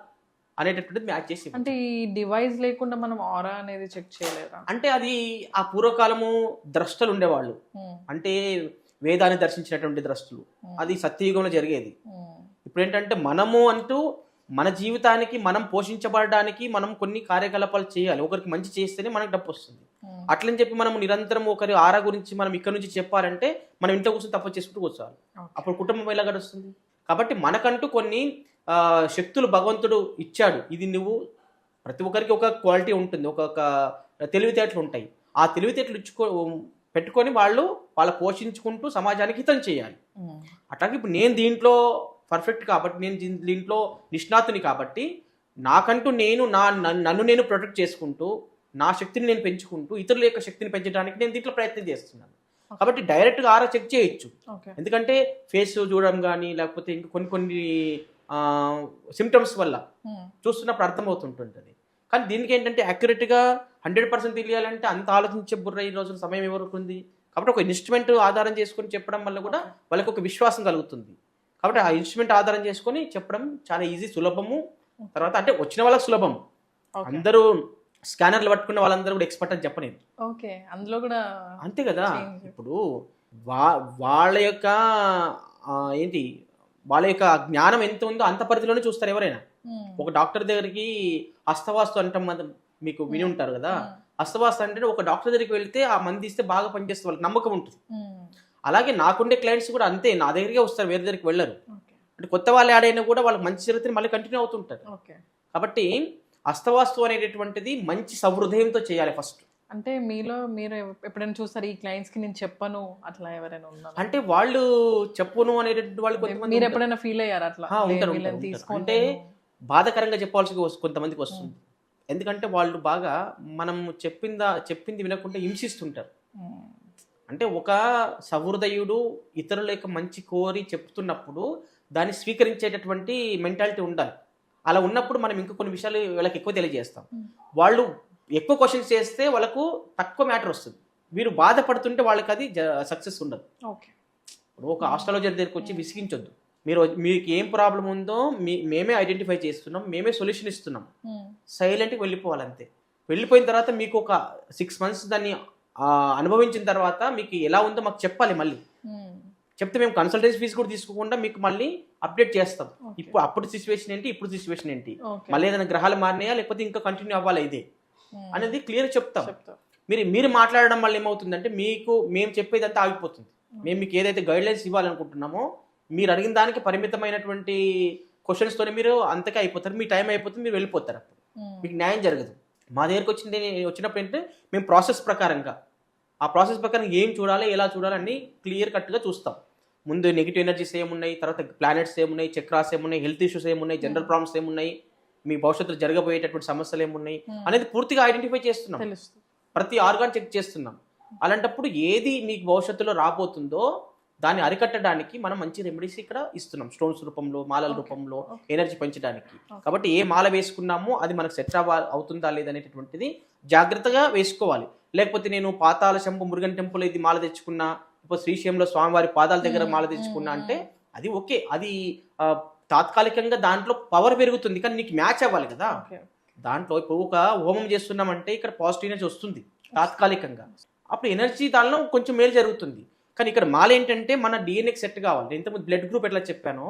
అనేటటువంటిది మ్యాచ్ చేసి ఇవ్వచ్చు. అంటే ఈ డివైస్ లేకుండా మనం ఆరా అనేది చెక్ చేయలేదా? అంటే అది ఆ పూర్వకాలము ద్రష్టలు ఉండేవాళ్ళు, అంటే వేదాన్ని దర్శించినటువంటి ద్రష్టలు, అది సత్యయుగంలో జరిగేది. ఇప్పుడు ఏంటంటే మనము అంటూ మన జీవితానికి మనం పోషించబడడానికి మనం కొన్ని కార్యకలాపాలు చేయాలి. ఒకరికి మంచి చేస్తేనే మనకు డబ్బు వస్తుంది. అట్లని చెప్పి మనం నిరంతరం ఒకరి ఆరా గురించి మనం ఇక్కడ నుంచి చెప్పాలంటే మనం ఇంట్లో కూర్చొని తప్ప చేసుకుంటూ కూర్చోవాలి. అప్పుడు కుటుంబం ఎలా గడుస్తుంది? కాబట్టి మనకంటూ కొన్ని శక్తులు భగవంతుడు ఇచ్చాడు. ఇది నువ్వు ప్రతి ఒక్కరికి ఒక క్వాలిటీ ఉంటుంది, ఒక తెలివితేటలు ఉంటాయి. ఆ తెలివితేటలు పెట్టుకొని వాళ్ళ పోషించుకుంటూ సమాజానికి హితం చేయాలి. అట్లాగే ఇప్పుడు నేను దీంట్లో పర్ఫెక్ట్ కాబట్టి, నేను దీంట్లో నిష్ణాతుని కాబట్టి, నాకంటూ నన్ను నేను ప్రొటెక్ట్ చేసుకుంటూ నా శక్తిని నేను పెంచుకుంటూ ఇతరుల యొక్క శక్తిని పెంచడానికి నేను దీంట్లో ప్రయత్నం చేస్తున్నాను. కాబట్టి డైరెక్ట్గా ఆరా చెక్ చేయొచ్చు. ఎందుకంటే ఫేస్ చూడడం కానీ లేకపోతే ఇంకా కొన్ని సిమ్టమ్స్ వల్ల చూస్తున్నప్పుడు అర్థమవుతుంటుంది. కానీ దీనికి ఏంటంటే యాక్యురేట్గా 100% తెలియాలంటే అంత ఆలోచించే బుర్ర ఈ రోజున సమయం ఎవరికి ఉంది. కాబట్టి ఒక ఇన్స్ట్రుమెంట్ ఆధారం చేసుకొని చెప్పడం వల్ల కూడా వాళ్ళకి ఒక విశ్వాసం కలుగుతుంది. కాబట్టి ఆ ఇన్స్ట్రుమెంట్ ఆధారం చేసుకొని చెప్పడం చాలా ఈజీ, సులభము. తర్వాత అంటే వచ్చిన వాళ్ళకి సులభం. అందరూ స్కానర్లు పట్టుకున్న వాళ్ళందరూ కూడా ఎక్స్పర్ట్ అని చెప్పలేదు. ఓకే, అందులో కూడా అంతే కదా. ఇప్పుడు వాళ్ళ యొక్క ఏంటి వాళ్ళ యొక్క జ్ఞానం ఎంత ఉందో అంత పరిధిలోనే చూస్తారు ఎవరైనా. ఒక డాక్టర్ దగ్గరికి హస్తవాస్తు అంటాం, మీకు విని ఉంటారు కదా. హస్తవాస్తు అంటే ఒక డాక్టర్ దగ్గరికి వెళ్తే ఆ మంది ఇస్తే బాగా పనిచేస్తే వాళ్ళకి నమ్మకం ఉంటుంది. అలాగే నాకుండే క్లయింట్స్ కూడా అంతే, నా దగ్గరికి వస్తారు, వేరే దగ్గరికి వెళ్ళరు. అంటే కొత్త వాళ్ళు ఆడైనా కూడా వాళ్ళకి మంచి చరిత్ర మళ్ళీ కంటిన్యూ అవుతుంటారు. కాబట్టి హస్తవాస్తు అనేటటువంటిది మంచి సహృదయంతో చేయాలి ఫస్ట్. అంటే మీరు ఎప్పుడైనా చూస్తారు ఈ క్లయింట్స్ కి నేను చెప్పను అట్లా ఎవరైనా ఉన్నారు? అంటే వాళ్ళు చెప్పును అనేటువంటి వాళ్ళు కొంతమంది మీరు ఎప్పుడైనా ఫీల్ అయ్యారు అట్లా? ఉంటారు. అంటే బాధాకరంగా చెప్పాల్సి కొంతమందికి వస్తుంది. ఎందుకంటే వాళ్ళు బాగా మనం చెప్పింది వినకుండా హింసిస్తుంటారు. అంటే ఒక సహృదయుడు ఇతరుల యొక్క మంచి కోరి చెప్తున్నప్పుడు దాన్ని స్వీకరించేటటువంటి మెంటాలిటీ ఉండాలి. అలా ఉన్నప్పుడు మనం ఇంకా కొన్ని విషయాలు వాళ్ళకి ఎక్కువ తెలియజేస్తాం. వాళ్ళు ఎక్కువ క్వశ్చన్స్ చేస్తే వాళ్ళకు తక్కువ మ్యాటర్ వస్తుంది. వీరు బాధపడుతుంటే వాళ్ళకి అది సక్సెస్ ఉండదు. ఒక ఆస్ట్రాలజర్ దగ్గరికి వచ్చి విసిగించొద్దు. మీకు ఏం ప్రాబ్లం ఉందో మేమే ఐడెంటిఫై చేస్తున్నాం, మేమే సొల్యూషన్ ఇస్తున్నాం, సైలెంట్గా వెళ్ళిపోవాలి అంతే. వెళ్ళిపోయిన తర్వాత మీకు ఒక 6 months దాన్ని అనుభవించిన తర్వాత మీకు ఎలా ఉందో మాకు చెప్పాలి. మళ్ళీ చెప్తే మేము కన్సల్టెన్సీ ఫీజు కూడా తీసుకోకుండా మీకు మళ్ళీ అప్డేట్ చేస్తాం. అప్పుడు సిచ్యువేషన్ ఏంటి, ఇప్పుడు సిచ్యువేషన్ ఏంటి, మళ్ళీ ఏదైనా గ్రహాలు మారినాయా లేకపోతే ఇంకా కంటిన్యూ అవ్వాలి ఇదే అనేది క్లియర్ చెప్తాం. మీరు మాట్లాడడం వల్ల ఏమవుతుందంటే మేము చెప్పేదంతా ఆగిపోతుంది. మేము మీకు ఏదైతే గైడ్ లైన్స్ ఇవ్వాలనుకుంటున్నామో మీరు అడిగిన దానికి పరిమితమైనటువంటి క్వశ్చన్స్ తోనే మీరు అంతకే అయిపోతారు. మీ టైం అయిపోతుంది, మీరు వెళ్ళిపోతారు. అప్పుడు మీకు న్యాయం జరగదు. మా దగ్గరకు వచ్చినప్పుడు ఏంటంటే మేము ప్రాసెస్ ప్రకారంగా ఆ ప్రాసెస్ ప్రకారం ఏం చూడాలి, ఎలా చూడాలి అన్ని క్లియర్ కట్గా చూస్తాం. ముందు నెగిటివ్ ఎనర్జీస్ ఏమున్నాయి, తర్వాత ప్లానెట్స్ ఏమున్నాయి, చక్రాస్ ఏమున్నాయి, హెల్త్ ఇష్యూస్ ఏమున్నాయి, జనరల్ ప్రాబ్లమ్స్ ఏమున్నాయి, మీ భవిష్యత్తులో జరగబోయేటటువంటి సమస్యలు ఏమున్నాయి అనేది పూర్తిగా ఐడెంటిఫై చేస్తున్నాం. ప్రతి ఆర్గాన్ చెక్ చేస్తున్నాం. అలాంటప్పుడు ఏది మీకు భవిష్యత్తులో రాబోతుందో దాన్ని అరికట్టడానికి మనం మంచి రెమెడీస్ ఇక్కడ ఇస్తున్నాం, స్టోన్స్ రూపంలో, మాలల రూపంలో ఎనర్జీ పెంచడానికి. కాబట్టి ఏ మాల వేసుకున్నామో అది మనకు సెట్ అవుతుందా లేదనేటటువంటిది జాగ్రత్తగా వేసుకోవాలి. లేకపోతే నేను పాతాళ శంభు మురుగన్ టెంపుల్ ఇది మాల తెచ్చుకున్నా, ఇప్పుడు శ్రీశైలంలో స్వామివారి పాదాల దగ్గర మాల తెచ్చుకున్నా అంటే అది ఓకే, అది తాత్కాలికంగా దాంట్లో పవర్ పెరుగుతుంది, కానీ నీకు మ్యాచ్ అవ్వాలి కదా. దాంట్లో ఇప్పుడు ఒక హోమం చేస్తున్నామంటే ఇక్కడ పాజిటివ్ ఎనర్జీ వస్తుంది తాత్కాలికంగా, అప్పుడు ఎనర్జీ దానిలో కొంచెం మేలు జరుగుతుంది. కానీ ఇక్కడ మాల ఏంటంటే మన డిఎన్ఏకి సెట్ కావాలి. ఇంతకుముందు బ్లడ్ గ్రూప్ ఎట్లా చెప్పానో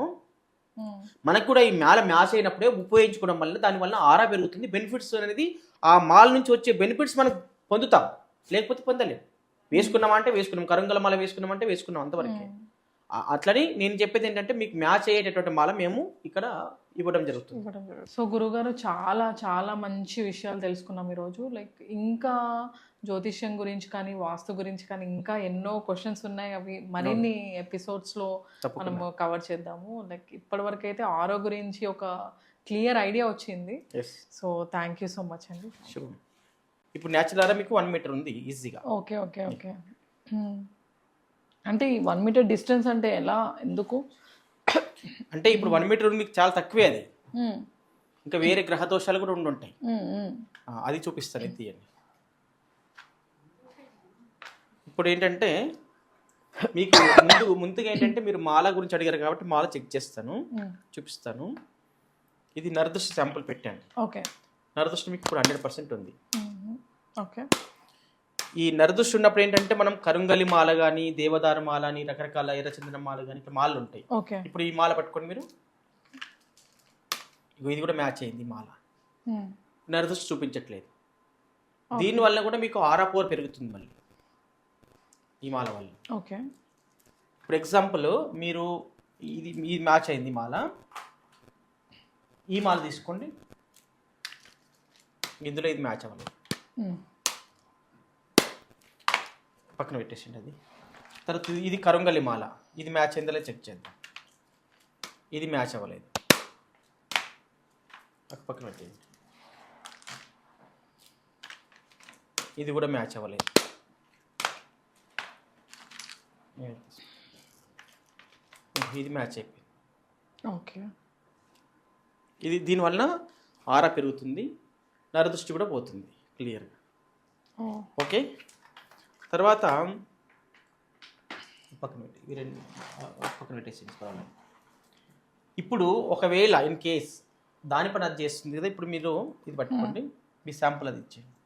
మనకు కూడా ఈ మాల మ్యాచ్ అయినప్పుడే ఉపయోగించుకోవడం వల్ల దానివల్ల ఆరా పెరుగుతుంది. బెనిఫిట్స్ అనేది ఆ మాల నుంచి వచ్చే బెనిఫిట్స్ మనం పొందుతాం, లేకపోతే పొందలేము. వేసుకున్నామా అంటే వేసుకున్నాం, కరంగల మాల వేసుకున్నామంటే వేసుకున్నాం, అంతవరకే. అట్లని నేను చెప్పేది ఏంటంటే మీకు మ్యాచ్ అయ్యేటటువంటి మాల మేము ఇక్కడ ఇవ్వడం జరుగుతుంది. సో గురుగారు చాలా చాలా మంచి విషయాలు తెలుసుకున్నాం ఈరోజు. లైక్ ఇంకా జ్యోతిష్యం గురించి కానీ వాస్తు గురించి కానీ ఇంకా ఎన్నో క్వశ్చన్స్ ఉన్నాయి, అవి మరిన్ని ఎపిసోడ్స్లో మనం కవర్ చేద్దాము. లైక్ ఇప్పటివరకు అయితే ఆరో గురించి ఒక క్లియర్ ఐడియా వచ్చింది. So thank you so much అండి. ఇప్పుడు న్యాచురల్ మీకు 1 meter ఉంది ఈజీగా. Okay okay okay. అంటే ఈ 1 meter డిస్టెన్స్ అంటే ఎలా, ఎందుకు? అంటే ఇప్పుడు 1 meter మీకు చాలా తక్కువే, అది ఇంకా వేరే గ్రహ దోషాలు కూడా ఉండుంటాయి, అది చూపిస్తాను. ఇది తీయండి. ఇప్పుడు ఏంటంటే మీకు ముందుగా ఏంటంటే మీరు మాల గురించి అడిగారు కాబట్టి మాల చెక్ చేస్తాను, చూపిస్తాను. ఇది నరదృష్టి శాంపుల్ పెట్టాను. ఓకే. నరదృష్టి మీకు ఇప్పుడు 100% ఉంది. ఓకే. ఈ నరదృష్టి ఉన్నప్పుడు ఏంటంటే మనం కరుంగలి మాల కానీ, దేవదార మాల అని, రకరకాల ఎర్రచందనం మాల కానీ ఇట్లా మాలలు ఉంటాయి. ఓకే. ఇప్పుడు ఈ మాల పట్టుకొని మీరు, ఇది కూడా మ్యాచ్ అయింది మాల. నరదృష్టి చూపించట్లేదు. దీనివల్ల కూడా మీకు ఆరా పవర్ పెరుగుతుంది మళ్ళీ ఈ మాల వల్ల. ఓకే. ఫర్ ఎగ్జాంపుల్ మీరు ఇది మ్యాచ్ అయింది మాల, ఈ మాల తీసుకోండి, ఇందులో ఇది మ్యాచ్ అవ్వలేదు, పక్కన పెట్టేసిండి అది. తర్వాత ఇది కరుంగలి మాల, ఇది మ్యాచ్ అయిందో చెక్ చేద్దాం. ఇది మ్యాచ్ అవ్వలేదు, పక్కన పెట్టేయండి. ఇది కూడా మ్యాచ్ అవ్వలేదు. ఇది మ్యాచ్ అయిపోయింది. ఓకే. ఇది దీనివల్ల ఆరా పెరుగుతుంది, నరదృష్టి కూడా పోతుంది క్లియర్గా. ఓకే. తర్వాత పక్కన పెట్టి ఇవి రెండు పక్కన పెట్టేసి పర్వాలేదు. ఇప్పుడు ఒకవేళ ఇన్ కేస్ దాని పని అది చేస్తుంది కదా, ఇప్పుడు మీరు ఇది పట్టుకోండి, మీ శాంపుల్ అది ఇచ్చేయండి,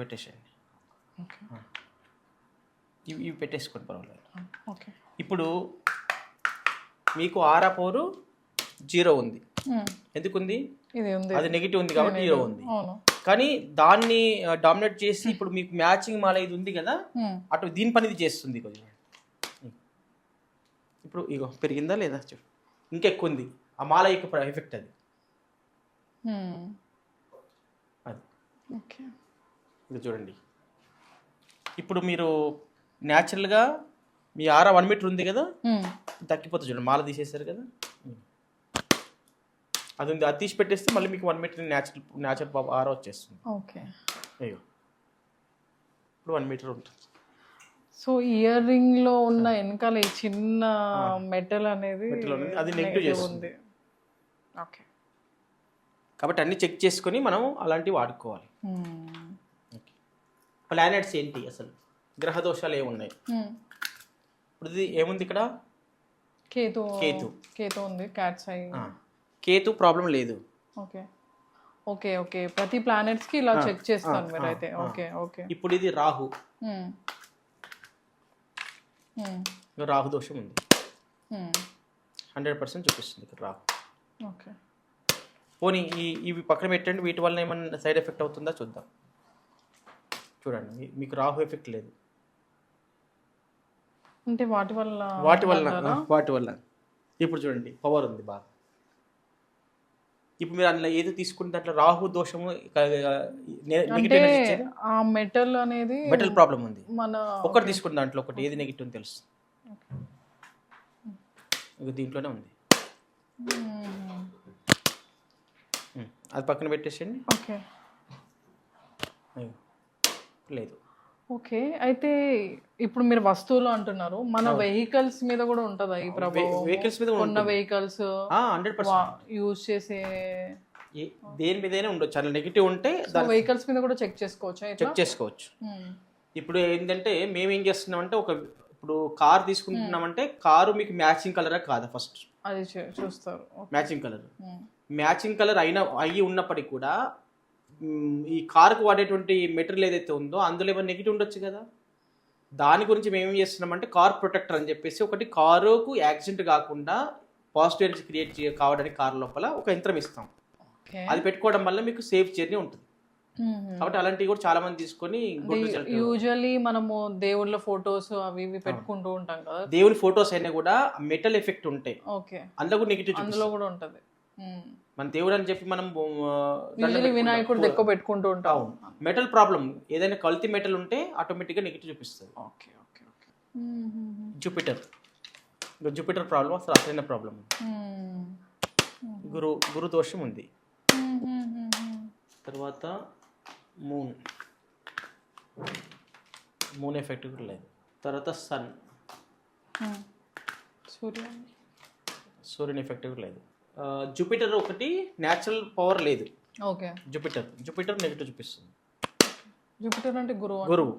పెట్టేసేయండి, ఇవి పెట్టేసుకోండి పర్వాలేదు. ఓకే. ఇప్పుడు మీకు ఆరా పవర్ 0 ఉంది. ఎందుకుంది? అది నెగిటివ్ ఉంది కాబట్టి 0 ఉంది. కానీ దాన్ని డామినేట్ చేసి ఇప్పుడు మీకు మ్యాచింగ్ మాల ఇది ఉంది కదా, అటు దీని పని ఇది చేస్తుంది కొంచెం. ఇప్పుడు ఇగో పెరిగిందా లేదా చూడు, ఇంకెక్కువ ఉంది ఆ మాల యొక్క ఎఫెక్ట్ అది. ఇది చూడండి. ఇప్పుడు మీరు న్యాచురల్గా మీ ఆరా 1 మీటర్ ఉంది కదా, తగ్గిపోతుంది చూడండి, మాల తీసేశారు కదా, అది ఉంది, అది తీసి పెట్టేస్తే మళ్ళీ మీకు 1 మీటర్ న్యాచురల్ ఆరా వచ్చేస్తుంది. ఓకే. అయ్యో ఇప్పుడు 1 మీటర్ ఉంటుంది. సో ఇయర్ రింగ్ లో ఉన్న వెనకాల ఈ చిన్న మెటల్ అనేది అది నెగిటివ్ చేస్తుంది. ఓకే. కాబట్టి అన్ని చెక్ చేసుకొని మనం అలాంటివి వాడుకోవాలి. ప్లానెట్స్ ఏంటి అసలు, గ్రహ దోషాలు ఏమున్నాయి? ఇప్పుడు ఇది ఏముంది ఇక్కడ? కేతు. కేతు. కేతు ఉంది, క్యాట్స్ ఐ. కేతు ప్రాబ్లం లేదు. ఓకే. ఓకే. ఓకే. ప్రతి ప్లానెట్స్ కి ఇలా చెక్ చేస్తాను మీరు అయితే. ఓకే. ఓకే. ఇప్పుడు ఇది రాహు, రాహు దోషం ఉంది, 100% చూపిస్తుంది ఇక్కడ రాహు. ఓకే. పోనీ ఇవి పక్కన పెట్టండి, వీటి వల్ల ఏమన్నా సైడ్ ఎఫెక్ట్ అవుతుందా చూద్దాం. చూడండి మీకు రాహు ఎఫెక్ట్ లేదు. అంటే వాటి వల్ల ఇప్పుడు చూడండి పవర్ ఉంది బాగా. ఇప్పుడు మీరు అందులో ఏదో తీసుకుంటే దాంట్లో రాహు దోషము, ఆ మెటల్ అనేది మెటల్ ప్రాబ్లం ఉంది. మన ఒకటి తీసుకుంటే దాంట్లో ఒకటి ఏది నెగిటివ్ తెలుసు, దీంట్లోనే ఉంది, అది పక్కన పెట్టేసేయండి. ఓకే. లేదు. ఓకే. అయితే ఇప్పుడు మీరు వస్తువులు అంటున్నారు, మన వెహికల్స్ మీద కూడా ఉంటుందా ఈ ప్రభావం? వెహికల్స్ మీద ఉన్న వెహికల్స్ 100% యూజ్ చేసే దేని మీదైనా ఉండొచ్చు. అలా నెగిటివ్ ఉంటే వెహికల్స్ మీద కూడా చెక్ చేసుకోవచ్చు. చెక్ చేసుకోవచ్చు. ఇప్పుడు ఏంటంటే మేము ఏం చేస్తున్నామంటే, ఇప్పుడు కార్ తీసుకుంటున్నామంటే కారు మీకు మ్యాచింగ్ కలరా కాదా ఫస్ట్ అది చూస్తారు. మ్యాచింగ్ కలర్ అయ్యి ఉన్నప్పటికీ కూడా ఈ కారుకు వాడేటువంటి మెటీరియల్ ఏదైతే ఉందో అందులో ఏమైనా నెగిటివ్ ఉండొచ్చు కదా. దాని గురించి మేము ఏం చేస్తున్నామంటే కార్ ప్రొటెక్టర్ అని చెప్పేసి ఒకటి, కారుకు యాక్సిడెంట్ కాకుండా పాజిటివ్ ఎనర్జీ క్రియేట్ కావడానికి కారు లోపల ఒక యంత్రం ఇస్తాం. అది పెట్టుకోవడం వల్ల మీకు సేఫ్ జర్నీ ఉంటుంది. కాబట్టి అలాంటివి కూడా చాలా మంది తీసుకొని యూజువల్లీ మనము దేవుళ్ళ ఫోటోస్ అవి ఇవి పెట్టుకుంటూ ఉంటాం కదా, దేవుని ఫోటోస్ అయినా కూడా మెటల్ ఎఫెక్ట్ ఉంటాయి. ఓకే. అందులో కూడా నెగిటివ్ అందులో కూడా ఉంటుంది. మన దేవుడు అని చెప్పి మనం వినాయకుడు ఎక్కువ పెట్టుకుంటూ ఉంటాం. మెటల్ ప్రాబ్లం ఏదైనా కల్తీ మెటల్ ఉంటే ఆటోమేటిక్గా నెగిటివ్ చూపిస్తుంది. Okay. Okay. Okay. Jupiter problem అసలు అసలైన ప్రాబ్లం. గురు దోషం ఉంది. తర్వాత మూన్ ఎఫెక్ట్ కూడా లేదు. తర్వాత సన్, సూర్యుని ఎఫెక్ట్ కూడా లేదు. జూపిటర్ ఒకటి న్యాచురల్ పవర్ లేదు. ఓకే. జూపిటర్ నెగిటివ్ చూపిస్తుంది. జూపిటర్ అంటే గురువు.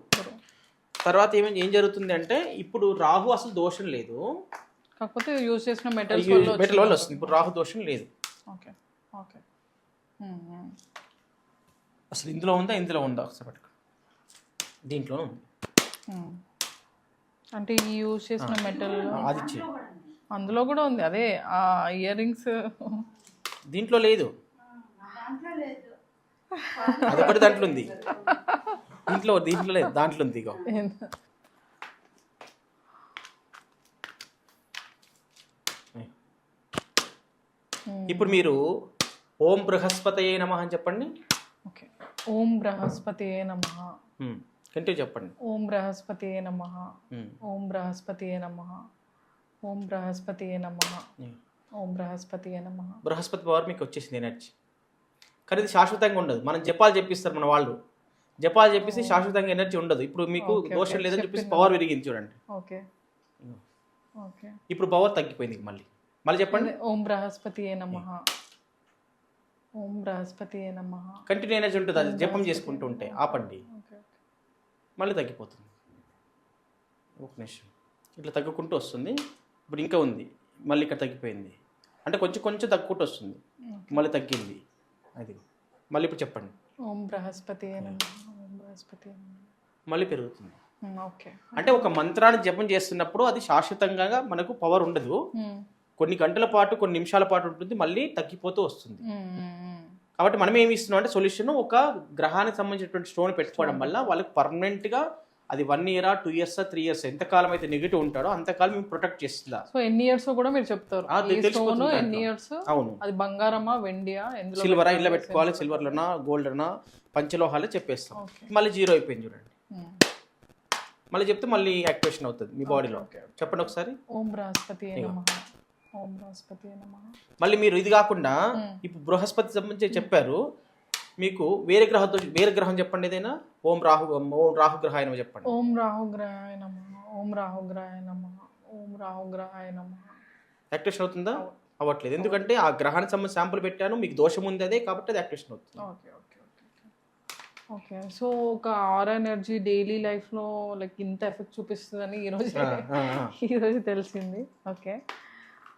తర్వాత ఏం జరుగుతుంది అంటే, ఇప్పుడు రాహు అసలు దోషం లేదు, కాకపోతే యూజ్ చేసిన మెటల్ వల్ల వస్తుంది. ఇప్పుడు రాహు దోషం లేదు. ఓకే ఓకే అసలు ఇందులో ఉందా ఒకసారి పట్టుకో. దీంట్లోనే ఉంది. అంటే ఈ యూజ్ చేసిన మెటల్ అది ఇచ్చే. అందులో కూడా ఉంది. అదే ఆ ఇయర్ రింగ్స్ దీంట్లో లేదు, అదొకటి దాంట్లో ఉంది. దీంట్లో లేదు, దాంట్లో ఉంది. ఇగో ఇప్పుడు మీరు ఓం బృహస్పతయే నమః అని చెప్పండి. ఓకే, ఓం బృహస్పతయే నమః. కంటిన్యూ చెప్పండి. ఓం బృహస్పతయే నమః, ఓం బృహస్పతయే నమః, ఓం బృహస్పతయే నమః, ఓం బృహస్పతయే నమః. బృహస్పతి పవర్ మీకు వచ్చేసింది ఎనర్జీ. కానీ ఇది శాశ్వతంగా ఉండదు. మనం జపాలు చెప్పిస్తారు మన వాళ్ళు, జపాలు చెప్పేసి శాశ్వతంగా ఎనర్జీ ఉండదు. ఇప్పుడు మీకు దోషం లేదని చెప్పేసి పవర్ పెరిగింది చూడండి. ఓకే ఓకే, ఇప్పుడు పవర్ తగ్గిపోయింది. మళ్ళీ చెప్పండి. ఓం బృహస్పతయే నమః, ఓం బృహస్పతయే నమః. కంటిన్యూ ఎనర్జీ ఉంటుంది. అది జపం చేసుకుంటూ ఉంటే ఆపండి, మళ్ళీ తగ్గిపోతుంది. ఒక నిమిషం ఇట్లా తగ్గుకుంటూ వస్తుంది. ఇప్పుడు ఇంకా ఉంది, మళ్ళీ ఇక్కడ తగ్గిపోయింది. అంటే కొంచెం తగ్గుకుంటూ వస్తుంది, మళ్ళీ తగ్గింది. అది మళ్ళీ ఇప్పుడు చెప్పండి. ఓం బృహస్పతయే నమః, ఓం బృహస్పతయే నమః. మళ్ళీ పెరుగుతుంది. ఓకే, అంటే ఒక మంత్రాన్ని జపం చేస్తున్నప్పుడు అది శాశ్వతంగా మనకు పవర్ ఉండదు. కొన్ని గంటల పాటు, కొన్ని నిమిషాల పాటు ఉంటుంది, మళ్ళీ తగ్గిపోతూ వస్తుంది. కాబట్టి మనం ఏమి ఇస్తున్నాం అంటే సొల్యూషన్, ఒక గ్రహానికి సంబంధించినటువంటి స్టోన్ పెట్టుకోవడం వల్ల వాళ్ళకి పర్మనెంట్గా అది 1 year 2 years 3 years ఎంతకాలం అయితే నెగిటివ్ ఉంటాడో అంతకాలం మేము ప్రొటెక్ట్ చేస్తుందా. సో ఎన్ని ఇయర్స్ కూడా మీరు చెప్తారు. ఎన్ని ఇయర్స్? అవును. అది బంగారమా, వెండియా, సిల్వరా, ఇలా పెట్టుకోవాలి, సిల్వర్లోనా, గోల్డ్నా, పంచలోహాలే చెప్పేస్తాం. మళ్ళీ 0 అయిపోయింది చూడండి. మళ్ళీ చెప్తే మళ్ళీ యాక్టివేషన్ అవుతుంది మీ బాడీలో. చెప్పండి ఒకసారి. ఓం బృహస్పతయే నమః, ఓం బృహస్పతయే నమః. మళ్ళీ మీరు ఇది కాకుండా ఇప్పుడు బృహస్పతి సంబంధించి చెప్పారు, మీకు వేరే గ్రహం చెప్పండి ఏదైనా. ఓం రాహుగ్రహాయ నమః చెప్పండి. ఓం రాహుగ్రహాయ నమః, ఓం రాహుగ్రహాయ నమః, ఓం రాహుగ్రహాయ నమః. యాక్టివేషన్ అవుతుందా? అవ్వట్లేదు. ఎందుకంటే ఆ గ్రహానికి సంబంధించి శాంపుల్ పెట్టాను, మీకు దోషం ఉంది అదే, కాబట్టి అది యాక్టివేషన్ అవుతుంది. Okay okay okay. సో ఒక ఆర్ ఎనర్జీ డైలీ లైఫ్లో లైక్ ఇంత ఎఫెక్ట్ చూపిస్తుందని ఈరోజు తెలిసింది. ఓకే.